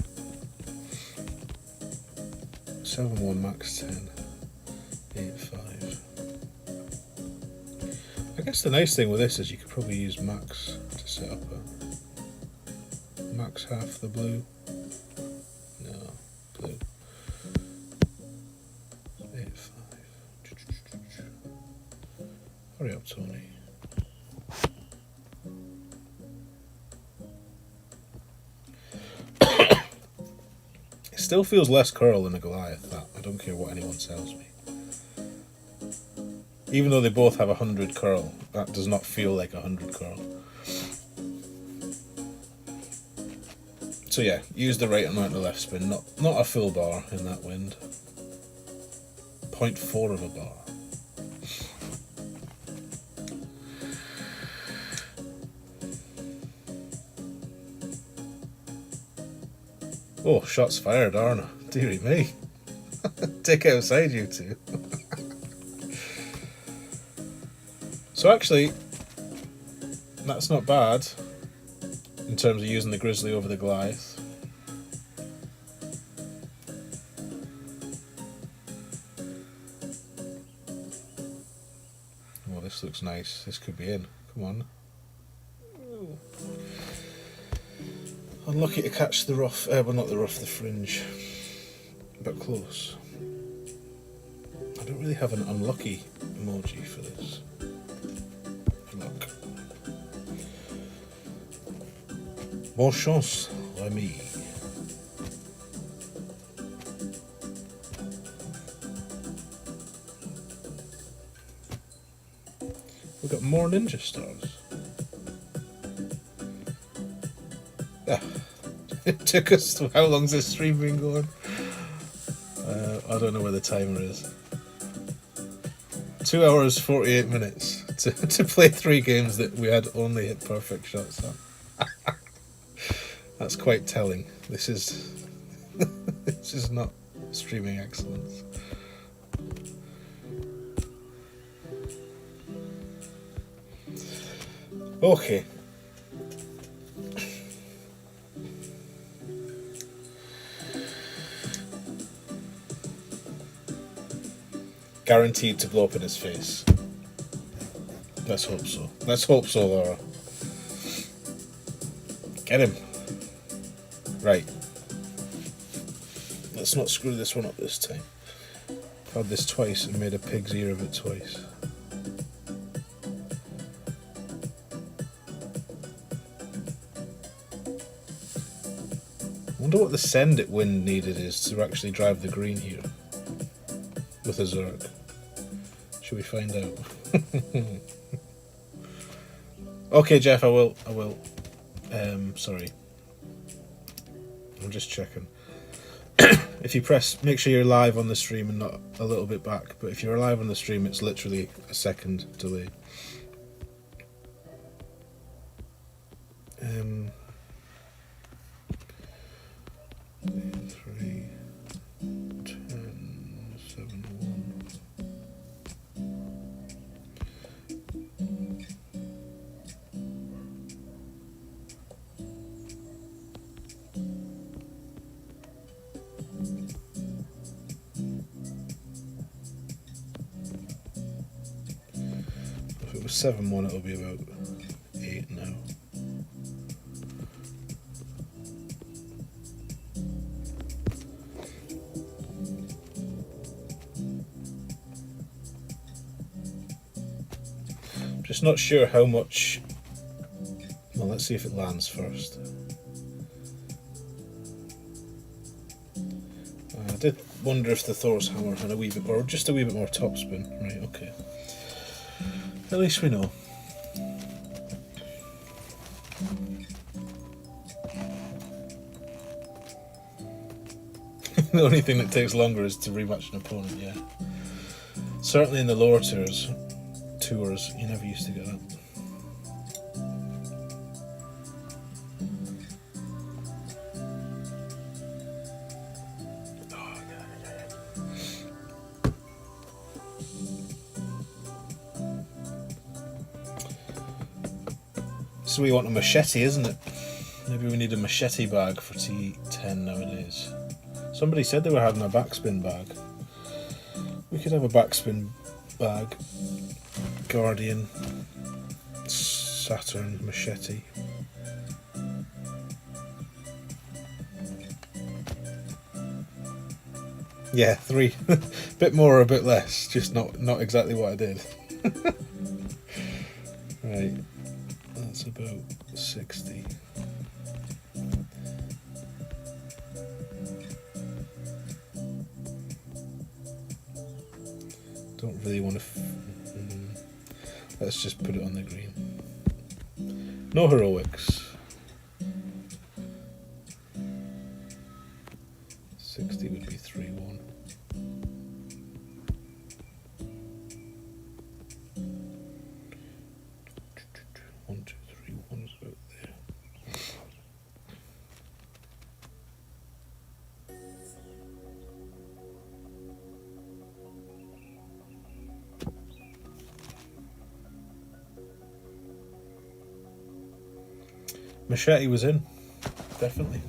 7-1 max 10. 8-5. I guess the nice thing with this is you could probably use max to set up a max half the blue. No, blue. 8-5. Hurry up, Tony. It still feels less curl than a Goliath, that. I don't care what anyone tells me. Even though they both have 100 curl, that does not feel like 100 curl. So yeah, use the right amount of left spin, not a full bar in that wind. 0.4 of a bar. Oh, shots fired, Arna. Dearie me. Take it outside, you two. So actually, that's not bad in terms of using the Grizzly over the Goliath. Oh, this looks nice. This could be in. Come on. Ooh. Unlucky to catch the rough, well not the rough, the fringe, but close. I don't really have an unlucky emoji for this. Luck. Bonne chance, Remy. We've got more ninja stars. It took us, how long's this stream been going? I don't know where the timer is. 2 hours 48 minutes to play 3 games that we had only hit perfect shots on. That's quite telling. This is this is not streaming excellence. Okay. Guaranteed to blow up in his face. Let's hope so. Let's hope so, Laura. Get him. Right. Let's not screw this one up this time. I've had this twice and made a pig's ear of it twice. I wonder what the send it wind needed is to actually drive the green here with a Zerg. Should we find out? Okay, Jeff, I will. Sorry. I'm just checking. If you press, make sure you're live on the stream and not a little bit back. But if you're live on the stream, it's literally a second delay. 3, 10, 7, 1. If it was 7-1, it'll be about 8 now. Just not sure how much. Well, let's see if it lands first. I did wonder if the Thor's hammer had a wee bit, or just a wee bit more topspin. Right, okay. At least we know. The only thing that takes longer is to rematch an opponent, yeah. Certainly in the lower tours, you never used to get that. So we want a machete, isn't it? Maybe we need a machete bag for T10 nowadays. Somebody said they were having a backspin bag. We could have a backspin bag. Guardian, Saturn, machete. Yeah, 3. Bit more or a bit less, just not exactly what I did. Right, that's about 60. Don't really want to. Let's just put it on the green. No heroics. 60 would be 3-1. One, two, three, one's out there. Machete was in, definitely.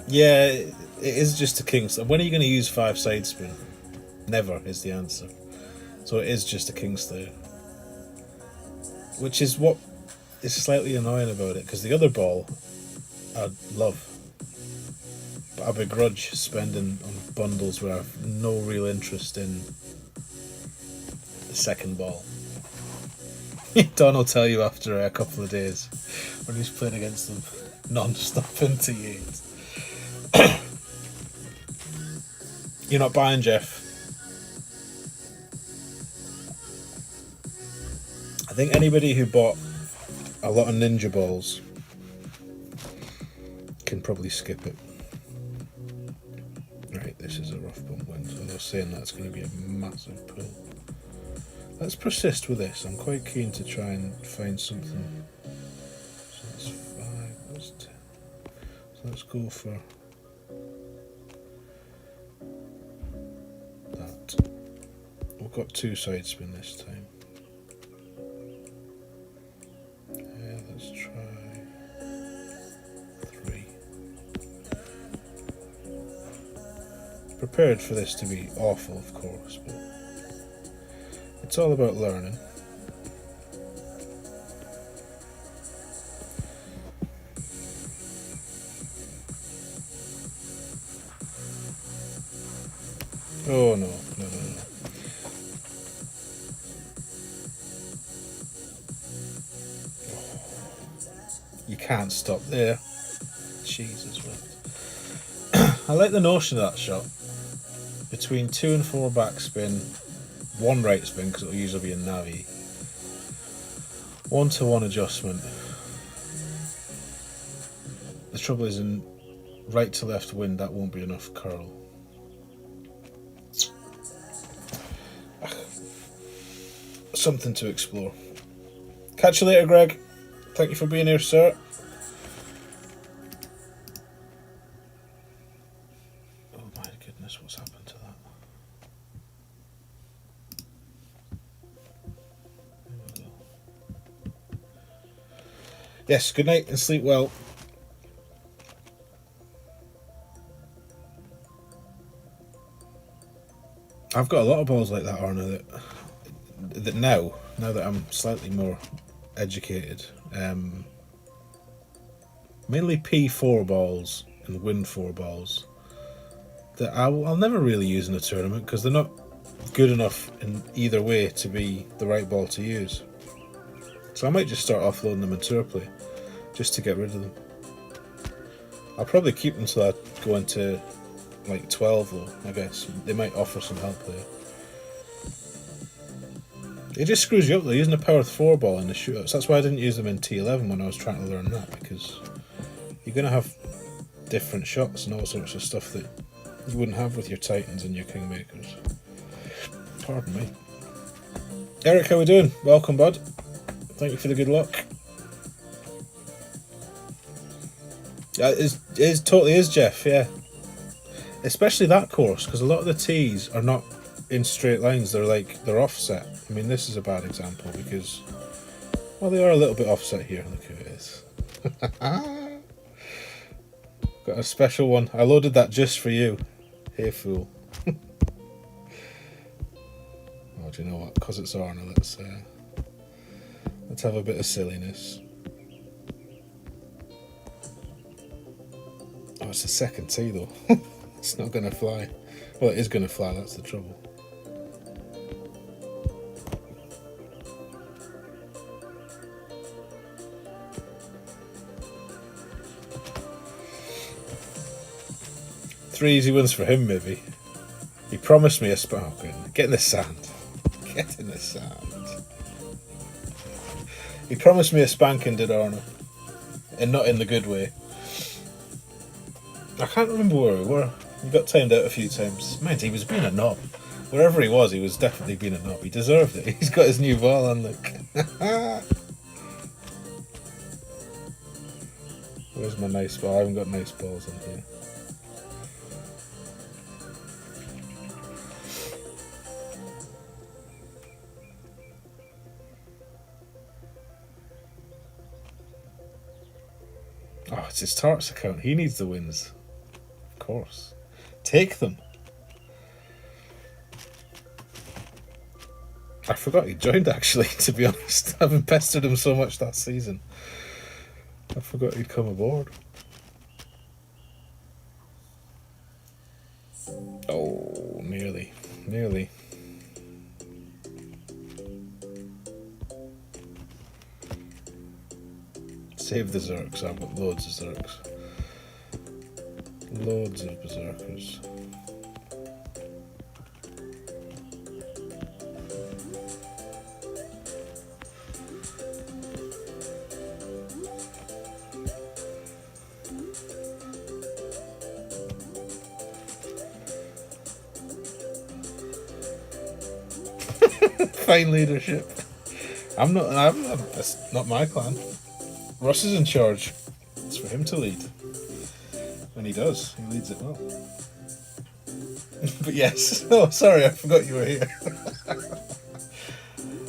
Yeah, it is just a king's. When are you going to use 5 side spin? Never is the answer. So it is just a king's slayer. Which is what is slightly annoying about it, because the other ball I'd love. But I begrudge spending on bundles where I've no real interest in the second ball. Don will tell you after a couple of days when he's playing against them non-stop in T8. You're not buying, Jeff. I think anybody who bought a lot of ninja balls can probably skip it. Right, this is a rough bump win, so they're saying that's going to be a massive pull. Let's persist with this. I'm quite keen to try and find something. So that's 5, that's 10. So let's go for that. We've got 2 side spin this time. Yeah, let's try 3. prepared for this to be awful, of course, but it's all about learning. Oh no, no, no, no. You can't stop there. Jesus, man. I like the notion of that shot. Between 2 and 4 backspin, 1 right spin, because it'll usually be a Navi. 1-to-1 adjustment. The trouble is, in right to left wind, that won't be enough curl. Something to explore. Catch you later, Greg. Thank you for being here, sir. Oh my goodness, what's happened to that? There we go. Yes, good night and sleep well. I've got a lot of balls like that, Arna, that now that I'm slightly more educated, mainly P4 balls and Wind 4 balls, that I'll never really use in a tournament because they're not good enough in either way to be the right ball to use. So I might just start offloading them in tour play just to get rid of them. I'll probably keep them till I go into like 12 though, I guess. They might offer some help there. It just screws you up though, using a power 4 ball in the shootouts. That's why I didn't use them in T11 when I was trying to learn that, because you're going to have different shots and all sorts of stuff that you wouldn't have with your Titans and your Kingmakers. Pardon me. Eric, how we doing? Welcome, bud. Thank you for the good luck. It totally is, Jeff, yeah. Especially that course, because a lot of the tees are not in straight lines, they're offset. I mean, this is a bad example because, well, they are a little bit offset here. Look who it is. Got a special one. I loaded that just for you. Hey, fool. Oh, do you know what? Because it's Arna, let's have a bit of silliness. Oh, it's the second tee though. It's not going to fly. Well, it is going to fly, that's the trouble. Three easy wins for him, maybe. He promised me a spank. Oh, good. Get in the sand. Get in the sand. He promised me a spanking, did Arna? And not in the good way. I can't remember where we were. We got timed out a few times. Mind, he was being a knob. Wherever he was definitely being a knob. He deserved it. He's got his new ball on, look. Where's my nice ball? I haven't got nice balls on here. Oh, it's his Tarts account. He needs the wins. Of course. Take them. I forgot he joined, actually, to be honest. I haven't pestered him so much that season. I forgot he'd come aboard. Oh, nearly. Nearly. Save the Zerks. I've got loads of Zerks. Loads of Berserkers. Fine leadership. That's not my clan. Russ is in charge. It's for him to lead. And he does. He leads it well. But yes. Oh, sorry, I forgot you were here.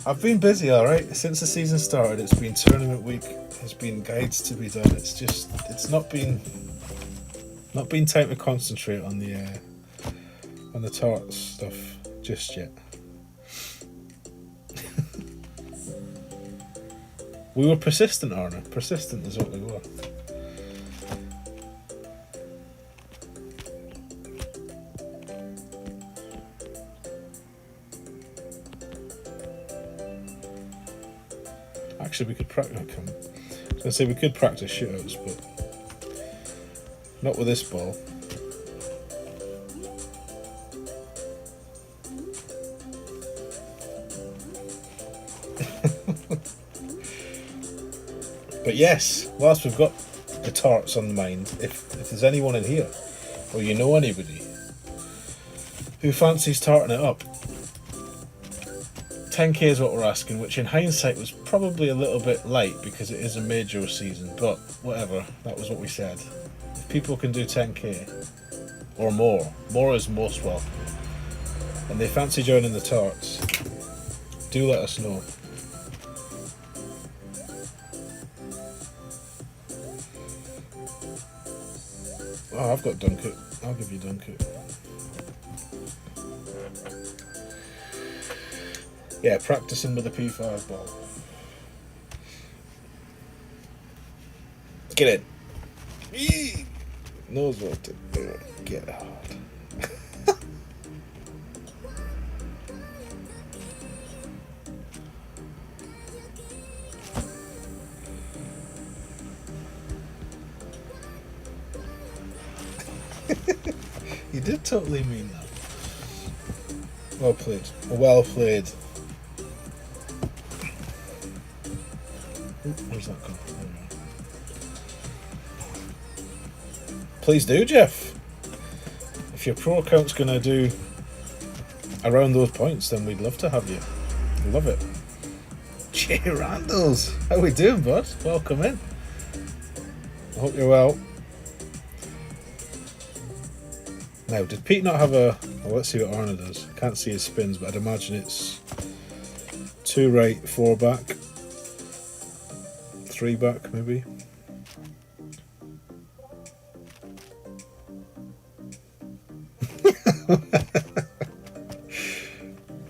I've been busy, alright. Since the season started, it's been tournament week. There's been guides to be done. It's not been time to concentrate on the on the tarts stuff just yet. We were persistent, Arna. Persistent is what we were. Actually, we could practice. I was going to say we could practice shootouts, but not with this ball. But yes, whilst we've got the tarts on the mind, if there's anyone in here, or you know anybody who fancies tarting it up, 10k is what we're asking, which in hindsight was probably a little bit light because it is a major season, but whatever, that was what we said. If people can do 10k or more is most welcome, and they fancy joining the tarts, do let us know. Oh, I've got Dunkit. I'll give you Dunkit. Yeah, practicing with a P5 ball. Get in. Knows what to do. Get hard. You did totally mean that. Well played. Well played. Where's that gone? Please do, Jeff. If your pro account's going to do around those points, then we'd love to have you. Love it. Jay Randalls. How we doing, bud? Welcome in. I hope you're well. Now, did Pete not have a... Well, let's see what Arna does. Can't see his spins, but I'd imagine it's 2 right, 4 back. 3 back, maybe.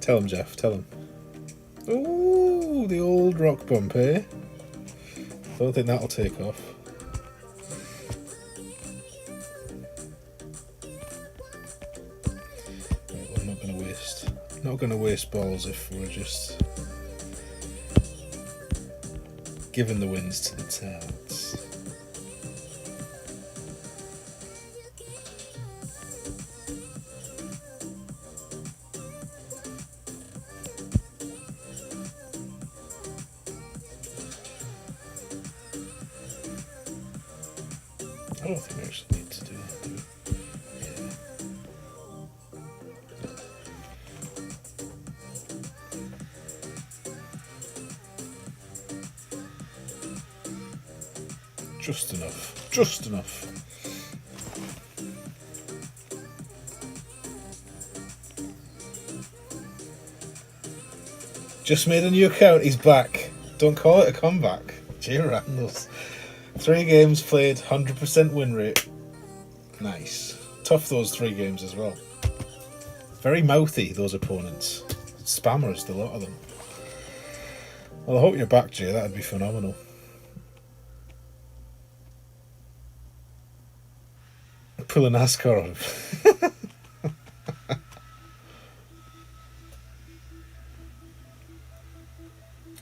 Tell him, Jeff, tell him. Ooh, the old rock bump, eh? Don't think that'll take off. Right, we're not going to waste balls if we're just giving the wins to the Tarts. I don't think we actually need to do that, do we? Just enough. Just enough. Just made a new account. He's back. Don't call it a comeback. Jay Randalls. 3 games played, 100% win rate. Nice. Tough those 3 games as well. Very mouthy, those opponents. Spammers, the lot of them. Well, I hope you're back, Jay. That'd be phenomenal. Pull a NASCAR off.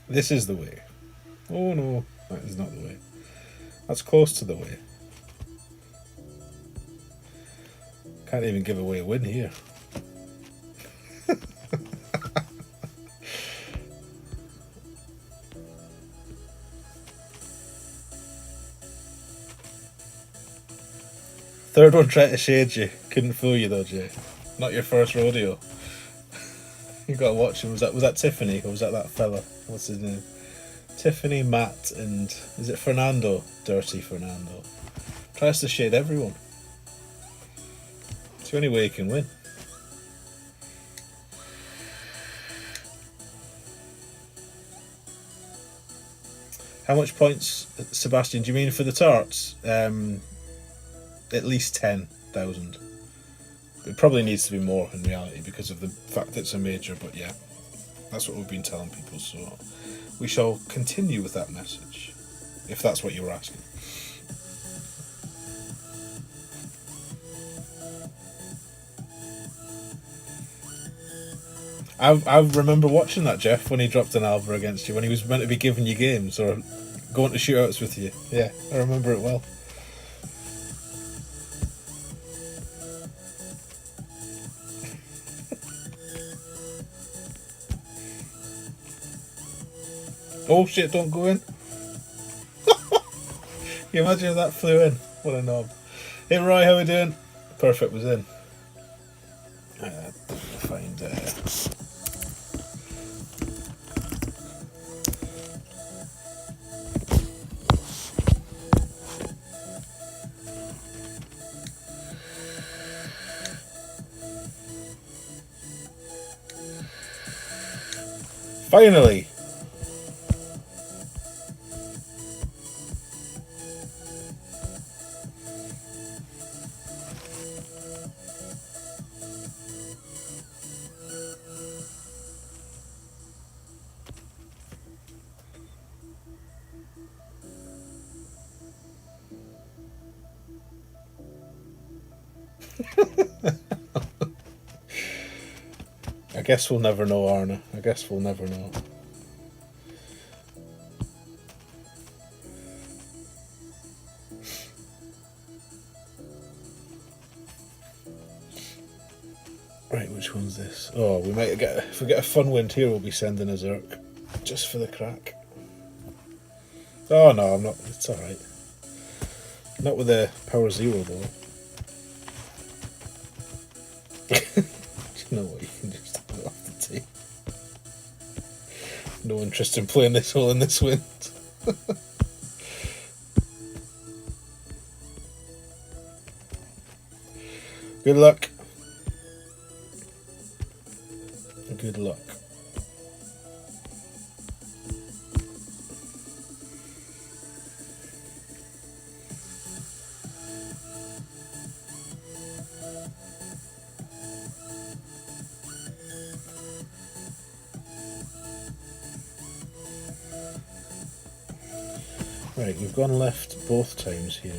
This is the way. Oh no, that is not the way. That's close to the way. Can't even give away a win here. Third one tried to shade you. Couldn't fool you though, Jay. Not your first rodeo. You gotta watch him. Was that Tiffany or was that fella? What's his name? Tiffany, Matt, and is it Fernando? Dirty Fernando. Tries to shade everyone. It's the only way he can win. How much points, Sebastian, do you mean for the tarts? At least 10,000. It probably needs to be more in reality because of the fact that it's a major, but yeah, that's what we've been telling people, so we shall continue with that message, if that's what you were asking. I remember watching that, Jeff, when he dropped an Alva against you, when he was meant to be giving you games or going to shootouts with you. Yeah, I remember it well. Oh shit, don't go in. You imagine if that flew in? What a knob. Hey Roy, how we doing? Perfect was in. Find finally. I guess we'll never know, Arna. I guess we'll never know. Right, which one's this? Oh, we might get, if we get a fun wind here, we'll be sending a Zerk. Just for the crack. Oh no, I'm not, it's alright. Not with a power 0 though. You know what, you can just have it off the tee. No interest in playing this hole in this wind. Good luck. Good luck. Right, we've gone left both times here.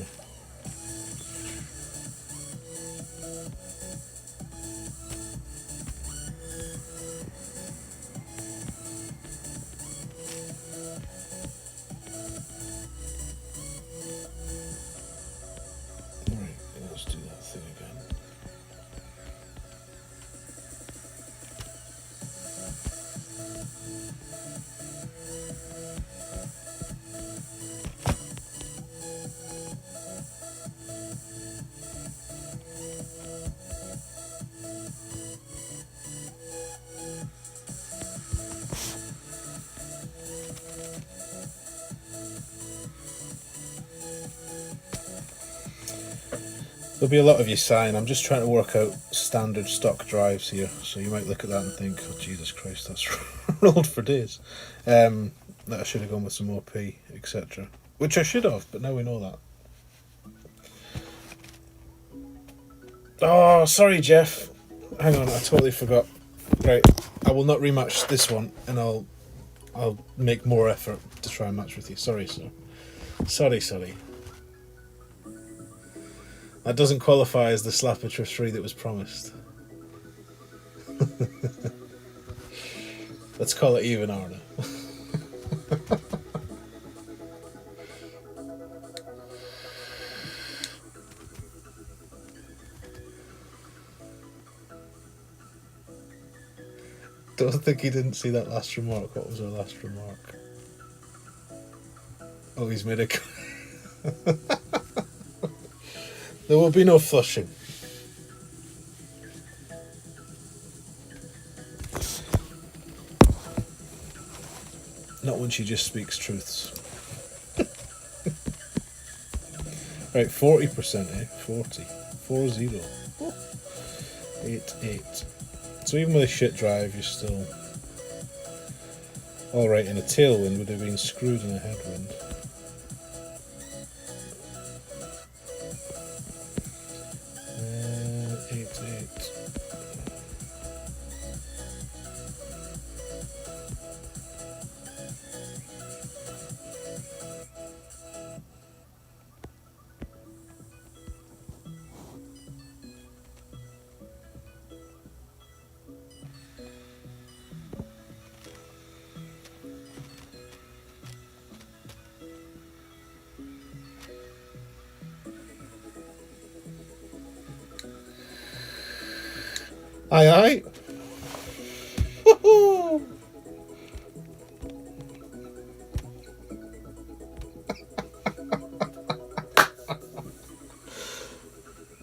Right, let's do that thing again. There'll be a lot of you sighing. I'm just trying to work out standard stock drives here, so you might look at that and think, oh Jesus Christ, that's rolled for days. That I should have gone with some OP, etc. Which I should have, but now we know that. Oh, sorry Jeff. Hang on, I totally forgot. Right, I will not rematch this one, and I'll make more effort to try and match with you. Sorry, sir. Sorry. That doesn't qualify as the Slapper 3 that was promised. Let's call it even, Arna. Don't think he didn't see that last remark. What was our last remark? Oh, he's made a... There will be no flushing. Not when she just speaks truths. Right, 40%, eh? 40. 40. 8. So even with a shit drive, you're still... Alright, in a tailwind would have been screwed in a headwind. Eight. Aye, aye. Woohoo!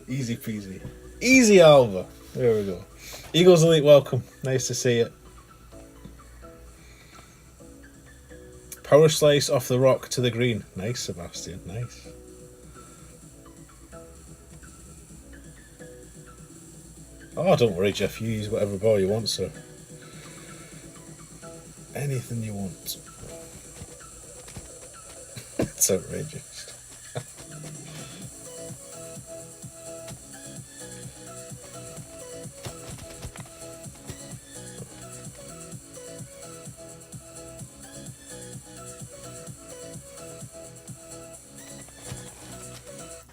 Easy peasy. Easy Alva. There we go. Eagles Elite, welcome. Nice to see you. Power slice off the rock to the green. Nice, Sebastian. Nice. Oh, don't worry, Jeff. You use whatever ball you want, sir. Anything you want. It's outrageous.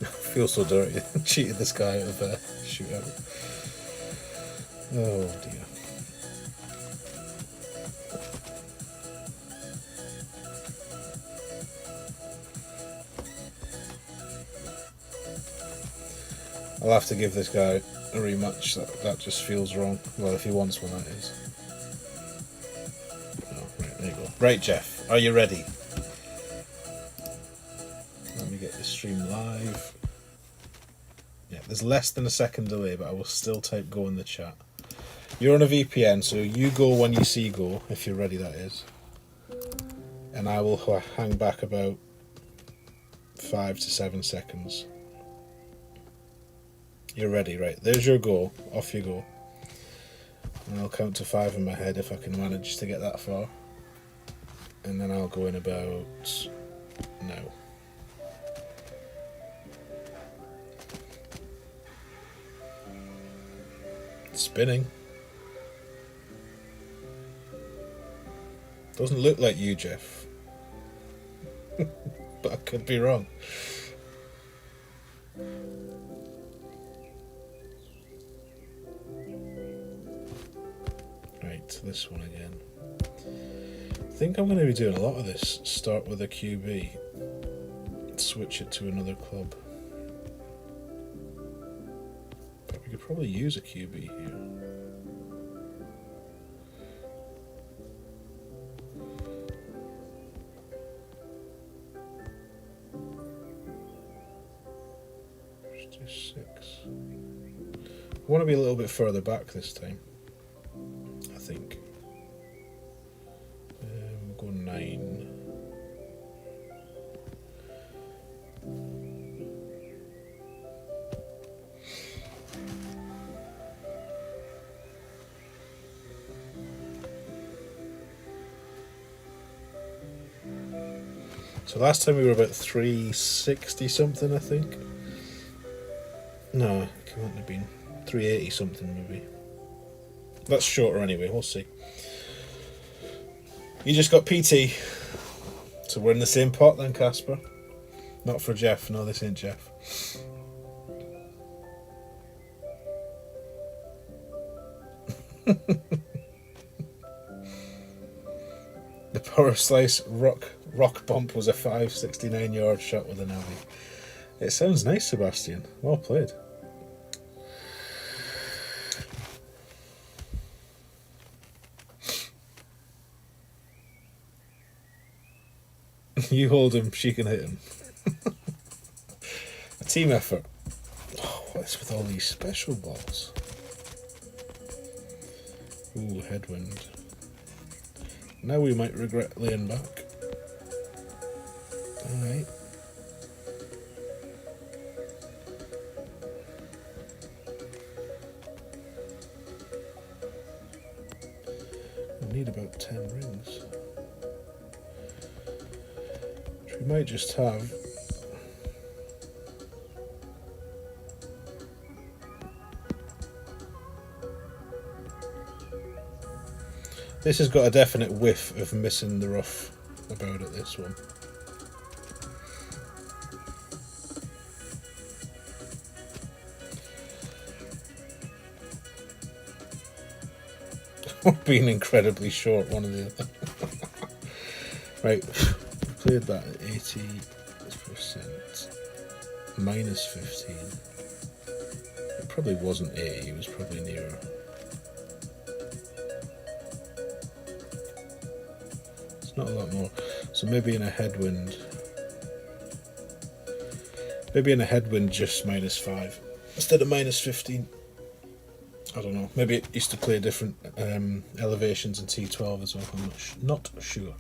I feel so dirty. Cheated this guy out of a shootout. Oh dear. I'll have to give this guy a rematch. That just feels wrong. Well, if he wants one, that is. Oh, right, there you go. Right, Jeff, are you ready? Let me get this stream live. Yeah, there's less than a second delay, but I will still type go in the chat. You're on a VPN, so you go when you see go, if you're ready, that is. And I will hang back about 5 to 7 seconds. You're ready, right? There's your go. Off you go. And I'll count to 5 in my head if I can manage to get that far. And then I'll go in about now. Spinning. Doesn't look like you, Jeff. But I could be wrong. Right, this one again. I think I'm going to be doing a lot of this. Start with a QB, switch it to another club. But we could probably use a QB here. Let's do 6. I want to be a little bit further back this time, I think. We'll go 9. So last time we were about 360 something, I think. No, it couldn't have been 380 something maybe. That's shorter anyway, we'll see. You just got PT. So we're in the same pot then, Casper. Not for Jeff, no, this ain't Jeff. The power slice rock bump was a 569-yard shot with a Navi. It sounds nice, Sebastian. Well played. You hold him, she can hit him. A team effort. Oh, what's with all these special balls? Ooh, headwind. Now we might regret laying back. Alright. We need about 10 rings. Which we might just have. This has got a definite whiff of missing the rough about it, this one. Being incredibly short, one or the other. Right, we played that at 80%, minus 15. It probably wasn't 80, it was probably nearer It's not a lot more. So maybe in a headwind. Maybe in a headwind just -5 instead of -15. I don't know. Maybe it used to play different elevations in T12 as well. I'm not sure.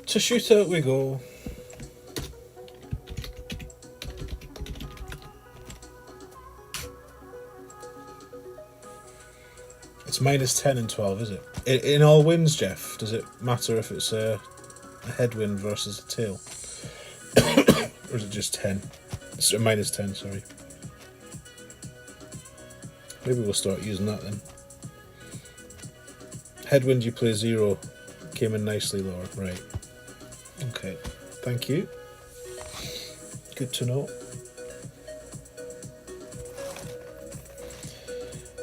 To shootout we go. It's -10 and 12, is it? In all winds, Jeff, does it matter if it's a headwind versus a tail? Or is it just 10? It's a -10, sorry. Maybe we'll start using that then. Headwind, you play 0. Came in nicely, Laura. Right. Okay, thank you. Good to know.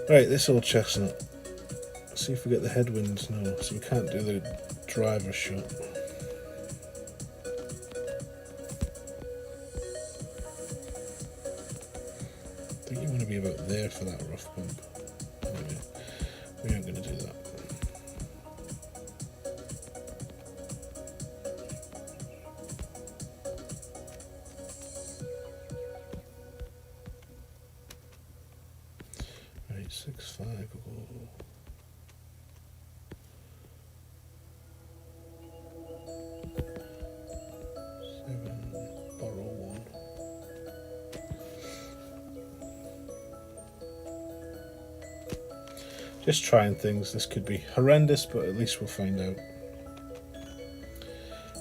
Right, this old chestnut. Let's see if we get the headwinds now. So we can't do the driver shot. I think you want to be about there for that rough bump. Maybe. We aren't going to do that. Right, 6-5. Oh. Just trying things. This could be horrendous, but at least we'll find out.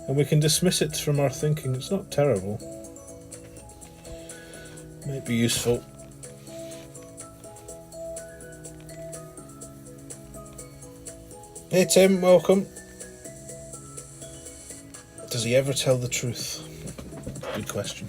And we can dismiss it from our thinking. It's not terrible. Might be useful. Hey Tim, welcome. Does he ever tell the truth? Good question.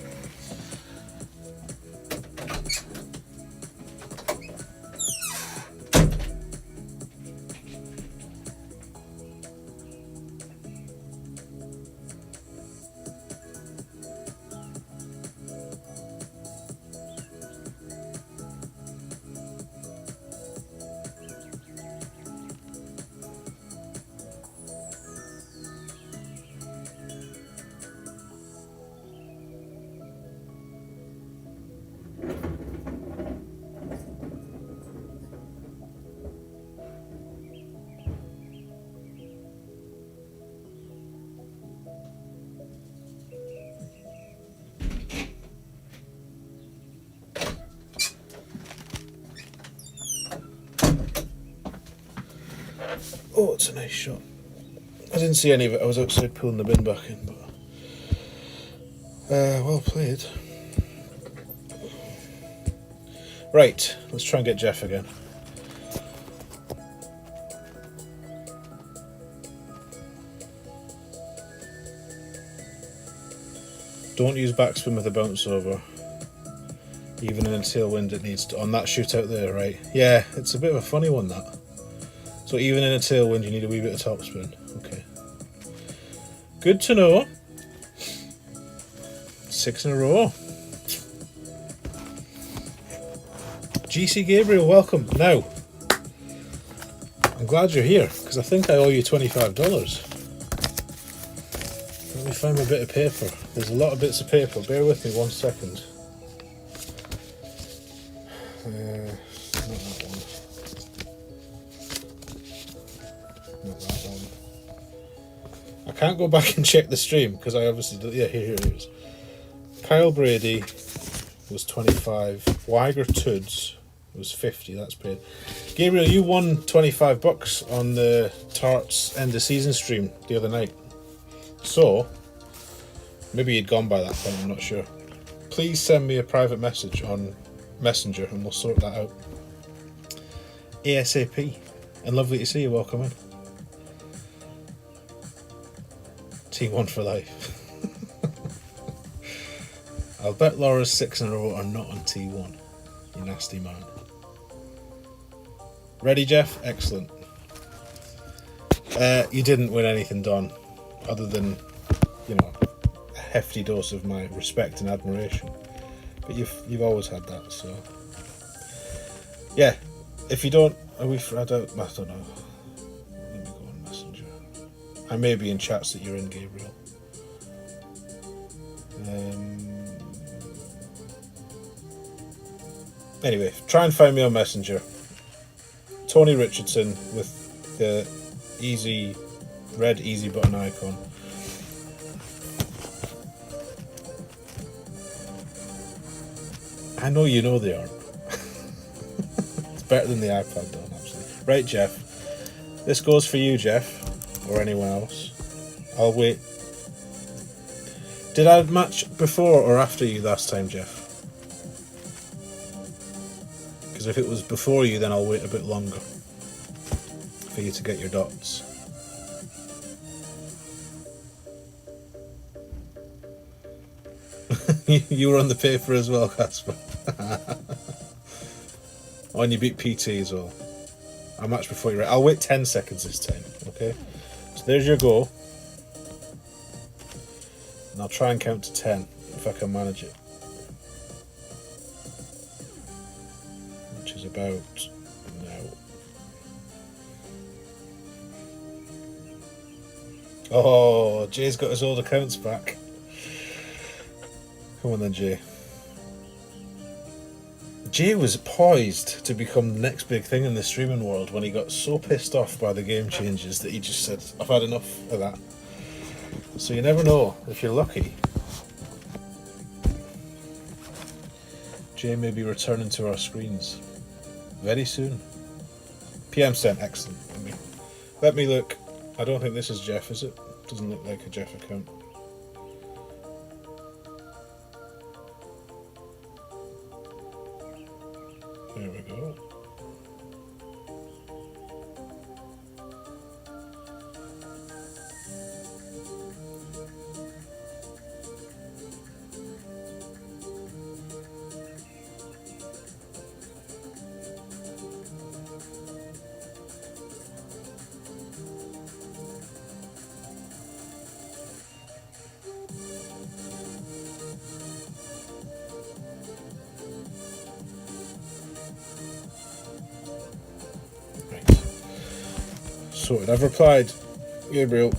Oh, it's a nice shot. I didn't see any of it. I was outside pulling the bin back in, but well played. Right, let's try and get Jeff again. Don't use backspin with a bounce over. Even in a tailwind it needs to, on that shootout there, right? Yeah, it's a bit of a funny one, that. So even in a tailwind you need a wee bit of topspin. Okay. Good to know. 6 in a row. GC Gabriel, welcome. Now, I'm glad you're here, because I think I owe you $25. Let me find my bit of paper. There's a lot of bits of paper. Bear with me 1 second. Not that one. Not that one. I can't go back and check the stream because I obviously did. Yeah, here it is. Kyle Brady was 25. Weiger Toods was 50. That's paid. Gabriel, you won $25 on the Tarts end of season stream the other night. So maybe you'd gone by that point. I'm not sure. Please send me a private message on Messenger and we'll sort that out ASAP. And lovely to see you. Welcome in. T1 for life. I'll bet Laura's 6 in a row are not on T1. You nasty man. Ready, Jeff? Excellent. You didn't win anything, Don, other than, you know, a hefty dose of my respect and admiration. But you've always had that, so yeah. If you don't, I don't know. Let me go on Messenger. I may be in chats that you're in, Gabriel. Anyway, try and find me on Messenger. Tony Richardson with the red easy button icon. I know you know they aren't. It's better than the iPad, though, absolutely. Right, Jeff. This goes for you, Jeff, or anyone else. I'll wait. Did I match before or after you last time, Jeff? Because if it was before you, then I'll wait a bit longer for you to get your dots. You were on the paper as well, Casper. Oh, and you beat PT as well. I matched before you. I'll wait 10 seconds this time, okay? So there's your go. And I'll try and count to 10 if I can manage it. Which is about now. Oh, Jay's got his old accounts back. Come on then, Jay. Jay was poised to become the next big thing in the streaming world when he got so pissed off by the game changes that he just said, I've had enough of that. So you never know, if you're lucky. Jay may be returning to our screens very soon. PM sent, excellent. Let me look. I don't think this is Jeff, is it? Doesn't look like a Jeff account. There we go. Sorted. I've replied, Gabriel.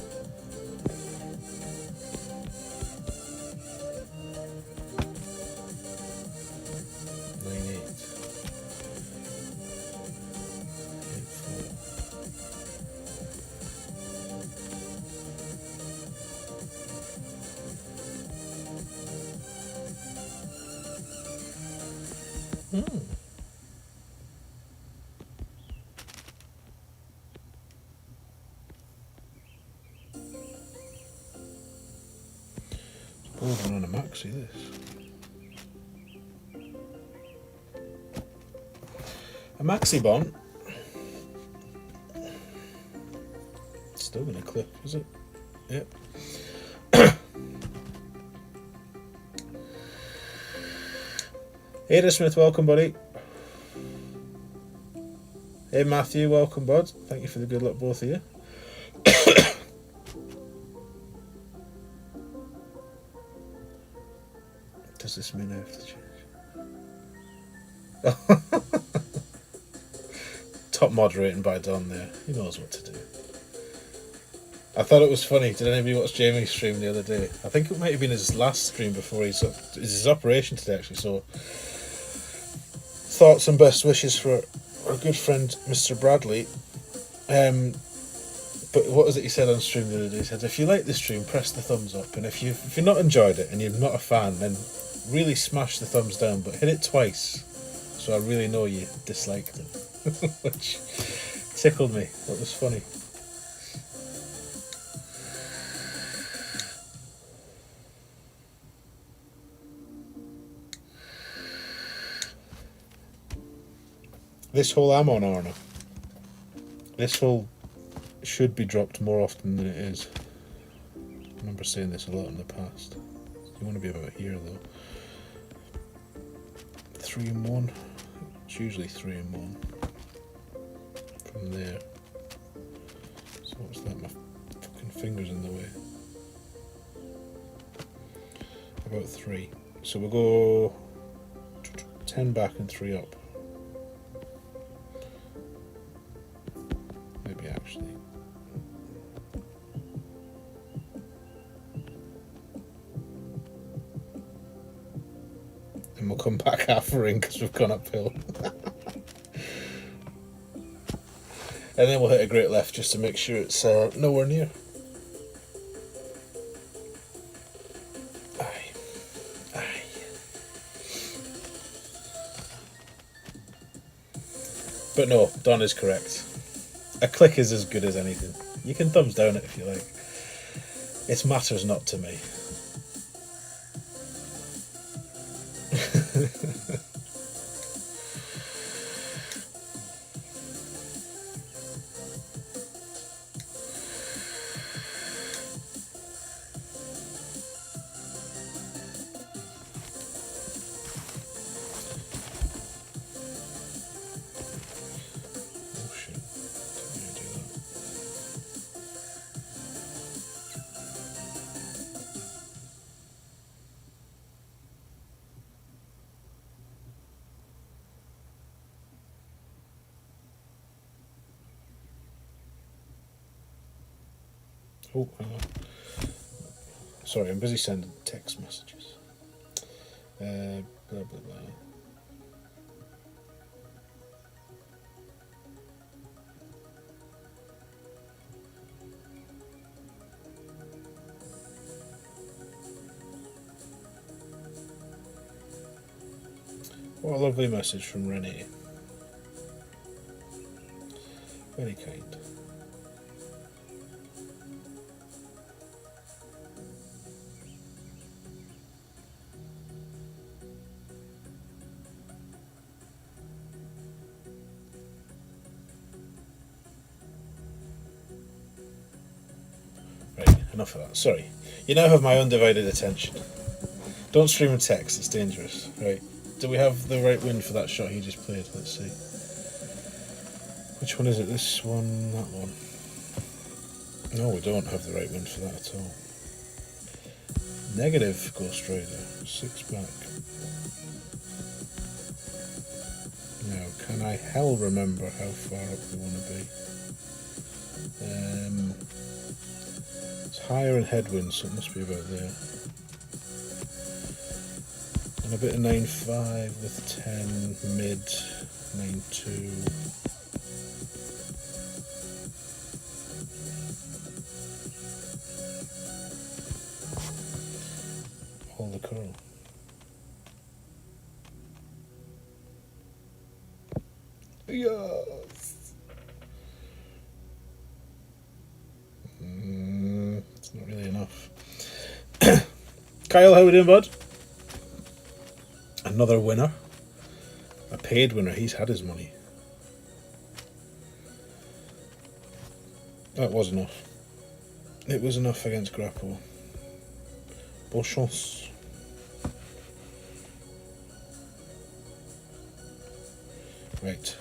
Over on a maxi, this. A maxi bon. Still gonna clip, is it? Yep. Ada Smith, welcome, buddy. Hey, Matthew, welcome, bud. Thank you for the good luck, both of you. Does this mean I have to change? Top moderating by Don there. He knows what to do. I thought it was funny. Did anybody watch Jamie's stream the other day? I think it might have been his last stream before his operation today, actually. So, thoughts and best wishes for our good friend Mr. Bradley. But what was it he said on stream the other day? He said, if you like the stream, press the thumbs up. And if you've not enjoyed it and you're not a fan, then really smash the thumbs down, but hit it twice. So I really know you disliked it. Which tickled me. That was funny. This hole I'm on, Arna. This hole should be dropped more often than it is. I remember saying this a lot in the past. You want to be about here though. 3 and 1. It's usually 3 and 1. From there. So what's that? My fucking fingers in the way. About 3. So we'll go 10 back and 3 up. Maybe actually. And we'll come back half a ring because we've gone uphill. And then we'll hit a great left just to make sure it's nowhere near. Aye. Aye. But no, Don is correct. A click is as good as anything. You can thumbs down it if you like. It matters not to me. Oh, hang on. Sorry, I'm busy sending text messages. Blah, blah, blah. What a lovely message from Renee. Very kind. Enough of that. Sorry. You now have my undivided attention. Don't stream and text, it's dangerous. Right. Do we have the right wind for that shot he just played? Let's see. Which one is it? This one? That one? No, we don't have the right wind for that at all. Negative Ghost Rider. 6 back. Now, can I hell remember how far up we want to be? It's higher in headwind, so it must be about there. And a bit of 9.5 with 10 mid, 9.2. Hold the curl. Yes. It's not really enough. Kyle, how we doing, bud? Another winner. A paid winner. He's had his money. That was enough. It was enough against Grapple. Bonne chance. Right.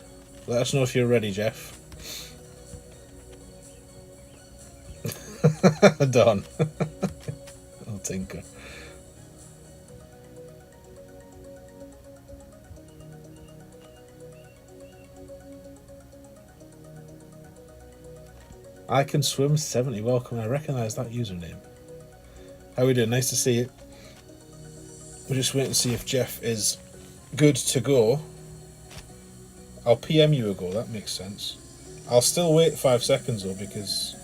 Let us know if you're ready, Jeff. Done. I'll tinker. I can swim 70. Welcome. I recognise that username. How we doing? Nice to see you. We're just waiting to see if Jeff is good to go. I'll PM you a go. That makes sense. I'll still wait 5 seconds though because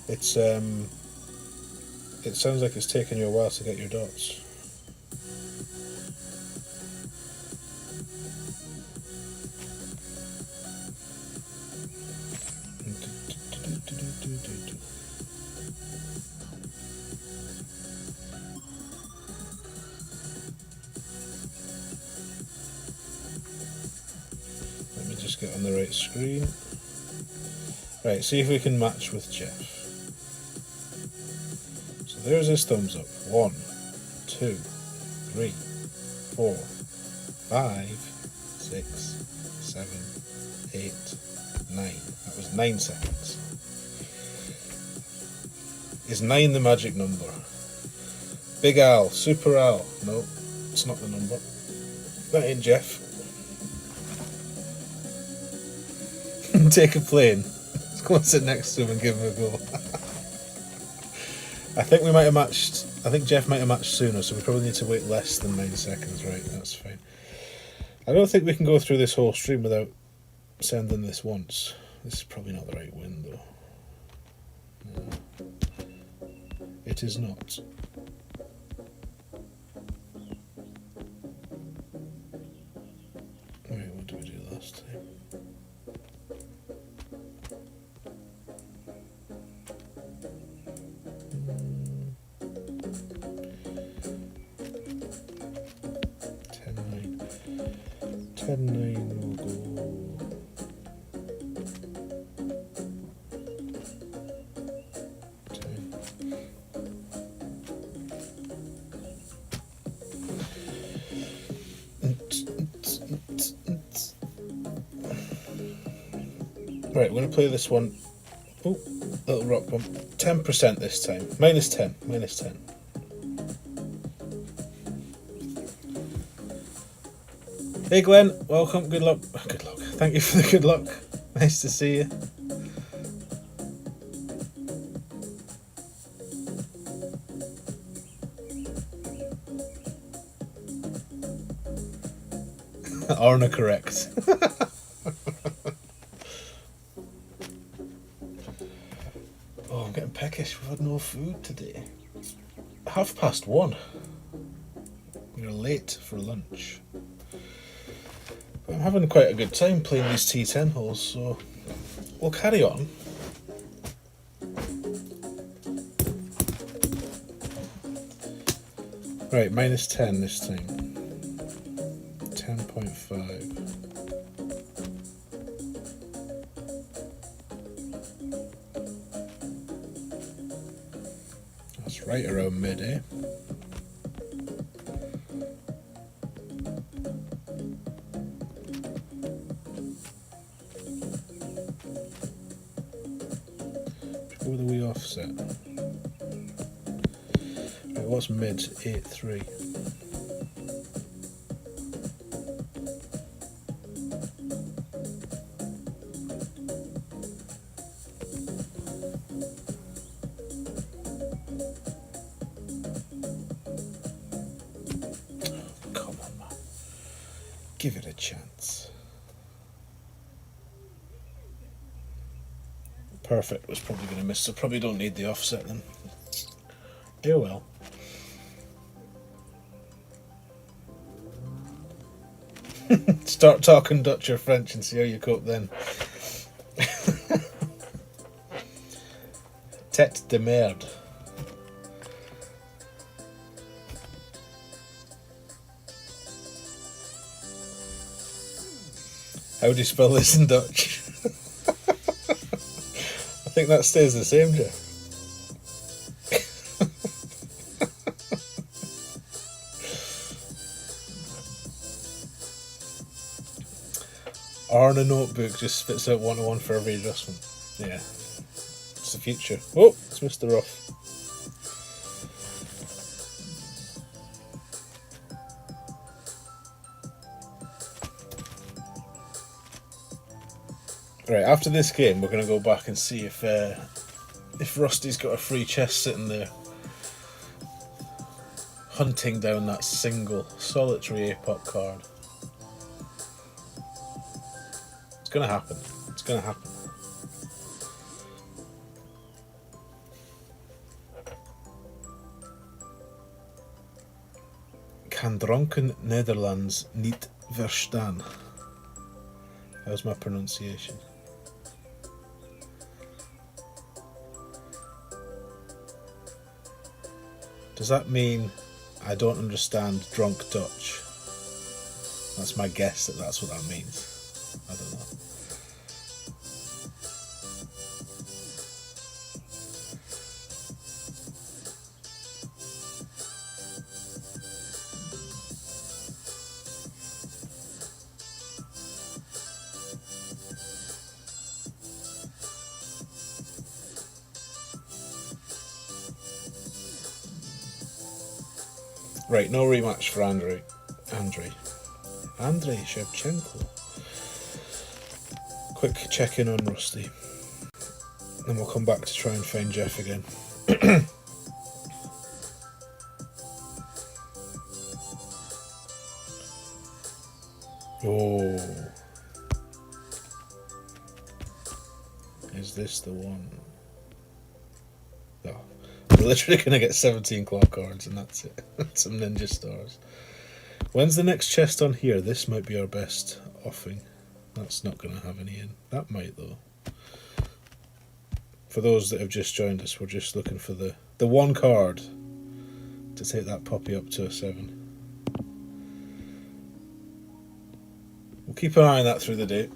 it's it sounds like it's taking you a while to get your dots. get on the right screen. Right, see if we can match with Jeff. So there's his thumbs up. 1, 2, 3, 4, 5, 6, 7, 8, 9. That was 9 seconds. Is 9 the magic number? Big Al, Super Al. No, it's not the number. That ain't Jeff. Take a plane. Let's go and sit next to him and give him a go. I think we might have matched. I think Jeff might have matched sooner, so we probably need to wait less than 9 seconds. Right, that's fine. I don't think we can go through this whole stream without sending this once. This is probably not the right win, though. No. It is not. Right, what did we do last time? Ten nine will go. Right, we're going to play this one. Oh, little rock bump. 10% this time. Minus 10. Minus 10. Hey Glenn, welcome. Good luck. Good luck. Thank you for the good luck. Nice to see you. Arna correct. Oh, I'm getting peckish. We've had no food today. 1:30. We're late for lunch. But I'm having quite a good time playing these T10 holes, so we'll carry on. Right, minus 10 this time. 10.5. That's right around mid, eh? Go with a wee offset. Right, what's mid? 8.3. Give it a chance. Perfect was probably going to miss, so probably don't need the offset then. Oh well. Start talking Dutch or French and see how you cope then. Tête de merde. How do you spell this in Dutch? I think that stays the same, Jeff. Arna notebook just spits out 1-1 for every adjustment. Yeah. It's the future. Oh, it's Mr. Ruff. Right, after this game, we're going to go back and see if Rusty's got a free chest sitting there, hunting down that single solitary APOC card. It's going to happen. It's going to happen. Kan dronken Nederlands niet verstaan. How's my pronunciation? Does that mean I don't understand drunk Dutch? That's my guess that that's what that means. I don't know. Right, no rematch for Andrei Shevchenko. Quick check-in on Rusty. Then we'll come back to try and find Jeff again. Oh. Is this the one? Oh. We're literally going to get 17 claw cards and that's it. Some ninja stars. When's the next chest on here? This might be our best offing. That's not going to have any in. That might though. For those that have just joined us, we're just looking for the one card to take that puppy up to a 7. We'll keep an eye on that through the day.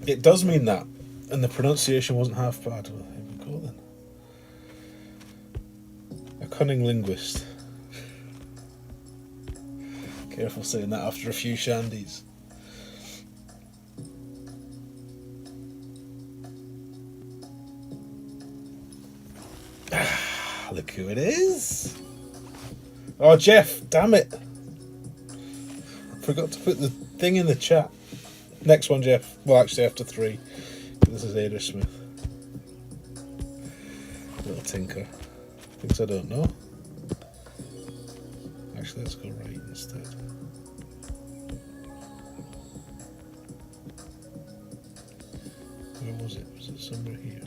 It does mean that, and the pronunciation wasn't half bad. Well, here we go then. A cunning linguist. Careful saying that after a few shandies. Look who it is. Oh, Jeff, damn it. Forgot to put the thing in the chat. Next one, Jeff. Well, actually, after 3. This is Ada Smith. Little tinker. Things I don't know. Actually, let's go right instead. Where was it? Was it somewhere here?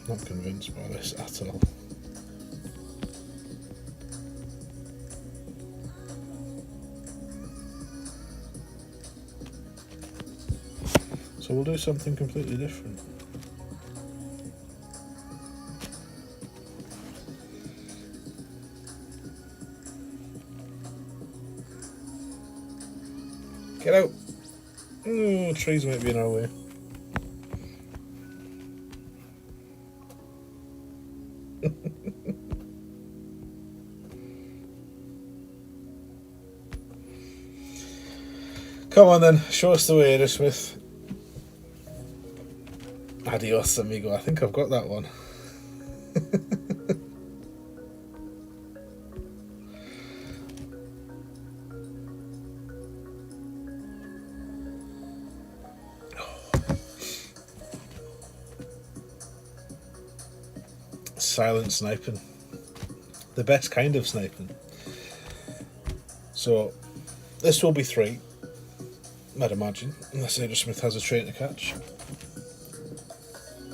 Not convinced by this at all. So we'll do something completely different. Get out! Ooh, trees might be in our way. Come on then, show us the way, Ada Smith. Adios, amigo. I think I've got that one. Silent sniping. The best kind of sniping. So, this will be 3. I'd imagine, unless Ada Smith has a train to catch.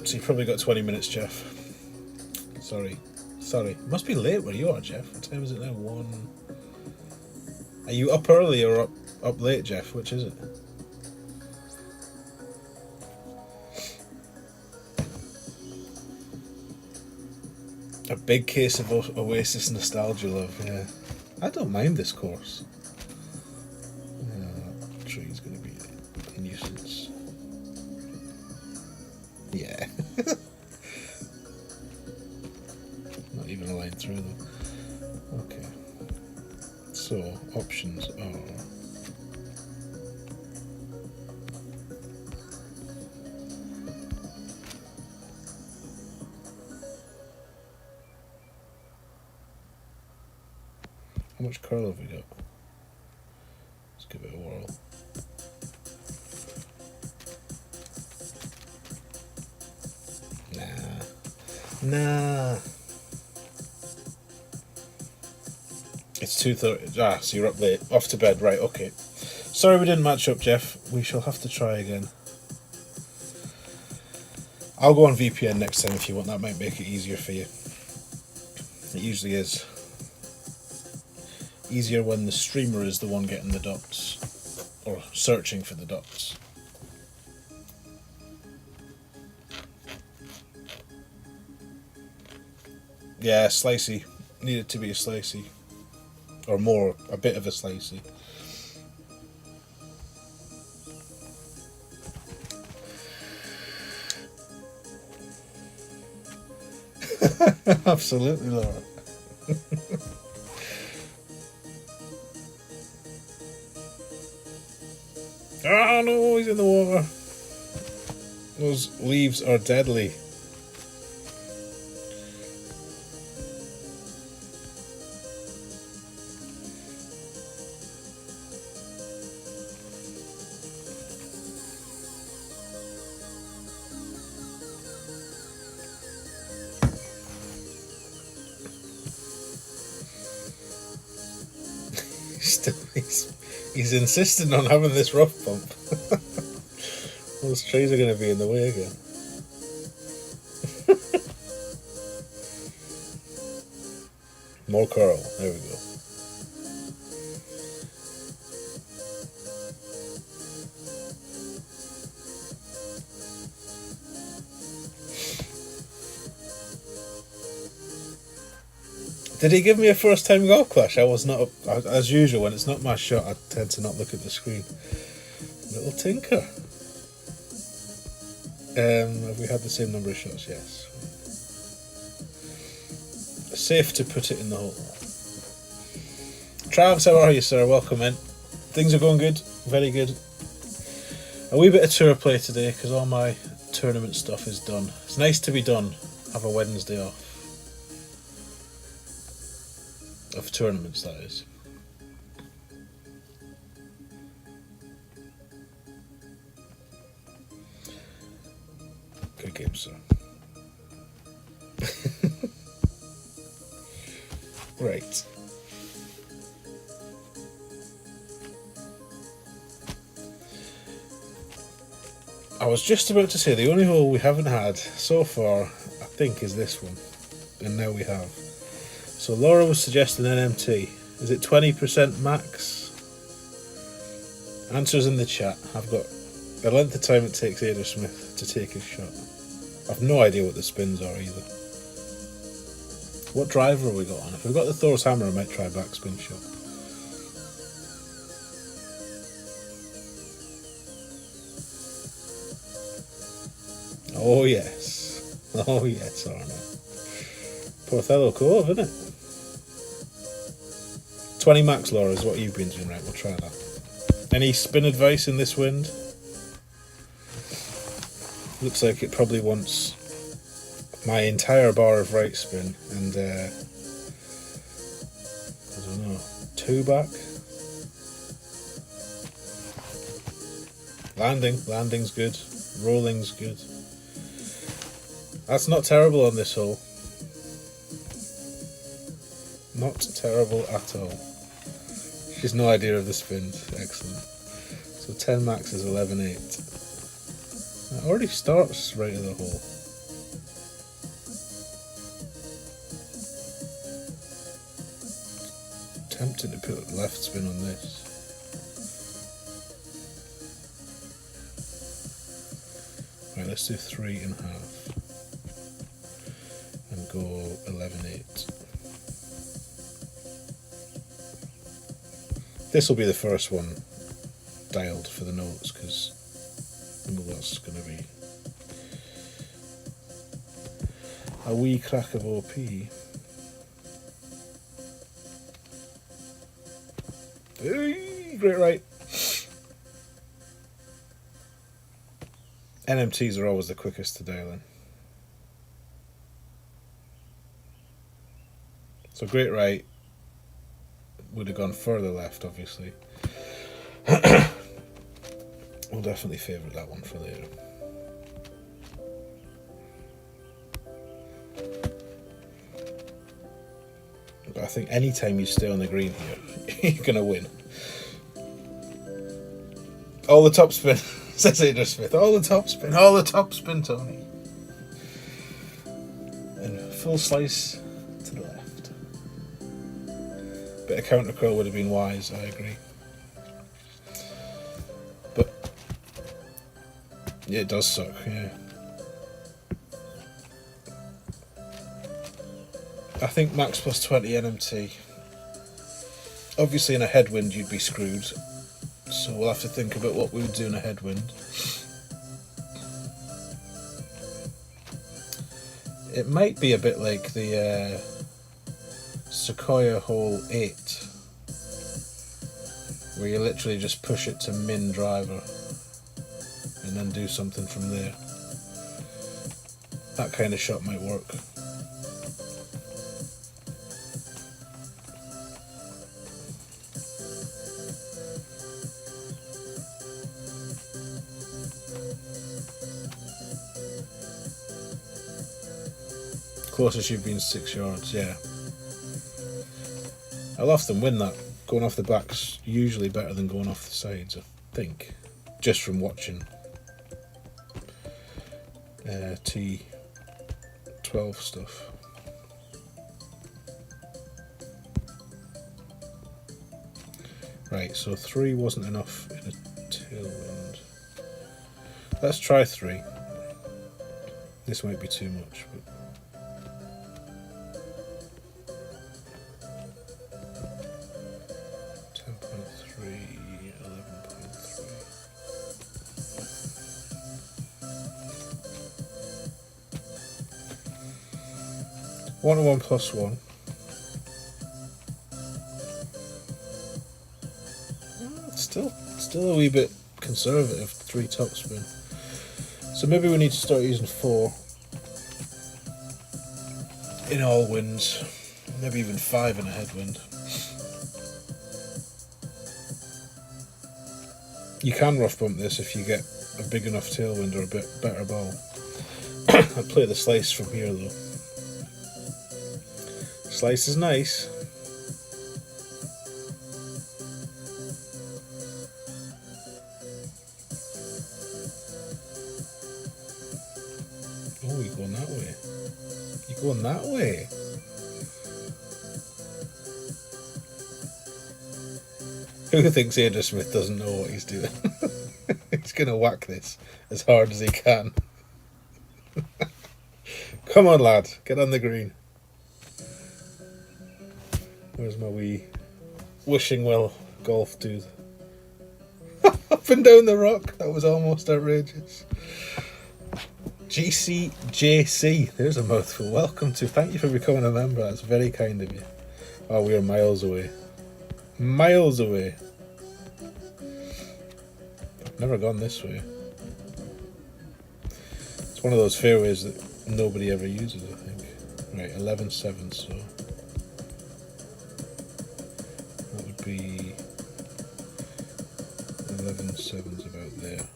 So you've probably got 20 minutes, Jeff. Sorry. It must be late where you are, Jeff. What time is it now? 1. Are you up early or up late, Jeff? Which is it? A big case of Oasis nostalgia love, yeah. I don't mind this course. Tree's going to be a nuisance. Yeah. Not even a line through them. Okay. So, options are... How much curl have we got? Let's give it a whirl. Nah. It's 2:30. Ah, so you're up late. Off to bed. Right, okay. Sorry we didn't match up, Jeff. We shall have to try again. I'll go on VPN next time if you want. That might make it easier for you. It usually is. Easier when the streamer is the one getting the dots. Or searching for the dots. Yeah, slicey. Needed to be a slicey. Or more, a bit of a slicey. Absolutely, Laura. Oh no, he's in the water. Those leaves are deadly. He's insisting on having this rough bump. Those trees are going to be in the way again. More coral. There we go. Did he give me a first time golf clash? I was not, as usual, when it's not my shot, I tend to not look at the screen. Little Tinker. Have we had the same number of shots? Yes. Safe to put it in the hole. Travs, how are you, sir? Welcome in. Things are going good. Very good. A wee bit of tour play today because all my tournament stuff is done. It's nice to be done. Have a Wednesday off. Of tournaments, that is. Good game, sir. Right. I was just about to say the only hole we haven't had so far, I think, is this one. And now we have. So Laura was suggesting NMT. Is it 20% max? Answers in the chat. I've got the length of time it takes Ada Smith to take his shot. I've no idea what the spins are either. What driver have we got on? If we've got the Thor's hammer, I might try backspin shot. Oh yes. Oh yes, Arno. Porthello Cove, isn't it? 20 max, Laura, is what you've been doing, right? We'll try that. Any spin advice in this wind? Looks like it probably wants my entire bar of right spin and I don't know, 2 back. Landing's good. Rolling's good. That's not terrible on this hole. Not terrible at all. She's no idea of the spins. Excellent. So 10 max is 11.8. It already starts right at the hole. Tempting to put left spin on this. Right, let's do 3.5 and go 11.8. This will be the first one dialed for the notes because I know that's going to be a wee crack of OP. Great right. NMTs are always the quickest to dial in. So great right. Would have gone further left, obviously. We'll definitely favourite that one for later. But I think any time you stay on the green here, you're going to win. All the top spin, says Ada Smith. All the top spin, Tony. And full slice to the left. Bit of counter curl would have been wise, I agree. But yeah, it does suck, yeah. I think max plus 20 NMT. Obviously in a headwind you'd be screwed. So we'll have to think about what we would do in a headwind. It might be a bit like the Sequoia Hole 8, where you literally just push it to min driver. and then do something from there. That kind of shot might work. Closest you've been 6 yards, yeah. I'll often win that. Going off the back's usually better than going off the sides, I think. Just from watching T12 stuff. Right, so 3 wasn't enough in a tailwind. Let's try 3. This might be too much, but 1 and 1 plus 1. Still a wee bit conservative, 3 topspin. So maybe we need to start using 4 in all winds, maybe even 5 in a headwind. You can rough bump this if you get a big enough tailwind or a bit better ball. I'd play the slice from here though. Slice is nice. Oh, you're going that way. You're going that way. Who thinks Aidan Smith doesn't know what he's doing? He's going to whack this as hard as he can. Come on, lad. Get on the green. Where's my wee wishing well golf dude? Up and down the rock. That was almost outrageous. GCJC. There's a mouthful. Welcome to. Thank you for becoming a member. That's very kind of you. Oh, we are miles away. Miles away. I've never gone this way. It's one of those fairways that nobody ever uses, I think. Right, 11-7, so that would be 11-7's about there.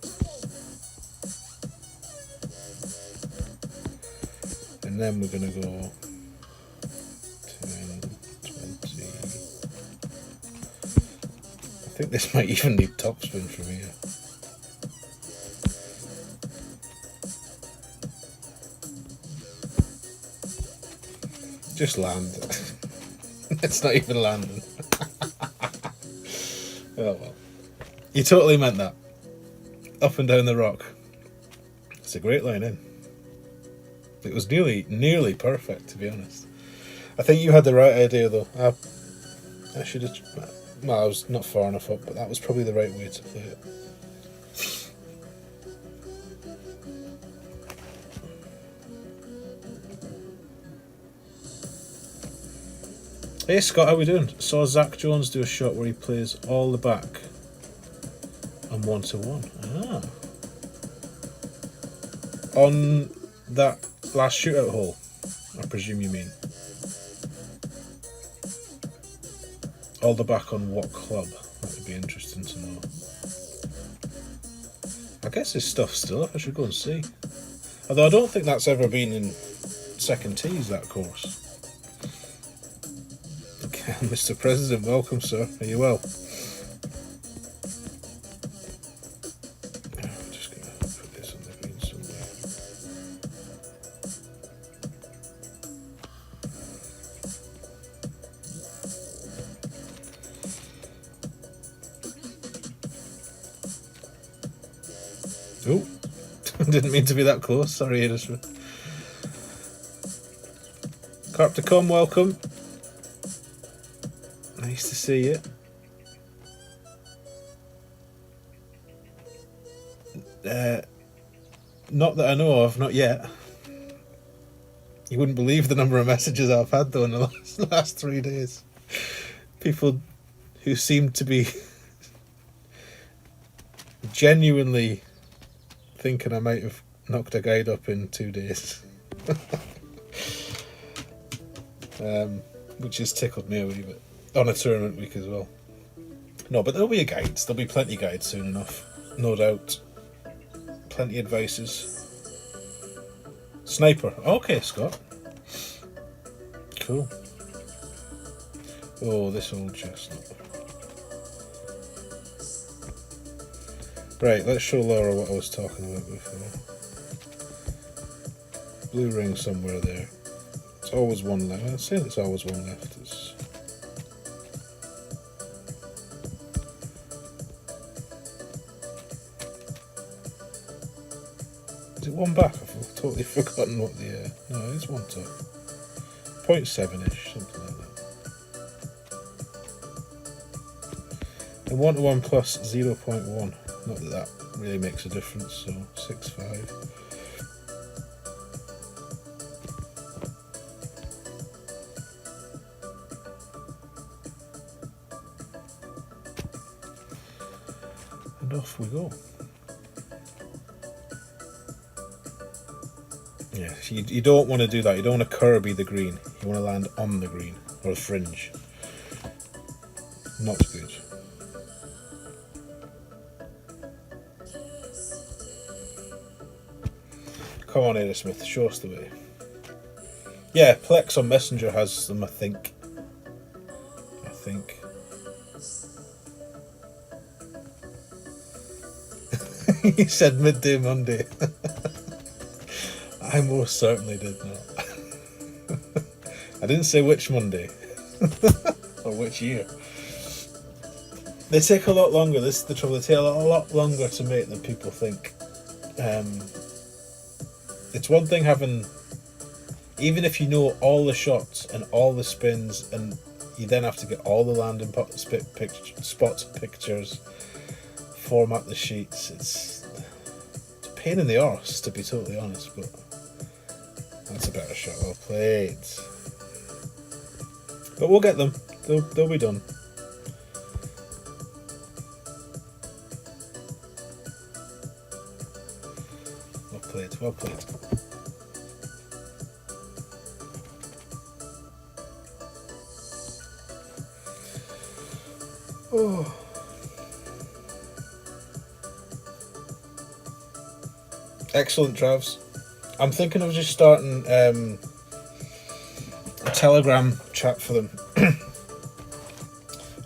And then we're going to go 10, 20. I think this might even need topspin from here. Just land. It's not even landing. Oh well. You totally meant that. Up and down the rock. It's a great line in. It was nearly perfect, to be honest. I think you had the right idea though. I should have. Well, I was not far enough up, but that was probably the right way to play it. Hey Scott, how we doing? Saw Zach Jones do a shot where he plays all the back and 1-1. Ah. On that last shootout hole, I presume you mean. All the back on what club? That would be interesting to know. I guess his stuff's still up, I should go and see. Although I don't think that's ever been in second tees, that course. Mr. President, welcome, sir. Are you well? I'm just going to put this on the green somewhere. Oh, didn't mean to be that close. Sorry, Edison. Carp to come, welcome. Nice to see you. Not that I know of, not yet. You wouldn't believe the number of messages I've had though in the last 3 days. People who seem to be genuinely thinking I might have knocked a guide up in 2 days. Which has tickled me a wee bit. On a tournament week as well. No, but there'll be a guides. There'll be plenty of guides soon enough. No doubt. Plenty of advices. Sniper. Okay, Scott. Cool. Oh, this old chestnut. Right, let's show Laura what I was talking about before. Blue ring somewhere there. It's always one left. I'd say there's always one left. Is it one back? I've totally forgotten what the... no, it's one top. 0.7-ish, something like that. And 1 to 1 plus 0.1. Not that that really makes a difference, so 6.5. And off we go. Yeah, you don't want to do that. You don't want to Kirby the green. You want to land on the green, or a fringe. Not good. Come on, Aerosmith, show us the way. Yeah, Plex on Messenger has them, I think. He said midday Monday. I most certainly did not. I didn't say which Monday. Or which year. They take a lot longer, this is the trouble, they take a lot longer to make than people think. It's one thing having, even if you know all the shots and all the spins, and you then have to get all the landing spots, pictures, format the sheets. It's a pain in the arse, to be totally honest, but that's a better shot. Well played. But we'll get them. They'll be done. Well played. Well played. Oh. Excellent, Travs. I'm thinking of just starting a Telegram chat for them.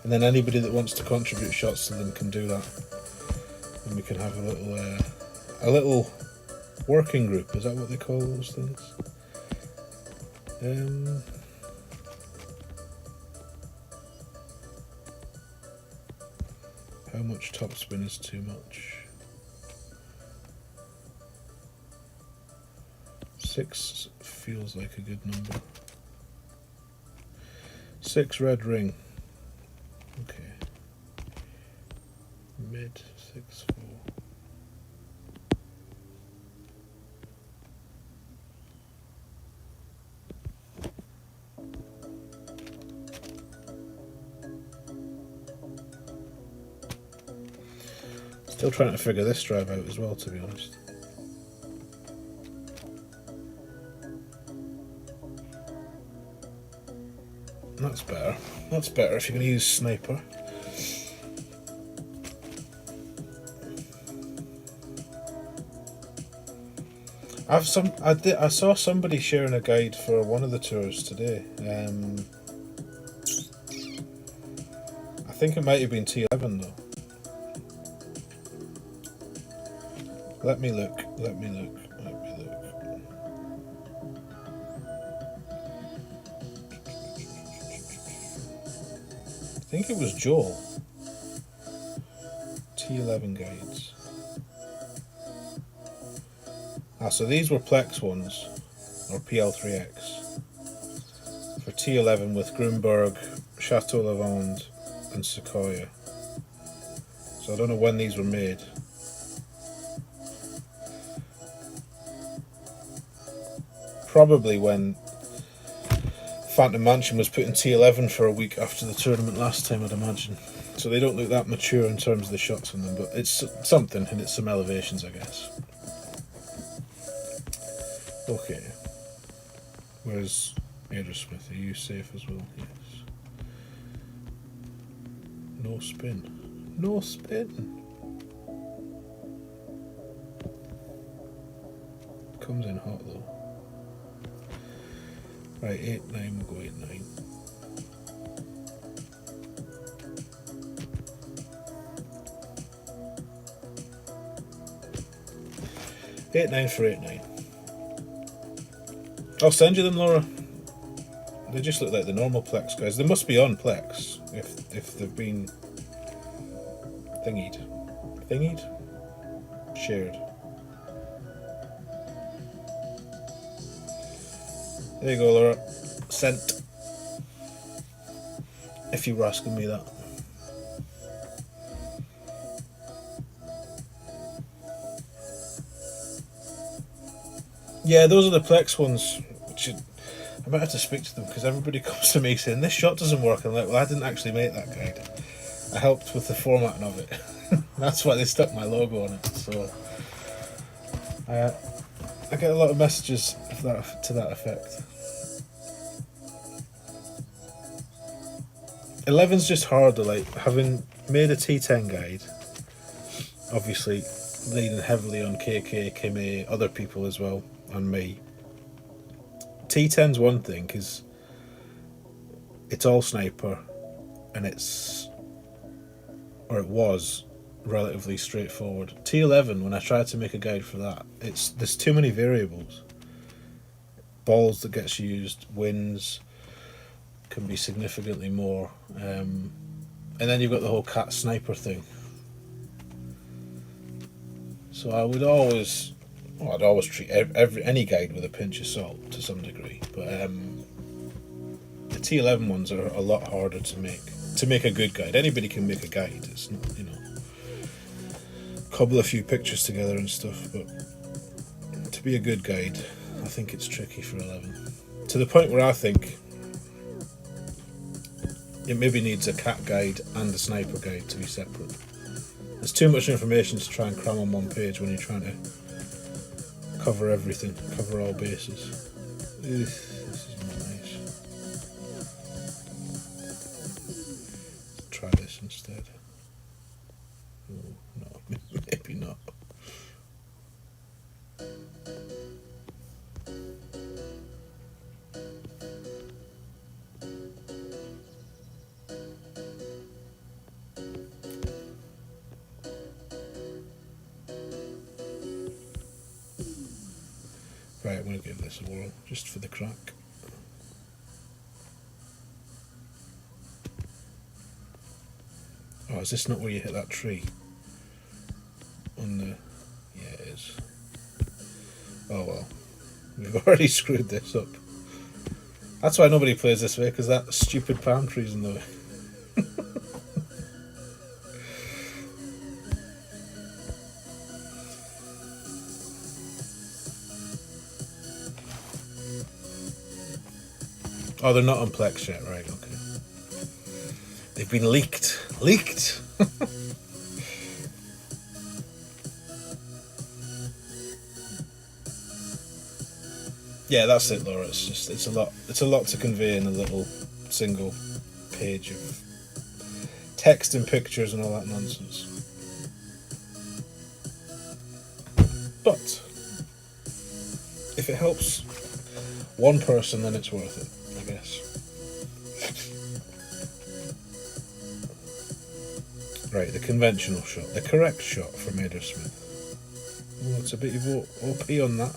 And then anybody that wants to contribute shots to them can do that. And we can have a little working group. Is that what they call those things? How much topspin is too much? 6 feels like a good number. 6 red ring. Okay. Mid 6-4. Still trying to figure this drive out as well, to be honest. That's better. That's better if you're going to use sniper. I saw somebody sharing a guide for one of the tours today. I think it might have been T11 though. Let me look. I think it was Joel. T11 guides. So these were Plex ones, or PL3X. For T11 with Grunberg, Chateau Lavande, and Sequoia. So I don't know when these were made. Probably when Phantom Mansion was put in T11 for a week after the tournament last time, I'd imagine. So they don't look that mature in terms of the shots on them, but it's something, and it's some elevations, I guess. Okay. Where's Aerosmith? Are you safe as well? Yes. No spin. No spin. Comes in hot though. Right, 8-9, we'll go 8-9. Eight nine for 8-9. I'll send you them, Laura. They just look like the normal Plex guys. They must be on Plex if they've been thingied. Shared. There you go, Laura. Sent. If you were asking me that. Yeah, those are the Plex ones. I might have to speak to them because everybody comes to me saying this shot doesn't work. I'm like, well, I didn't actually make that guide. I helped with the formatting of it. That's why they stuck my logo on it. So I get a lot of messages to that effect. 11's just harder. Like having made a T10 guide, obviously leaning heavily on KK, Kimmy, other people as well, and me. T10's one thing because it's all sniper, and it was relatively straightforward. T11, when I tried to make a guide for that, there's too many variables. Balls that gets used, wins can be significantly more, and then you've got the whole cat sniper thing. So I'd always treat any guide with a pinch of salt to some degree, but the T11 ones are a lot harder to make. To make a good guide, anybody can make a guide. It's not, cobble a few pictures together and stuff, but to be a good guide, I think it's tricky for 11. To the point where I think it maybe needs a cat guide and a sniper guide to be separate. There's too much information to try and cram on one page when you're trying to cover everything, cover all bases. This is not nice. Let's try this instead. Oh, no, maybe not. Right, I'm going to give this a whirl, just for the crack. Oh, is this not where you hit that tree? Yeah, it is. Oh well, we've already screwed this up. That's why nobody plays this way, because that stupid palm tree's in the way. Oh, they're not on Plex yet, right, okay. They've been leaked. Leaked! Yeah, that's it, Laura. It's a lot to convey in a little single page of text and pictures and all that nonsense. But if it helps one person, then it's worth it, I guess. Right, the conventional shot, the correct shot from Aerosmith. Oh, it's a bit of OP on that.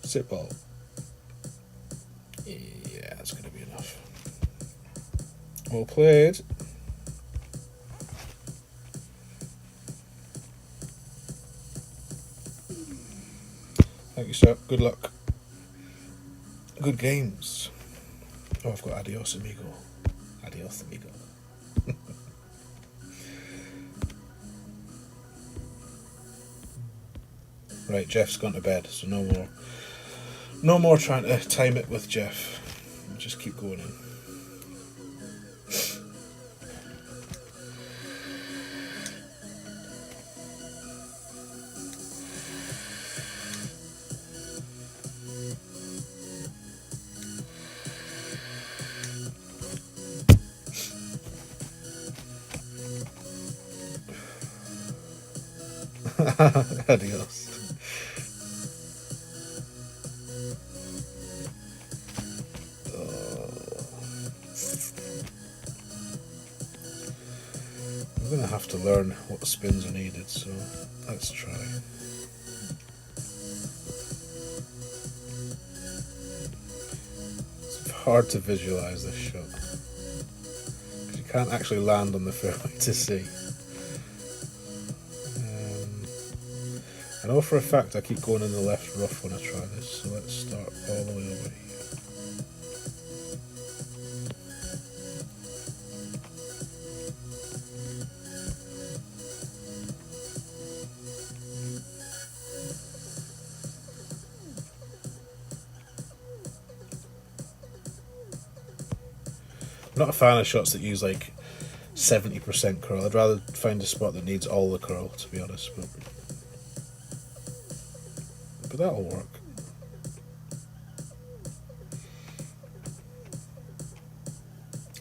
Sit ball. Yeah, that's going to be enough. Well played. Thank you, sir. Good luck. Good games. Oh, I've got adios, amigo. Adios, amigo. Right, Jeff's gone to bed, so no more trying to time it with Jeff. Just keep going in. Adios. I'm going to have to learn what spins are needed, so let's try. It's hard to visualise this shot, because you can't actually land on the fairway to see. I know for a fact I keep going in the left rough when I try this, so let's start all the way over here. I'm not a fan of shots that use like 70% curl. I'd rather find a spot that needs all the curl, to be honest. But that'll work.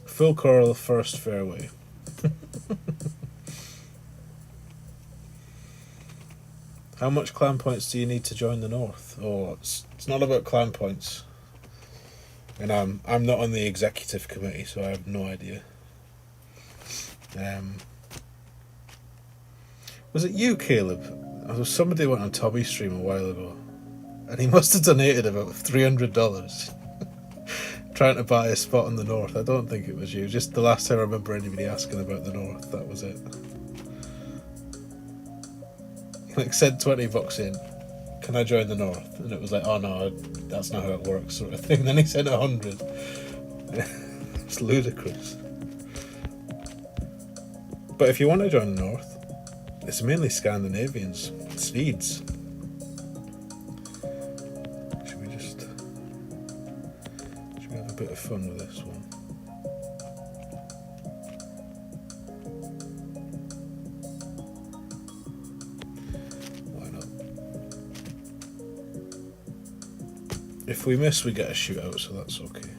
Full curl, first fairway. How much climb points do you need to join the North? Oh, it's not about climb points. And I'm not on the executive committee, so I have no idea. Was it you, Caleb? Somebody went on Tommy's stream a while ago, and he must have donated about $300 trying to buy a spot in the North. I don't think it was you. Just the last time I remember anybody asking about the North, that was it. He like sent $20 in. Can I join the North? And it was like, oh no, that's not how it works, sort of thing. Then he sent 100. It's ludicrous. But if you want to join the North, it's mainly Scandinavians, Swedes. Should we have a bit of fun with this one? Why not? If we miss, we get a shootout, so that's okay.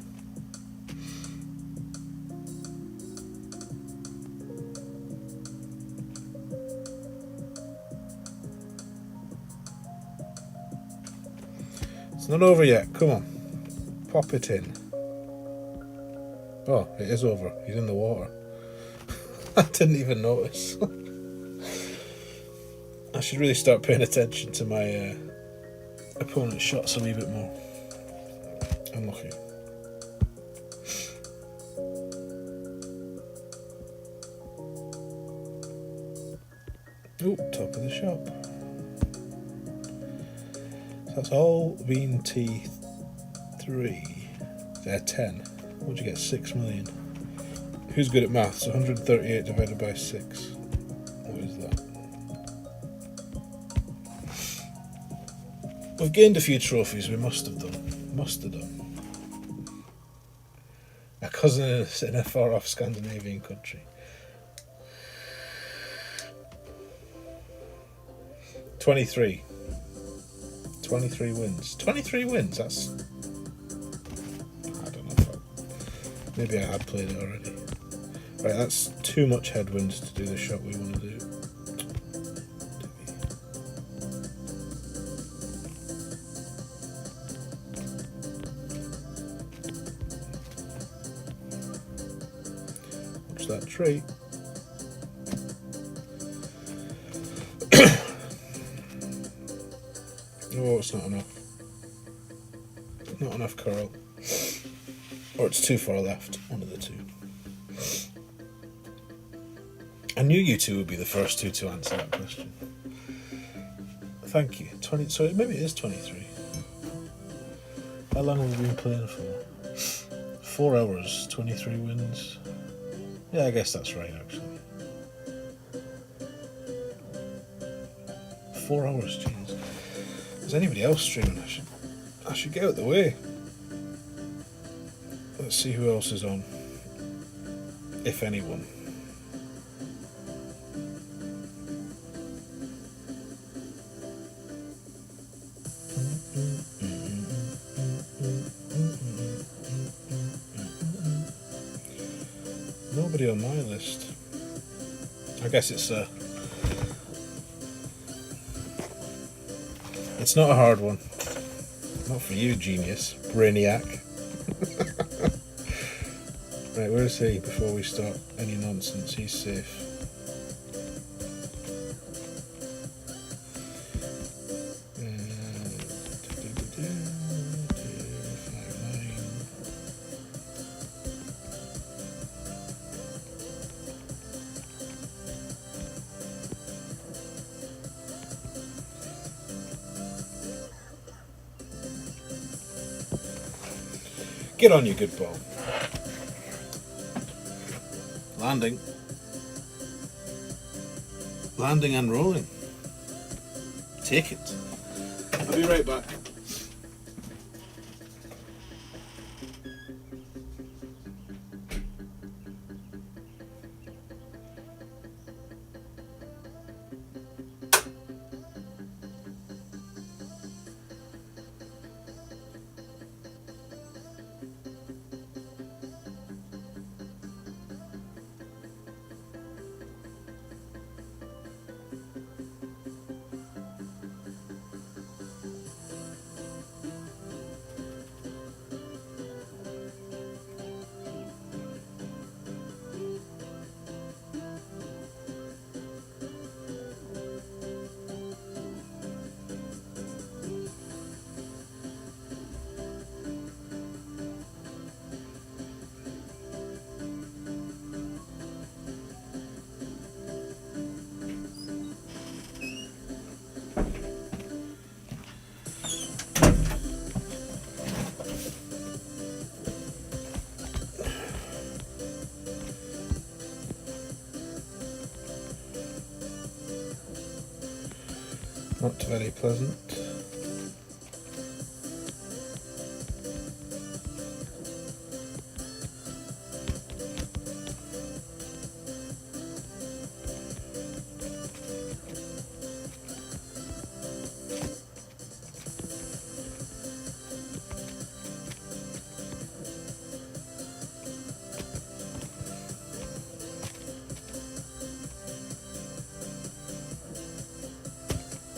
It's not over yet. Come on. Pop it in. Oh, it is over. He's in the water. I didn't even notice. I should really start paying attention to my opponent's shots a wee bit more. Unlucky. Oh, top of the shop. That's all been T3. 10. What'd you get? 6 million. Who's good at maths? 138 divided by 6. What is that? We've gained a few trophies. We must have done. A cousin in a far off Scandinavian country. 23 wins. 23 wins, that's... I don't know if maybe I had played it already. Right, that's too much headwind to do the shot we want to do. Watch that tree. Oh, it's not enough. Not enough curl. Or it's too far left. One of the two. I knew you two would be the first two to answer that question. Thank you. Sorry, maybe it is 23. How long have we been playing for? 4 hours, 23 wins. Yeah, I guess that's right, actually. 4 hours, jeez. Is anybody else streaming? I should get out of the way. Let's see who else is on. If anyone. Nobody on my list. I guess it's It's not a hard one. Not for you, genius. Brainiac. Right, where is he before we start any nonsense? He's safe. Get on, you good ball. Landing. Landing and rolling. Take it. I'll be right back. Not very pleasant.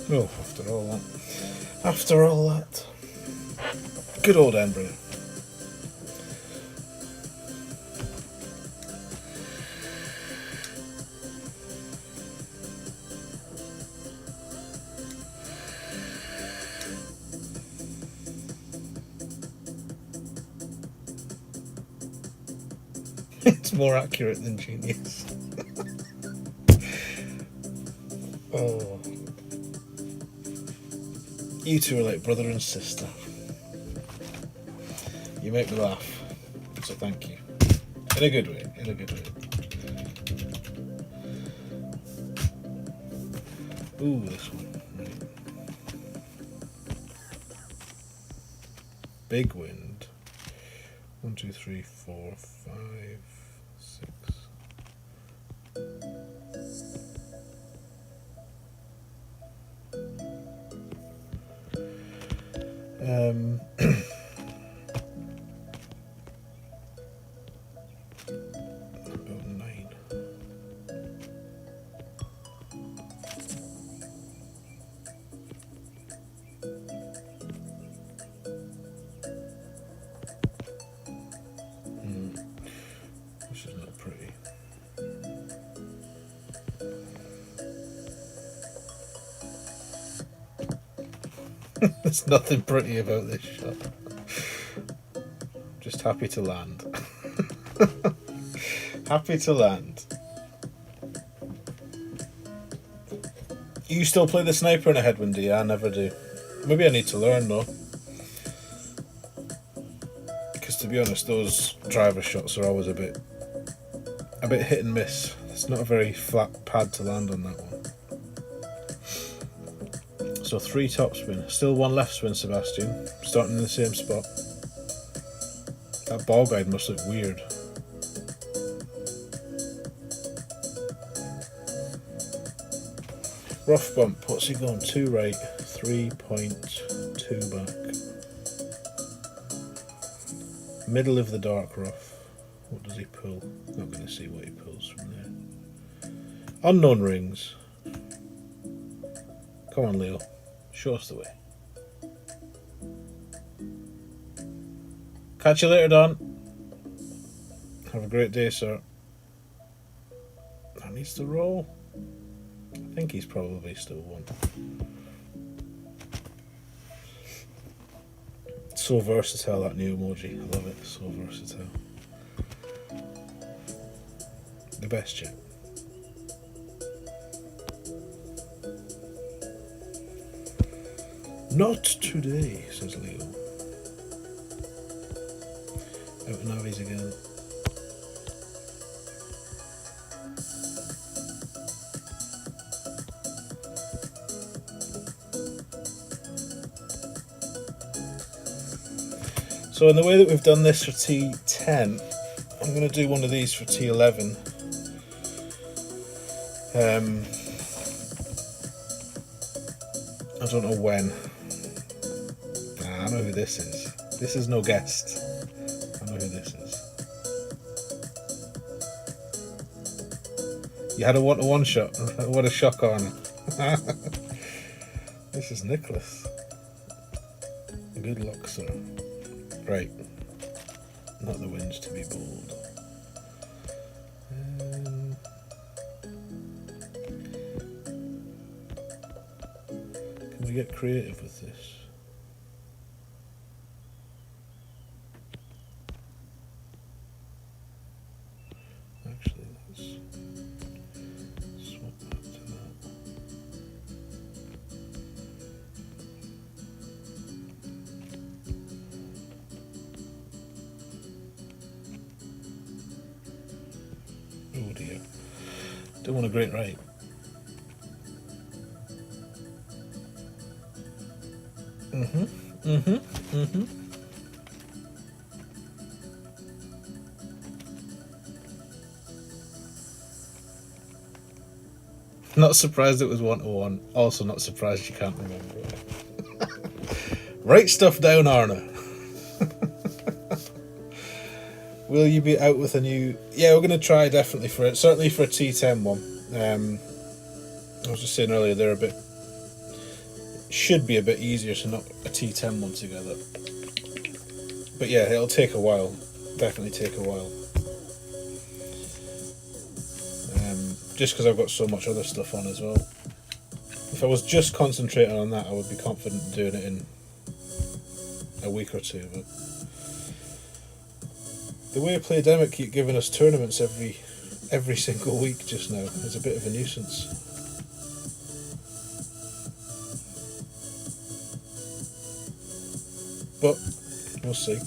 Oh, after all that. Good old embryo. It's more accurate than Genius. Oh. You two are like brother and sister. You make me laugh, so thank you. In a good way, in a good way. Ooh, this one. Right. Big wind. 1, 2, 3, 4, 5, 6. About 9. This is not pretty. There's nothing pretty about this shot. Just happy to land. Happy to land. You still play the sniper in a headwind, do you? I never do. Maybe I need to learn though. Because to be honest, those driver shots are always a bit hit and miss. It's not a very flat pad to land on that one. So 3 top spin. Still 1 left spin, Sebastian. Starting in the same spot. That ball guide must look weird. Rough bump. What's he going? 2 right, 3.2 back. Middle of the dark rough. What does he pull? Not going to see what he pulls from there. Unknown rings. Come on, Leo. Show us the way. Catch you later, Don. Have a great day, sir. That needs to roll. I think he's probably still one. So versatile, that new emoji. I love it. So versatile. The best yet. Not today, says Leo. Out in Navies again. So in the way that we've done this for T10, I'm going to do one of these for T11. I don't know when. I know who this is. This is no guest. I know who this is. You had a 1-to-1 shot. What a shock on. This is Nicholas. Good luck, sir. Right. Not the winds to be bold. Can we get creative with this? Actually, let's swap that to that. Oh dear. Don't want a great right. Not surprised it was 1-to-1. Also not surprised you can't remember it. Write stuff down, Arna. Will you be out with a new... Yeah, we're going to try definitely for it. Certainly for a T10 one. I was just saying earlier, they're a bit... Should be a bit easier to knock a T10 one together. But yeah, it'll take a while. Definitely take a while. Just because I've got so much other stuff on as well. If I was just concentrating on that, I would be confident in doing it in a week or two. But the way Playdemic keep giving us tournaments every single week just now is a bit of a nuisance. But we'll see.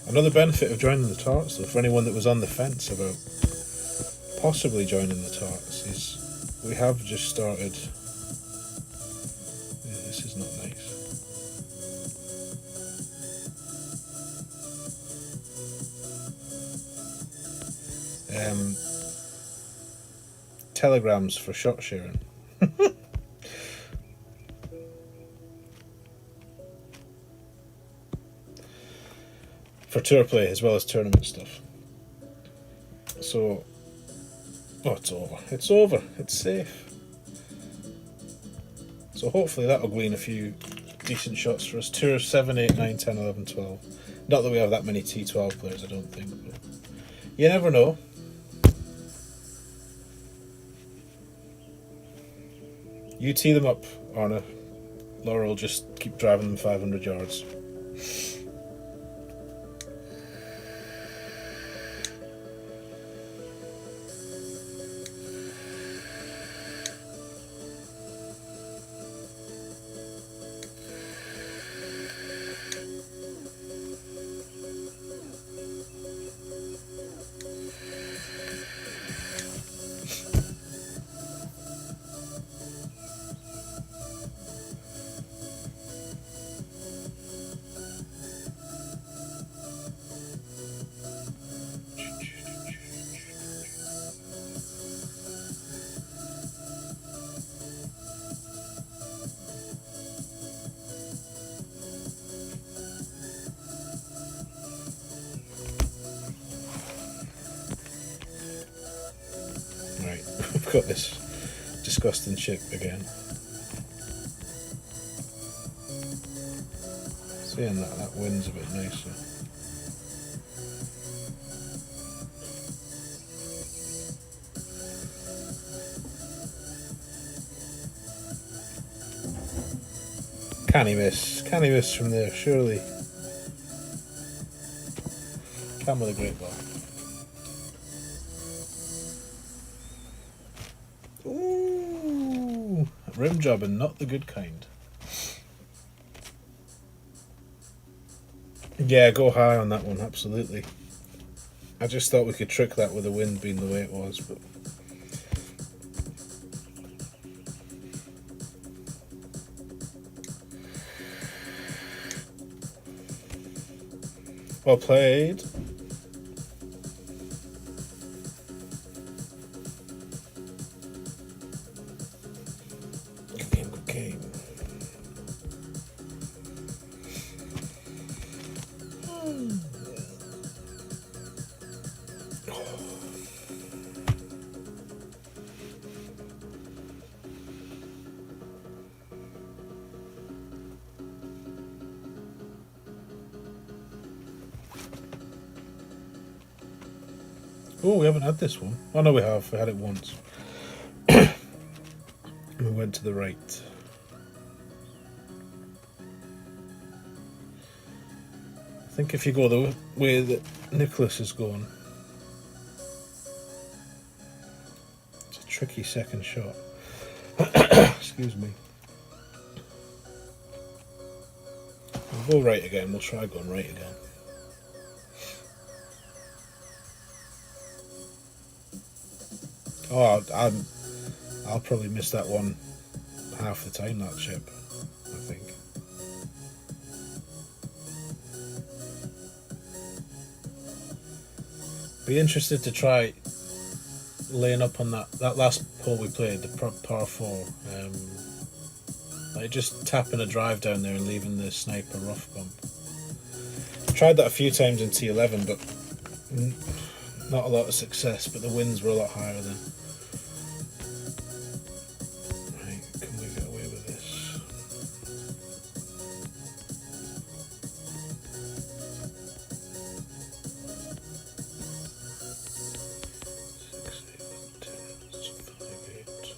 Another benefit of joining the tarts, though, for anyone that was on the fence about possibly joining the tarts, is we have just started. Yeah, this is not nice. Telegrams for shot sharing. For tour play as well as tournament stuff. So, oh, it's over. It's over. It's safe. So hopefully that'll glean a few decent shots for us. Tour 7, 8, 9, 10, 11, 12. Not that we have that many T12 players, I don't think. But you never know. You tee them up, Arna. Laura will just keep driving them 500 yards. We've got this disgusting chip again. Seeing that wind's a bit nicer. Can he miss? Can he miss from there? Surely. Can with a great ball. Ooh, rim job and not the good kind. Yeah, go high on that one, absolutely. I just thought we could trick that with the wind being the way it was, but well played. Good game, good game. Oh, we haven't had this one. Oh no, we have. We had it once. We went to the right. I think if you go the way that Nicholas is going, it's a tricky second shot. Excuse me. We'll go right again. We'll try going right again. Oh, I'll probably miss that one half the time, that chip, I think. Be interested to try laying up on that last hole we played, the par 4. Like just tapping a drive down there and leaving the sniper rough bump. Tried that a few times in T11, but not a lot of success, but the winds were a lot higher then. Right, can we get away with this? 6, 8, 10, 5, 8.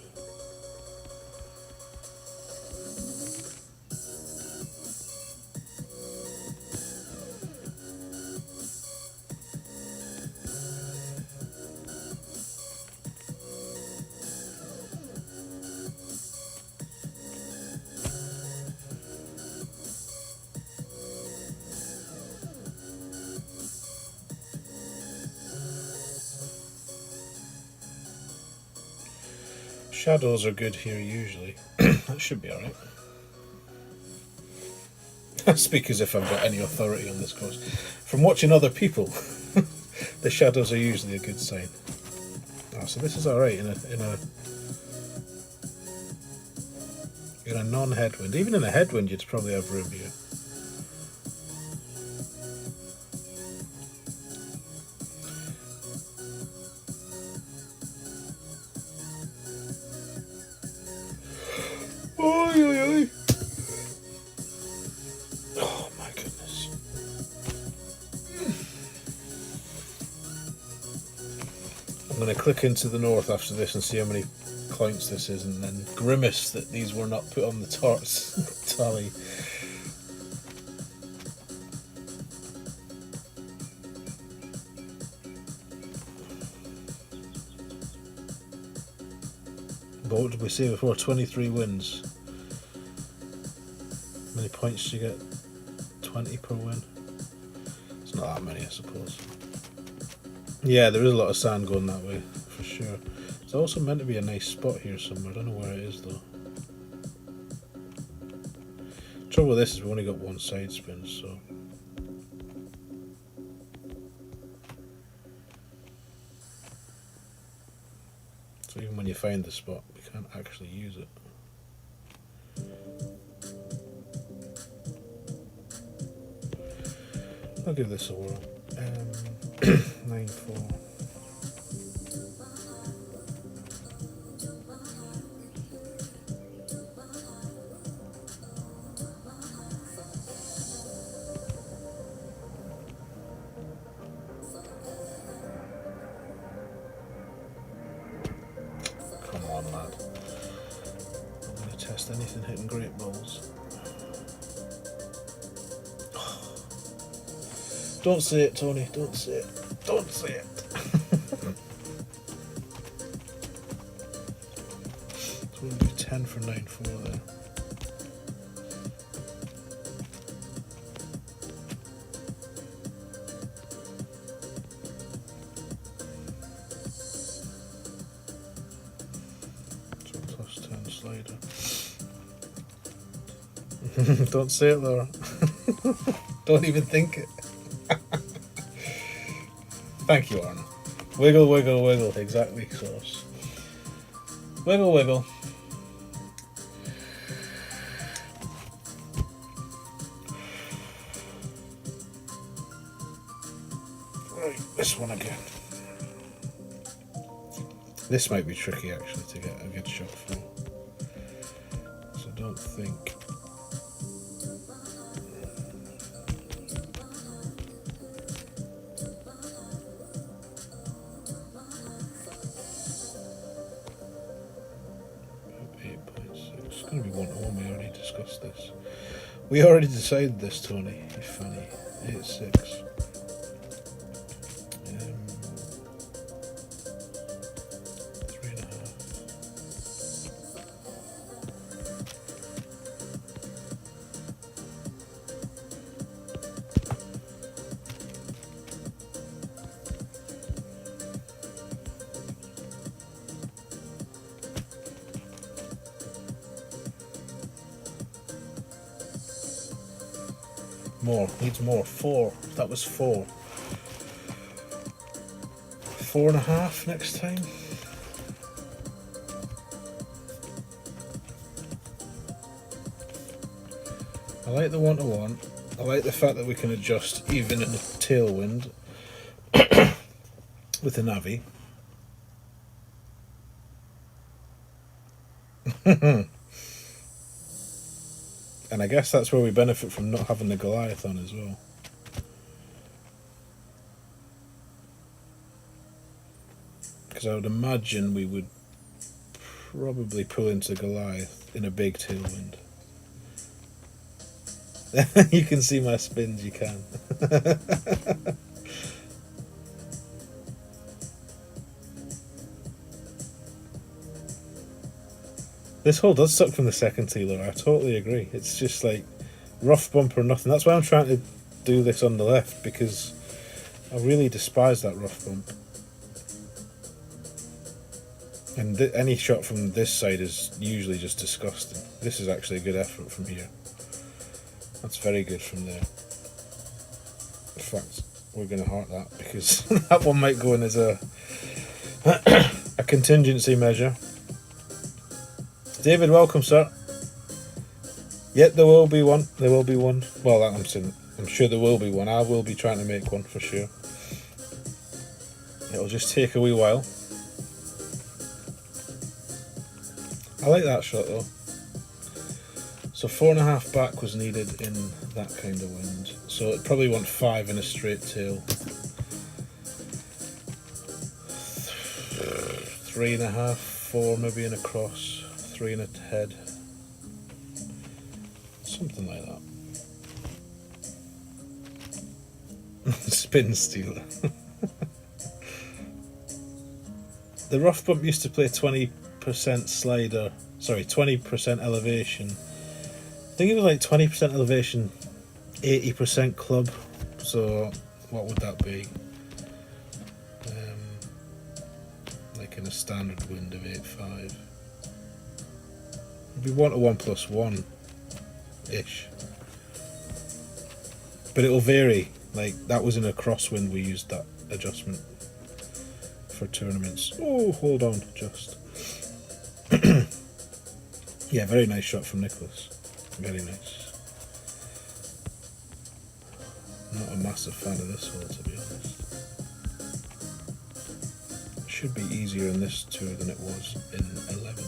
Shadows are good here usually. That should be alright. I speak as if I've got any authority on this course. From watching other people, the shadows are usually a good sign. Oh, so this is alright in a non-headwind. Even in a headwind, you'd probably have room here. Oi, oi, oi. Oh my goodness. I'm going to click into the north after this and see how many points this is, and then grimace that these were not put on the tally. But what did we say before? 23 wins. How many points do you get? 20 per win? It's not that many, I suppose. Yeah, there is a lot of sand going that way, for sure. It's also meant to be a nice spot here somewhere. I don't know where it is, though. The trouble with this is we've only got one side spin, so... So even when you find the spot, we can't actually use it. I'll give this a whirl. 9-4. Come on, lad. I'm going to test anything hitting great balls. Don't say it, Tony. Don't say it. Don't say it. So we'll do 10 for 9-4 there. So plus 10 slider. Don't say it, Laura. Don't even think it. Thank you, Arna. Wiggle, wiggle, wiggle. Exactly, sauce. Wiggle, wiggle. Right, this one again. This might be tricky, actually, to get a good shot for. So don't think. It's going to be 1-1. We already discussed this. We already decided this, Tony. You're funny. 8-6. More, needs more. 4. That was 4. 4.5 next time. I like the 1-1. I like the fact that we can adjust even in a tailwind with the Navi. And I guess that's where we benefit from not having the Goliath on as well. Because I would imagine we would probably pull into Goliath in a big tailwind. You can see my spins, you can. This hole does suck from the second tee, though. I totally agree. It's just like rough bump or nothing. That's why I'm trying to do this on the left, because I really despise that rough bump. And any shot from this side is usually just disgusting. This is actually a good effort from here. That's very good from there. In fact, we're going to heart that, because that one might go in as a a contingency measure. David, welcome, sir. Yep, there will be one. There will be one. Well, I'm sure there will be one. I will be trying to make one for sure. It'll just take a wee while. I like that shot though. So 4.5 back was needed in that kind of wind. So it probably want 5 in a straight tail. 3.5, 4 maybe in a cross. 3 in a head, something like that. Spin stealer. The rough bump used to play 20% slider, sorry, 20% elevation. I think it was like 20% elevation, 80% club. So what would that be? Like in a standard wind of 8.5. It'd be 1-1 plus 1 ish. But it'll vary. Like that was in a crosswind, we used that adjustment for tournaments. Oh, hold on, just. Yeah, very nice shot from Nicholas. Very nice. Not a massive fan of this hole, to be honest. Should be easier in this tour than it was in 11.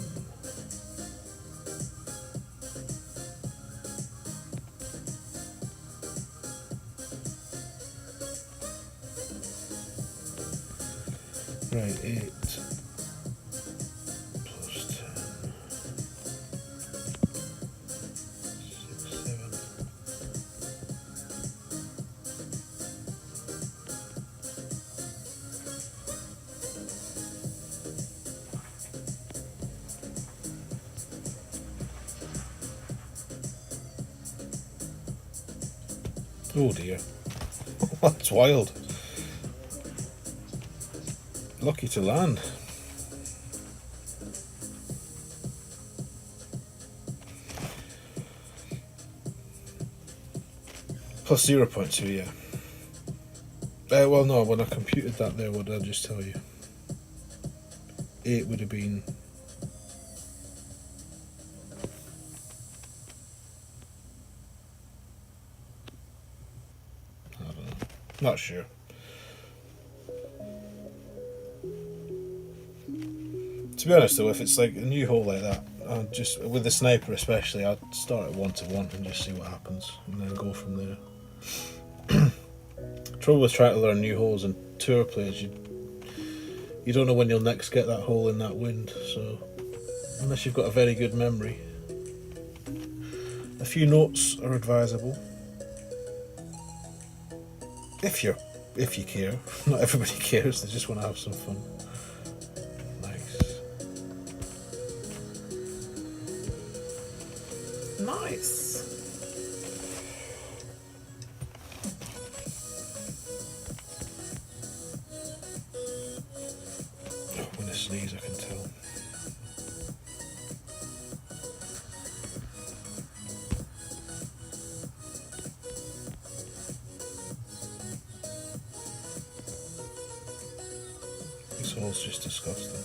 Right, 8 plus 10, 6, 7. Oh dear. That's wild. Lucky to land. Plus 0.2, yeah. Well, no, when I computed that there, what did I just tell you? 8 would have been... I don't know. Not sure. To be honest though, if it's like a new hole like that, I'd just, with the sniper especially, I'd start at 1 to 1 and just see what happens, and then go from there. Trouble with trying to learn new holes and tour players, you don't know when you'll next get that hole in that wind, so unless you've got a very good memory. A few notes are advisable. If you care. Not everybody cares, they just want to have some fun. Nice. Oh, when I sneeze, I can tell. This hole's just disgusting.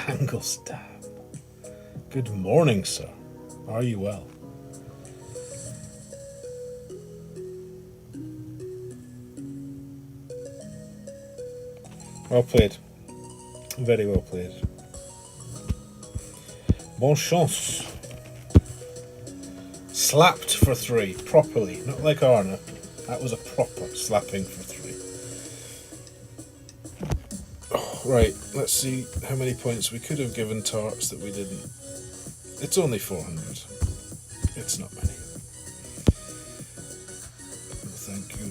Angle stab. Good morning, sir. Are you well? Well played. Very well played. Bon chance. Slapped for 3, properly. Not like Arna. That was a proper slapping for 3. Right, let's see how many points we could have given tarts that we didn't. It's only 400. It's not many. Thank you.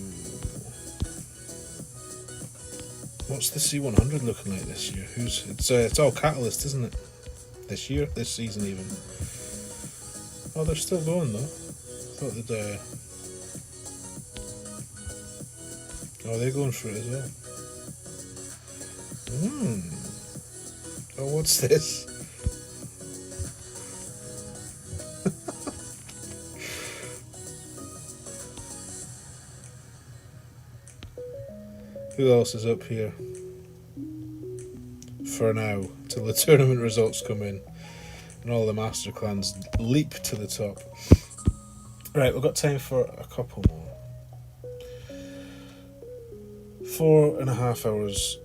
What's the C100 looking like this year? It's all Catalyst, isn't it? This year, this season even. Oh, they're still going though. I thought they'd. Oh, they're going for it as well. Oh, what's this? Who else is up here? For now, till the tournament results come in and all the master clans leap to the top. Right, we've got time for a couple more. 4.5 hours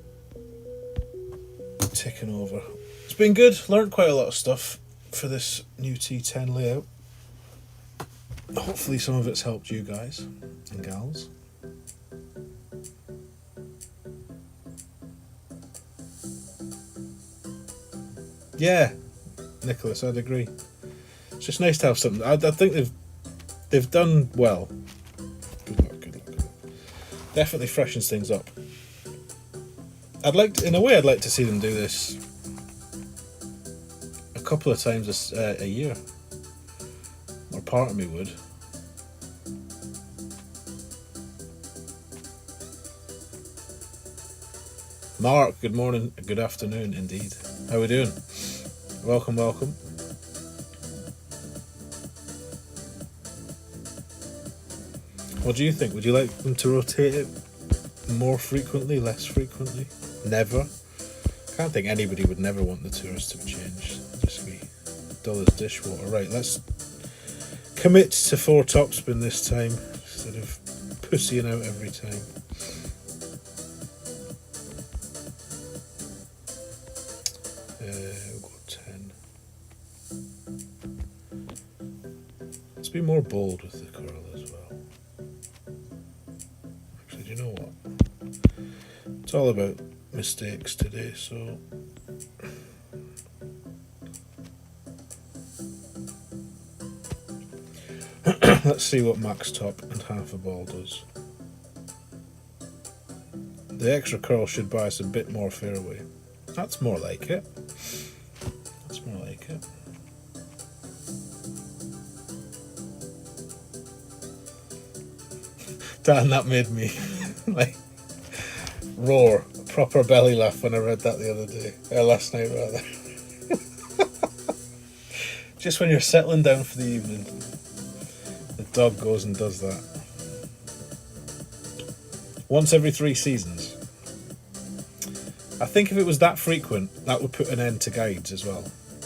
ticking over. It's been good, learned quite a lot of stuff for this new T10 layout. Hopefully some of it's helped you guys and gals. Yeah, Nicholas, I'd agree. It's just nice to have something. I think they've done well. Good luck. Definitely freshens things up. I'd like to see them do this a couple of times a year. Or part of me would. Mark, good morning, good afternoon indeed. How we doing? Welcome. What do you think? Would you like them to rotate it more frequently, less frequently? Never? Can't think anybody would never want the tours to be changed. Just be dull as dishwater. Right, let's commit to 4 topspin this time instead of pussying out every time. We'll go 10. Let's be more bold with the curl as well. Actually, do you know what? It's all about mistakes today, so let's see what max top and half a ball does. The extra curl should buy us a bit more fairway. That's more like it. That's more like it. Dan, that made me like roar, a proper belly laugh when I read that the other day, last night rather. Just when you're settling down for the evening, the dog goes and does that. Once every 3 seasons. I think if it was that frequent, that would put an end to guides as well.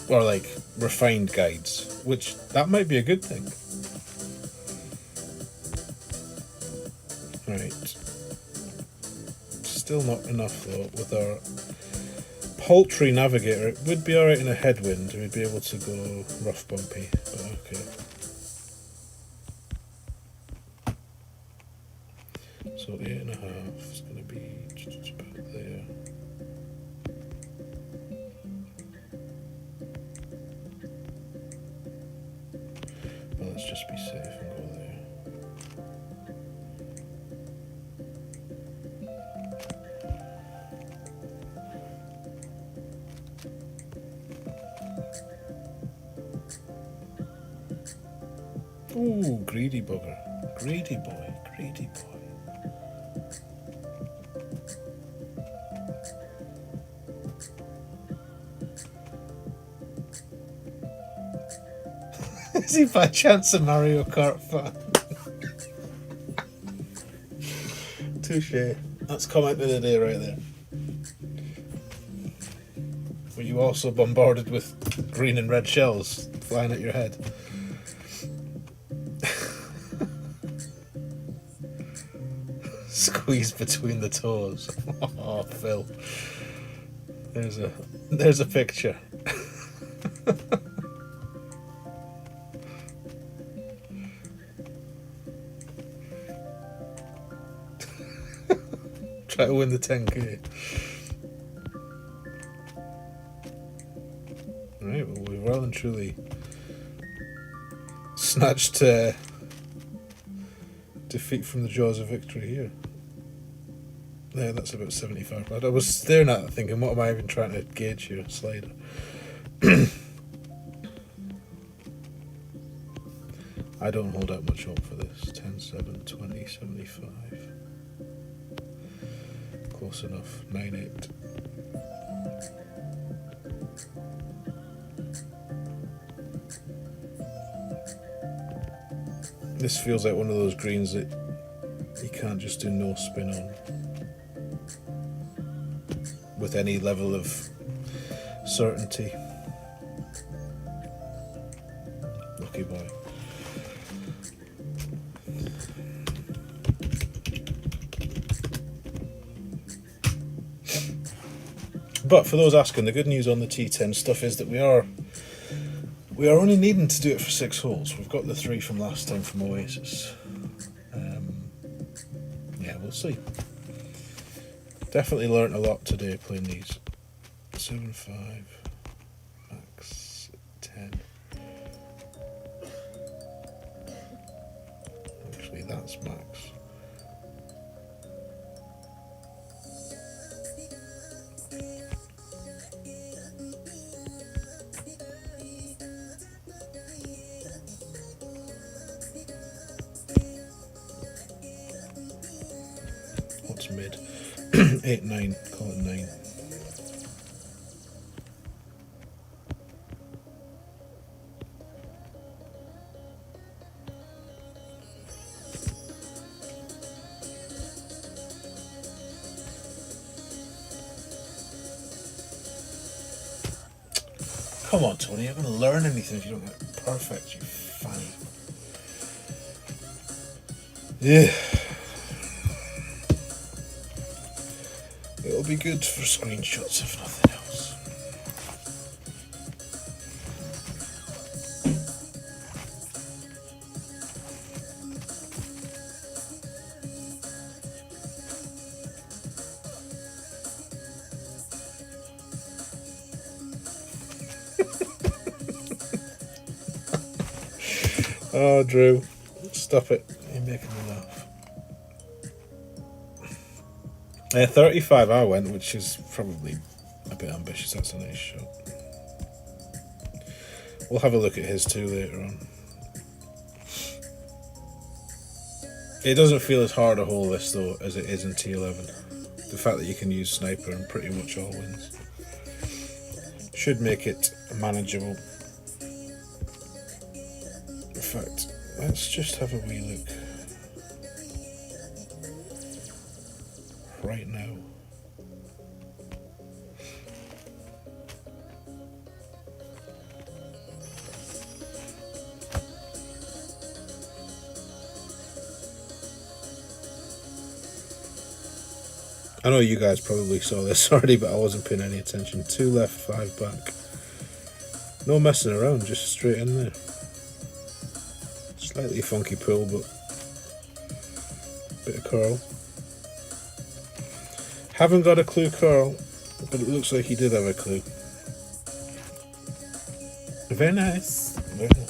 Or like refined guides, which that might be a good thing. Right. Still not enough though with our paltry navigator. It would be alright in a headwind, we'd be able to go rough bumpy, but okay. So 8.5 is going to be just about there. Well, let's just be safe and go there. Ooh, greedy bugger. Greedy boy, greedy boy. Is he by chance a Mario Kart fan? Touche. That's comment of the day right there. Were you also bombarded with green and red shells flying at your head? Squeezed between the toes. Oh, Phil. There's a picture. Try to win the 10k. Right, well, we've well and truly snatched defeat from the jaws of victory here. Yeah, that's about 75. I was staring at it thinking, what am I even trying to gauge here? Slider. I don't hold out much hope for this. 10, 7, 20, 75. Close enough. 9, 8. This feels like one of those greens that you can't just do no spin on with any level of certainty. Lucky boy. But for those asking, the good news on the T10 stuff is that we are only needing to do it for 6 holes. We've got the 3 from last time from Oasis. Yeah, we'll see. Definitely learnt a lot today playing these. 7, 5, max 10. Actually, that's max. What's mid? 8, 9, call it 9. Come on, Tony, you're going to learn anything if you don't get perfect, you fanny. Yeah. It'll be good for screenshots if nothing else. Oh, Drew, stop it. You're making me laugh. 35 I went, which is probably a bit ambitious. That's a nice shot. We'll have a look at his too later on. It doesn't feel as hard a hole this though as it is in T11. The fact that you can use sniper in pretty much all wins should make it manageable. In fact, let's just have a wee look right now. I know you guys probably saw this already, but I wasn't paying any attention. 2 left, 5 back. No messing around, just straight in there. Slightly funky pull, but bit of curl. Haven't got a clue curl, but it looks like he did have a clue. Very nice. Very nice.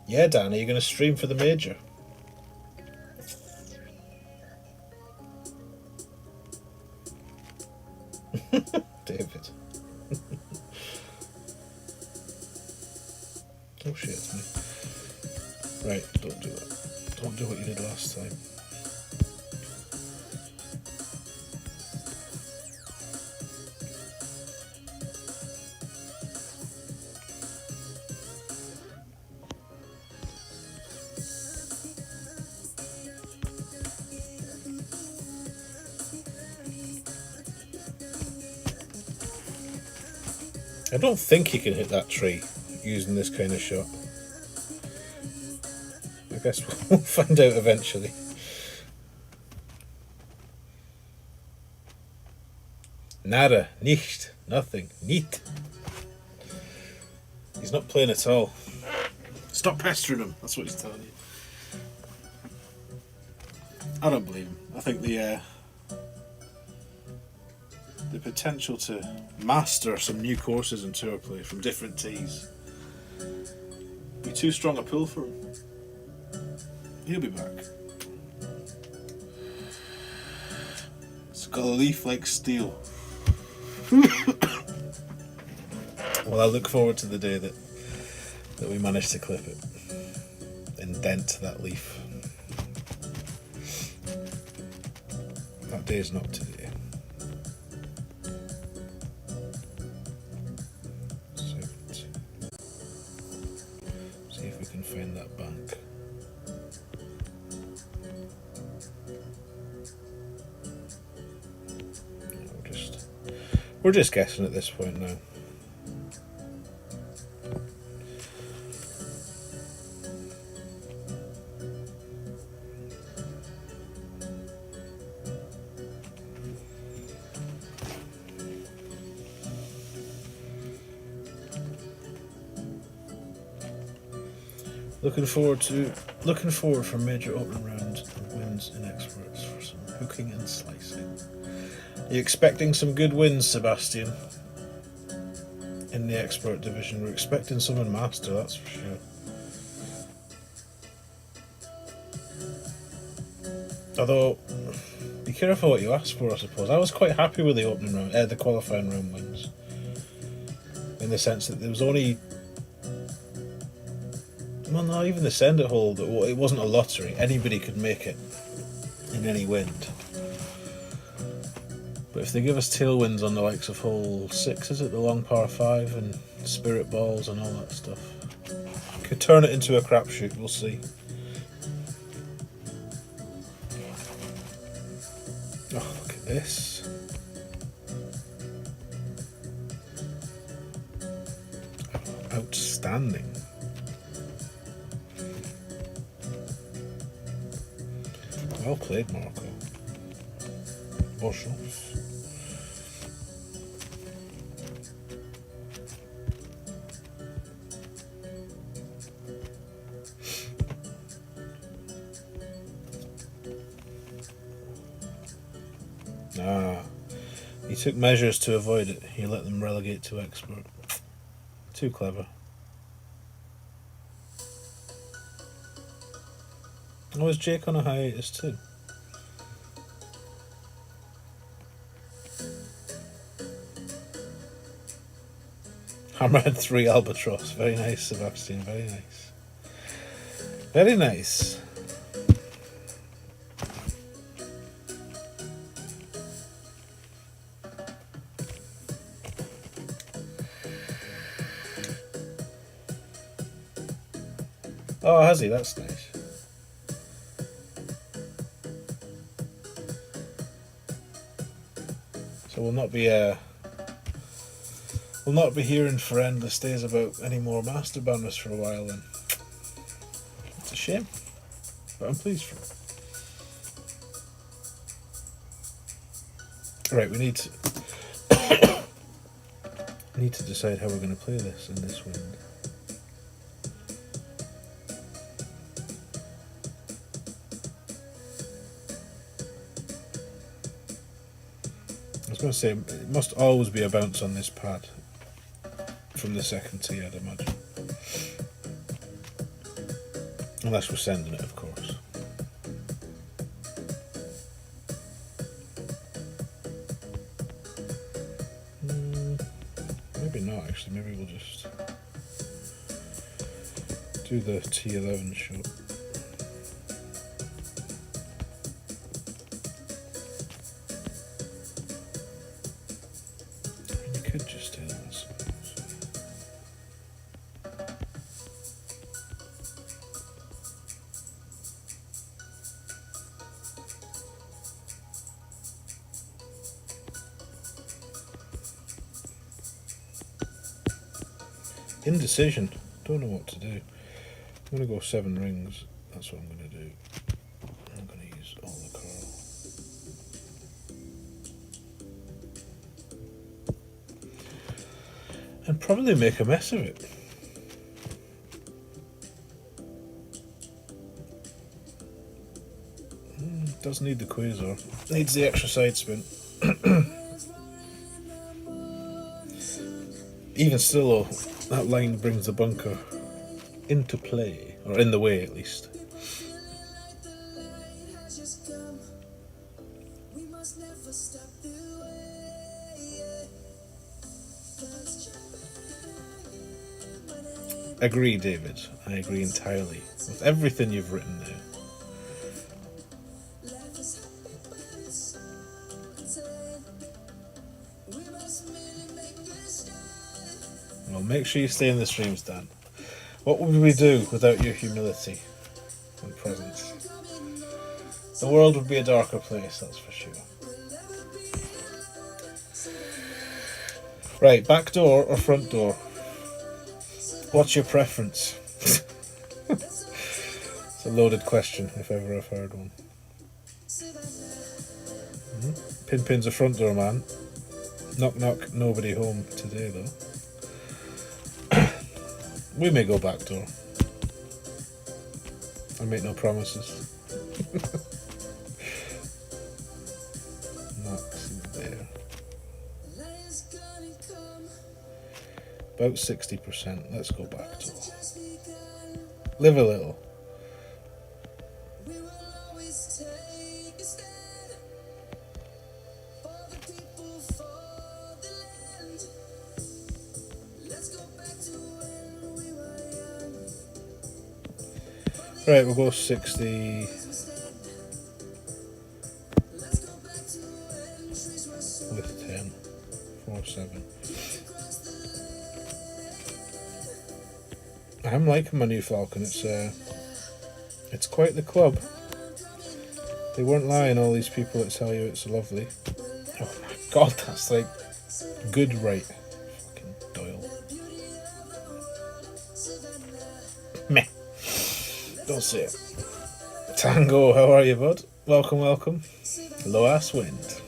Yeah, Dan, are you going to stream for the major? David. Oh shit, it's me. Right, don't do that. Don't do what you did last time. I don't think you can hit that tree using this kind of shot. I guess we'll find out eventually. Nada, nicht, nothing, niet. He's not playing at all. Stop pestering him, that's what he's telling you. I don't believe him. I think the potential to master some new courses in tour play from different tees be too strong a pull for him. He'll be back. It's got a leaf like steel. Well, I look forward to the day that we manage to clip it and dent that leaf. That day is not today. See if we can find that bank. We're just guessing at this point now. Looking forward for major opening rounds and wins in experts for some hooking and slicing. Are you expecting some good wins, Sebastian? In the expert division, we're expecting some in master, that's for sure. Although, be careful what you ask for, I suppose. I was quite happy with the opening round, the qualifying round wins, in the sense that there was only. Well, not even the send it hole. It wasn't a lottery. Anybody could make it in any wind. But if they give us tailwinds on the likes of hole 6, is it, the long par 5 and spirit balls and all that stuff, could turn it into a crapshoot. We'll see. Oh, look at this. Outstanding. Well played, Marco. Bushels. Ah, he took measures to avoid it. He let them relegate to expert. Too clever. Oh, is Jake on a hiatus too? Hammerhead 3 Albatross. Very nice, Sebastian. Very nice. Very nice. Oh, has he? That's nice. So we'll not be hearing for endless days about any more master banners for a while then. It's a shame, but I'm pleased for it. Right, we need to decide how we're going to play this in this wind. I was going to say, it must always be a bounce on this pad from the second tee, I'd imagine. Unless we're sending it, of course. Maybe not, actually. Maybe we'll just do the T11 shot. You could just do that, I suppose. Indecision. Don't know what to do. I'm going to go 7 rings. That's what I'm going to do. I'm going to use all the curl. And probably make a mess of it. Doesn't need the quasar. Needs the extra side spin. Even still though, that line brings the bunker into play, or in the way at least. Agree, David. I agree entirely with everything you've written there. Well, make sure you stay in the streams, Dan. What would we do without your humility and presence? The world would be a darker place, that's for sure. Right, back door or front door? What's your preference? It's a loaded question, if ever I've heard one. Pin's a front door man. Knock knock, nobody home today though. We may go back door. I make no promises. Max there. About 60%. Let's go back door. Live a little. Right, we'll go 60. With 10. 4-7. I'm liking my new Falcon. It's quite the club. They weren't lying, all these people that tell you it's lovely. Oh my god, that's like good right. Fucking Doyle. Meh. Don't say it. Tango, how are you, bud? Welcome, welcome. Low ass wind.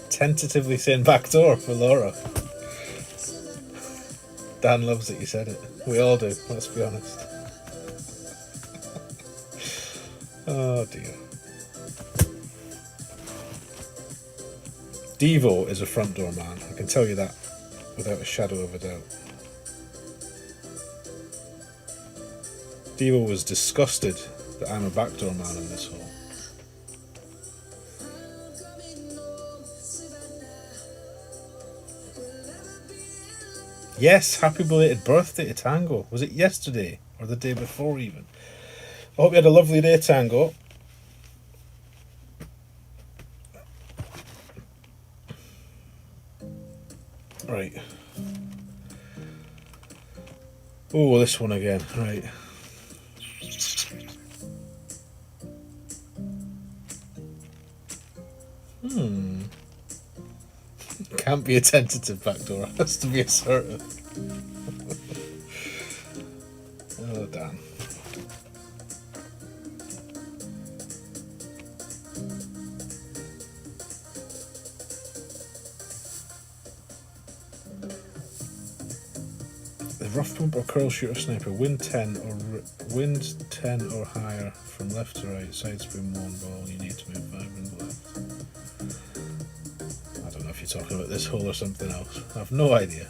Tentatively saying back door for Laura. Dan loves it, you said it. We all do, let's be honest. Oh dear. Devo is a front door man, I can tell you that without a shadow of a doubt. Devo was disgusted that I'm a backdoor man in this hole. Yes, happy belated birthday to Tango. Was it yesterday or the day before even? I hope you had a lovely day, Tango. Right. Oh, this one again. Right. Can't be a tentative backdoor. Has to be assertive. Oh, damn. The rough pump or curl shooter sniper, wind 10 or higher from left to right, side spin 1 ball, you need to move 5 and left. I don't know if you're talking about this hole or something else. I have no idea.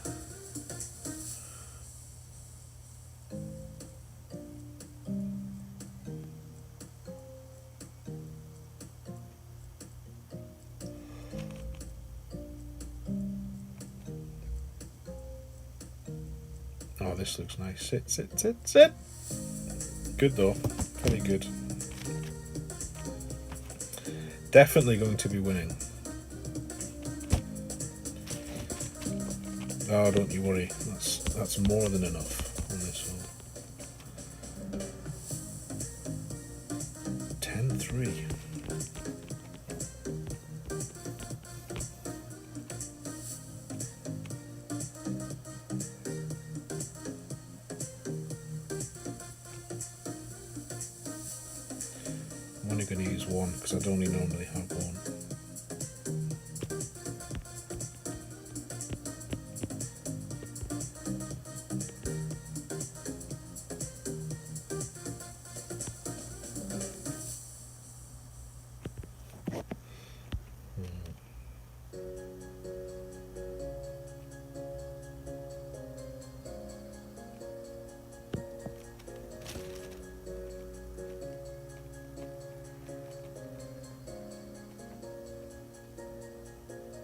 Oh, this looks nice. Sit. Good though. Very good. Definitely going to be winning. Oh, don't you worry. That's more than enough on this one. 10-3. I'm only going to use one because I'd only normally have one.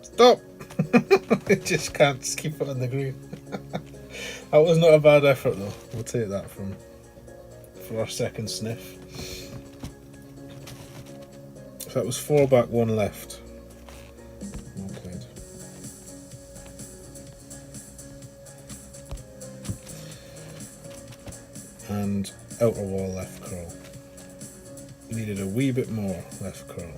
Stop! I just can't keep it on the green. That was not a bad effort though. We'll take that for our second sniff. So that was 4 back, 1 left. Well played. And outer wall left curl. Needed a wee bit more left curl.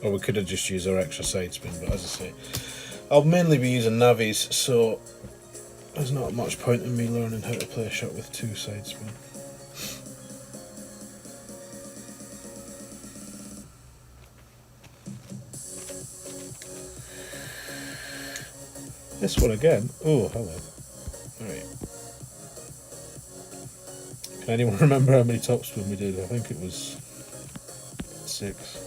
Or we could have just used our extra side spin, but as I say, I'll mainly be using navies, so there's not much point in me learning how to play a shot with 2 side spin. This one again. Oh, hello. Alright. Can anyone remember how many topspin we did? I think it was 6.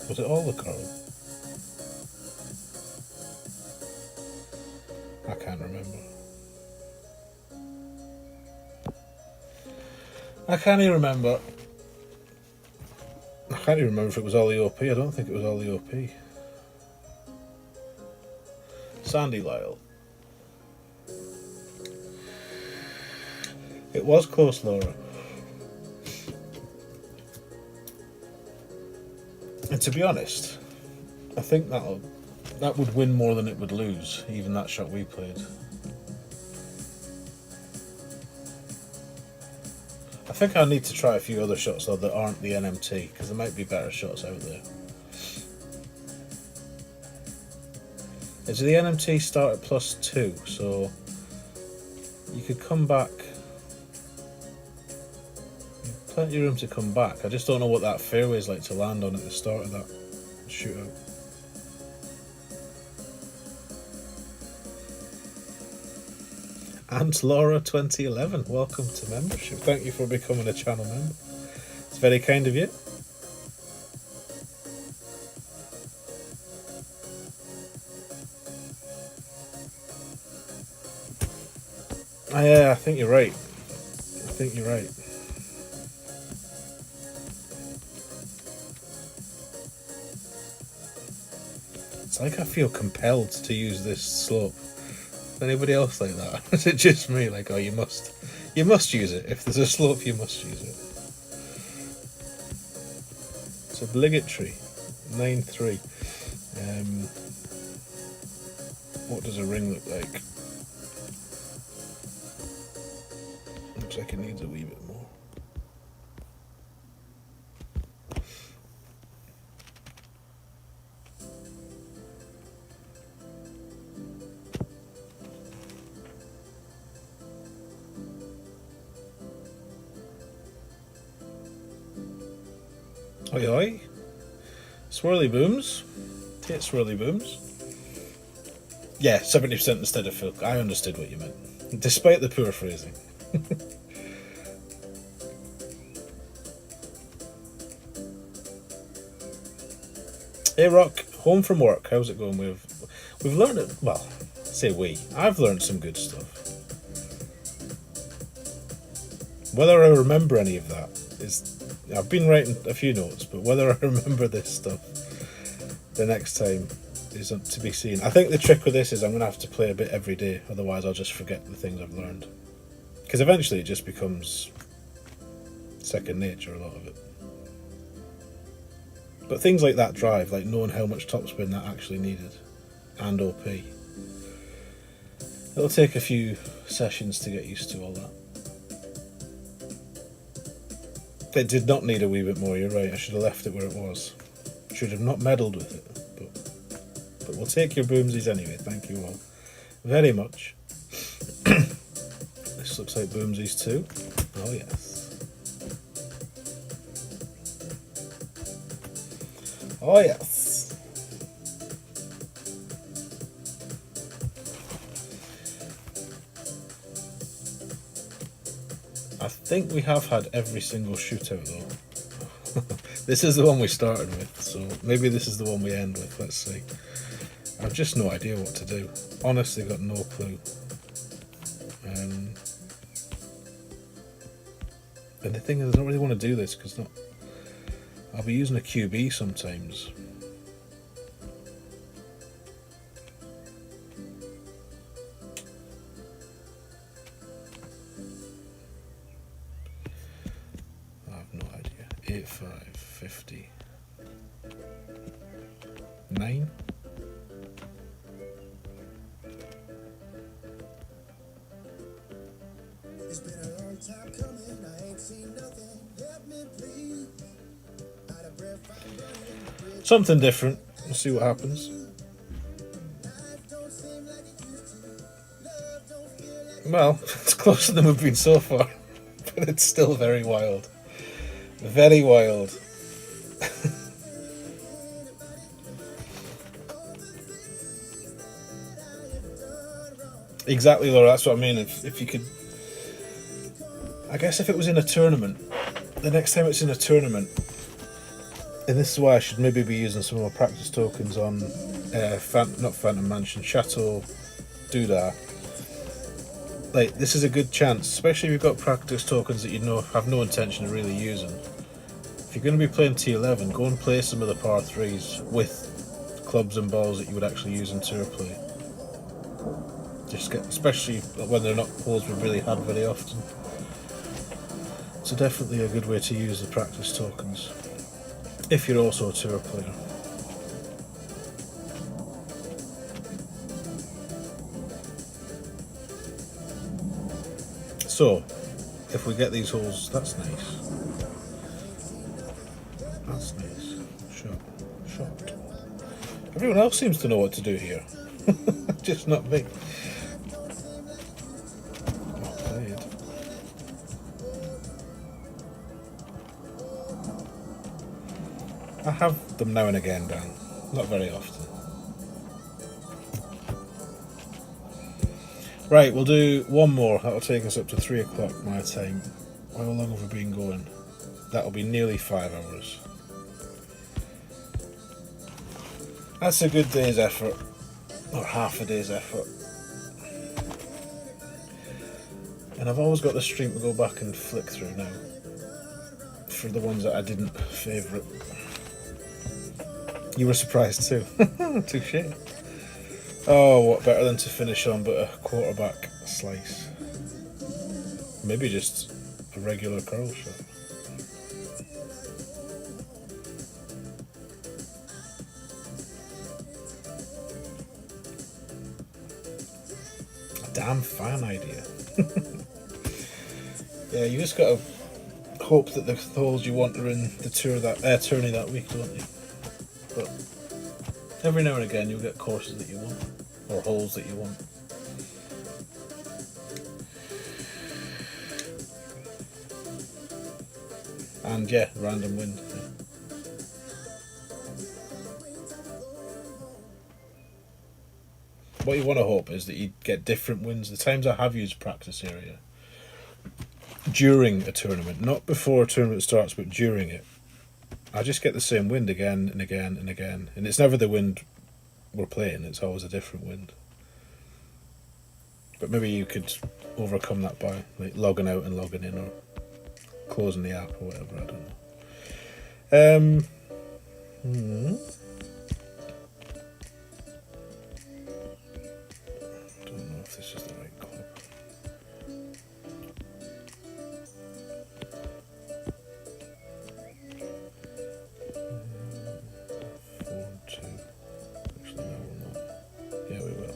Was it all the curl? I can't remember. I can't even remember. I can't even remember if it was all the OP. I don't think it was all the OP. Sandy Lyle. It was close, Laura. And to be honest, I think that would win more than it would lose, even that shot we played. I think I need to try a few other shots though that aren't the NMT, because there might be better shots out there. Is the NMT start at +2, so could come back. Plenty of room to come back. I just don't know what that fairway is like to land on at the start of that shootout. And Laura 2011, welcome to membership. Thank you for becoming a channel member. It's very kind of you. Yeah, I think you're right. I think you're right. It's like I feel compelled to use this slope. Anybody else like that? Is it just me? Like, oh, you must use it. If there's a slope, you must use it. It's obligatory. 9-3. What does a ring look like? Looks like it needs a wee bit more. Oi oi. Swirly booms. Take swirly booms. Yeah, 70% instead of full. I understood what you meant. Despite the poor phrasing. Hey Rock, home from work. How's it going? We've learned it. Well, say we. I've learned some good stuff. Whether I remember any of that is... I've been writing a few notes, but whether I remember this stuff the next time is to be seen. I think the trick with this is I'm going to have to play a bit every day, otherwise I'll just forget the things I've learned. Because eventually it just becomes second nature, a lot of it. But things like that drive, like knowing how much topspin that actually needed, and OP. It'll take a few sessions to get used to all that. It did not need a wee bit more, you're right. I should have left it where it was. Should have not meddled with it. But we'll take your boomsies anyway. Thank you all very much. This looks like boomsies too. Oh yes. Oh yes. I think we have had every single shootout though. This is the one we started with, so maybe this is the one we end with. Let's see. I've just no idea what to do. Honestly, got no clue. And the thing is, I don't really want to do this because I'll be using a QB sometimes. I have no idea. 8, 5, 50. 9. It's been a long time coming, I ain't seen nothing. Help me please. Out of breath, I'm running. Something different. We'll see what happens. Well, it's closer than we've been so far, but it's still very wild. Very wild. Exactly, Laura, that's what I mean. If you could... I guess if it was in a tournament, the next time it's in a tournament, and this is why I should maybe be using some more practice tokens on, not Phantom Mansion, Chateau Doodah. Like, this is a good chance, especially if you've got practice tokens that you know have no intention of really using. If you're going to be playing T11, go and play some of the par 3s with clubs and balls that you would actually use in tour play. Just get, especially when they're not holes we've really had very often. So definitely a good way to use the practice tokens, if you're also a tour player. So, if we get these holes, that's nice. That's nice. Shot. Everyone else seems to know what to do here. Just not me. I have them now and again, Dan. Not very often. Right, we'll do one more. That'll take us up to 3 o'clock my time. How long have we been going? That'll be nearly 5 hours. That's a good day's effort. Or half a day's effort. And I've always got the stream to go back and flick through now. For the ones that I didn't favourite. You were surprised too. Touche. Oh, what better than to finish on but a quarterback slice? Maybe just a regular curl shot. A damn fan idea. Yeah, you just gotta hope that the holes you want are in the tourney that week, don't you? But every now and again you'll get courses that you want, or holes that you want. And yeah, random wind. Yeah. What you want to hope is that you get different winds. The times I have used practice area during a tournament, not before a tournament starts, but during it, I just get the same wind again and again and again. And it's never the wind we're playing, it's always a different wind. But maybe you could overcome that by like logging out and logging in, or closing the app or whatever, I don't know. Don't know if this is the right club. Actually, no, we're not. Yeah, we will.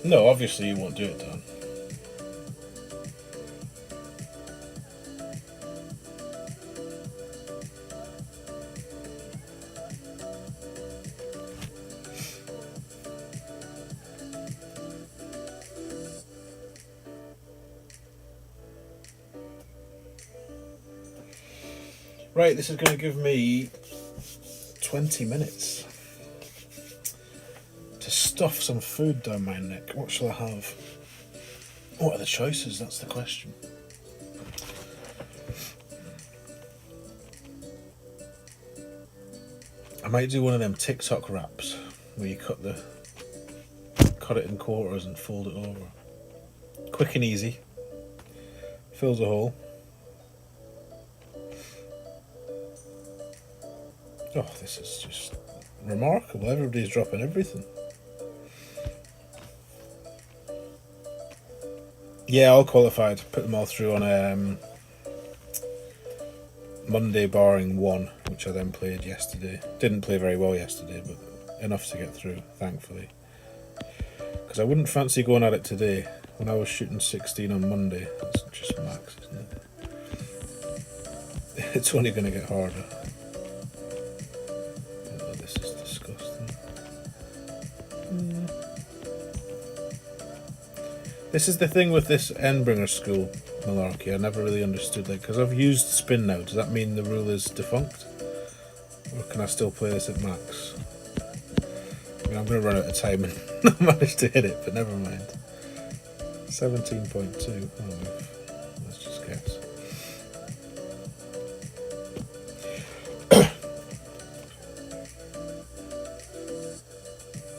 No, obviously you won't do it, Dan. Right, this is going to give me 20 minutes to stuff some food down my neck. What shall I have? What are the choices? That's the question. I might do one of them TikTok wraps where you cut it in quarters and fold it over. Quick and easy. Fills a hole. Oh, this is just remarkable. Everybody's dropping everything. Yeah, all qualified. Put them all through on Monday, barring one, which I then played yesterday. Didn't play very well yesterday, but enough to get through, thankfully. Because I wouldn't fancy going at it today. When I was shooting 16 on Monday, that's just max, isn't it? It's only going to get harder. Oh, this is disgusting. This is the thing with this Endbringer school malarkey. I never really understood, like, because I've used spin now. Does that mean the rule is defunct, or can I still play this at max? I mean, I'm going to run out of time and not manage to hit it, but never mind. 17.2. Oh, let's just guess.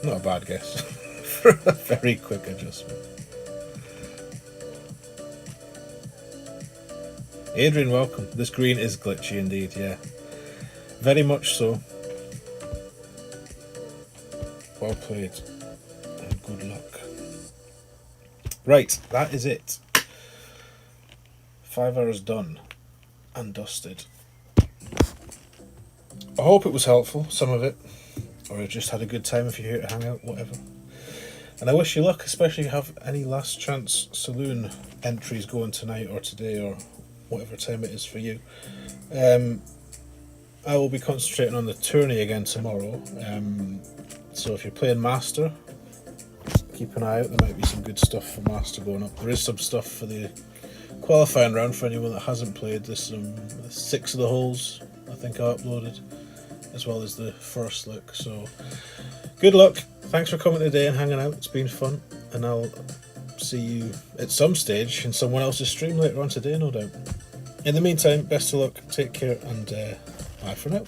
Not a bad guess for a very quick adjustment. Adrian, welcome. This green is glitchy indeed, yeah. Very much so. Well played. And good luck. Right, that is it. 5 hours done and dusted. I hope it was helpful, some of it. or just had a good time if you're here to hang out, whatever. And I wish you luck, especially if you have any last chance saloon entries going tonight or today or whatever time it is for you. I will be concentrating on the tourney again tomorrow. So if you're playing Master, keep an eye out. There might be some good stuff for Master going up. There is some stuff for the qualifying round for anyone that hasn't played. There's some 6 of the holes I think I uploaded, as well as the first look. So good luck. Thanks for coming today and hanging out. It's been fun, and I'll see you at some stage in someone else's stream later on today, no doubt. In the meantime, best of luck, take care, and bye for now.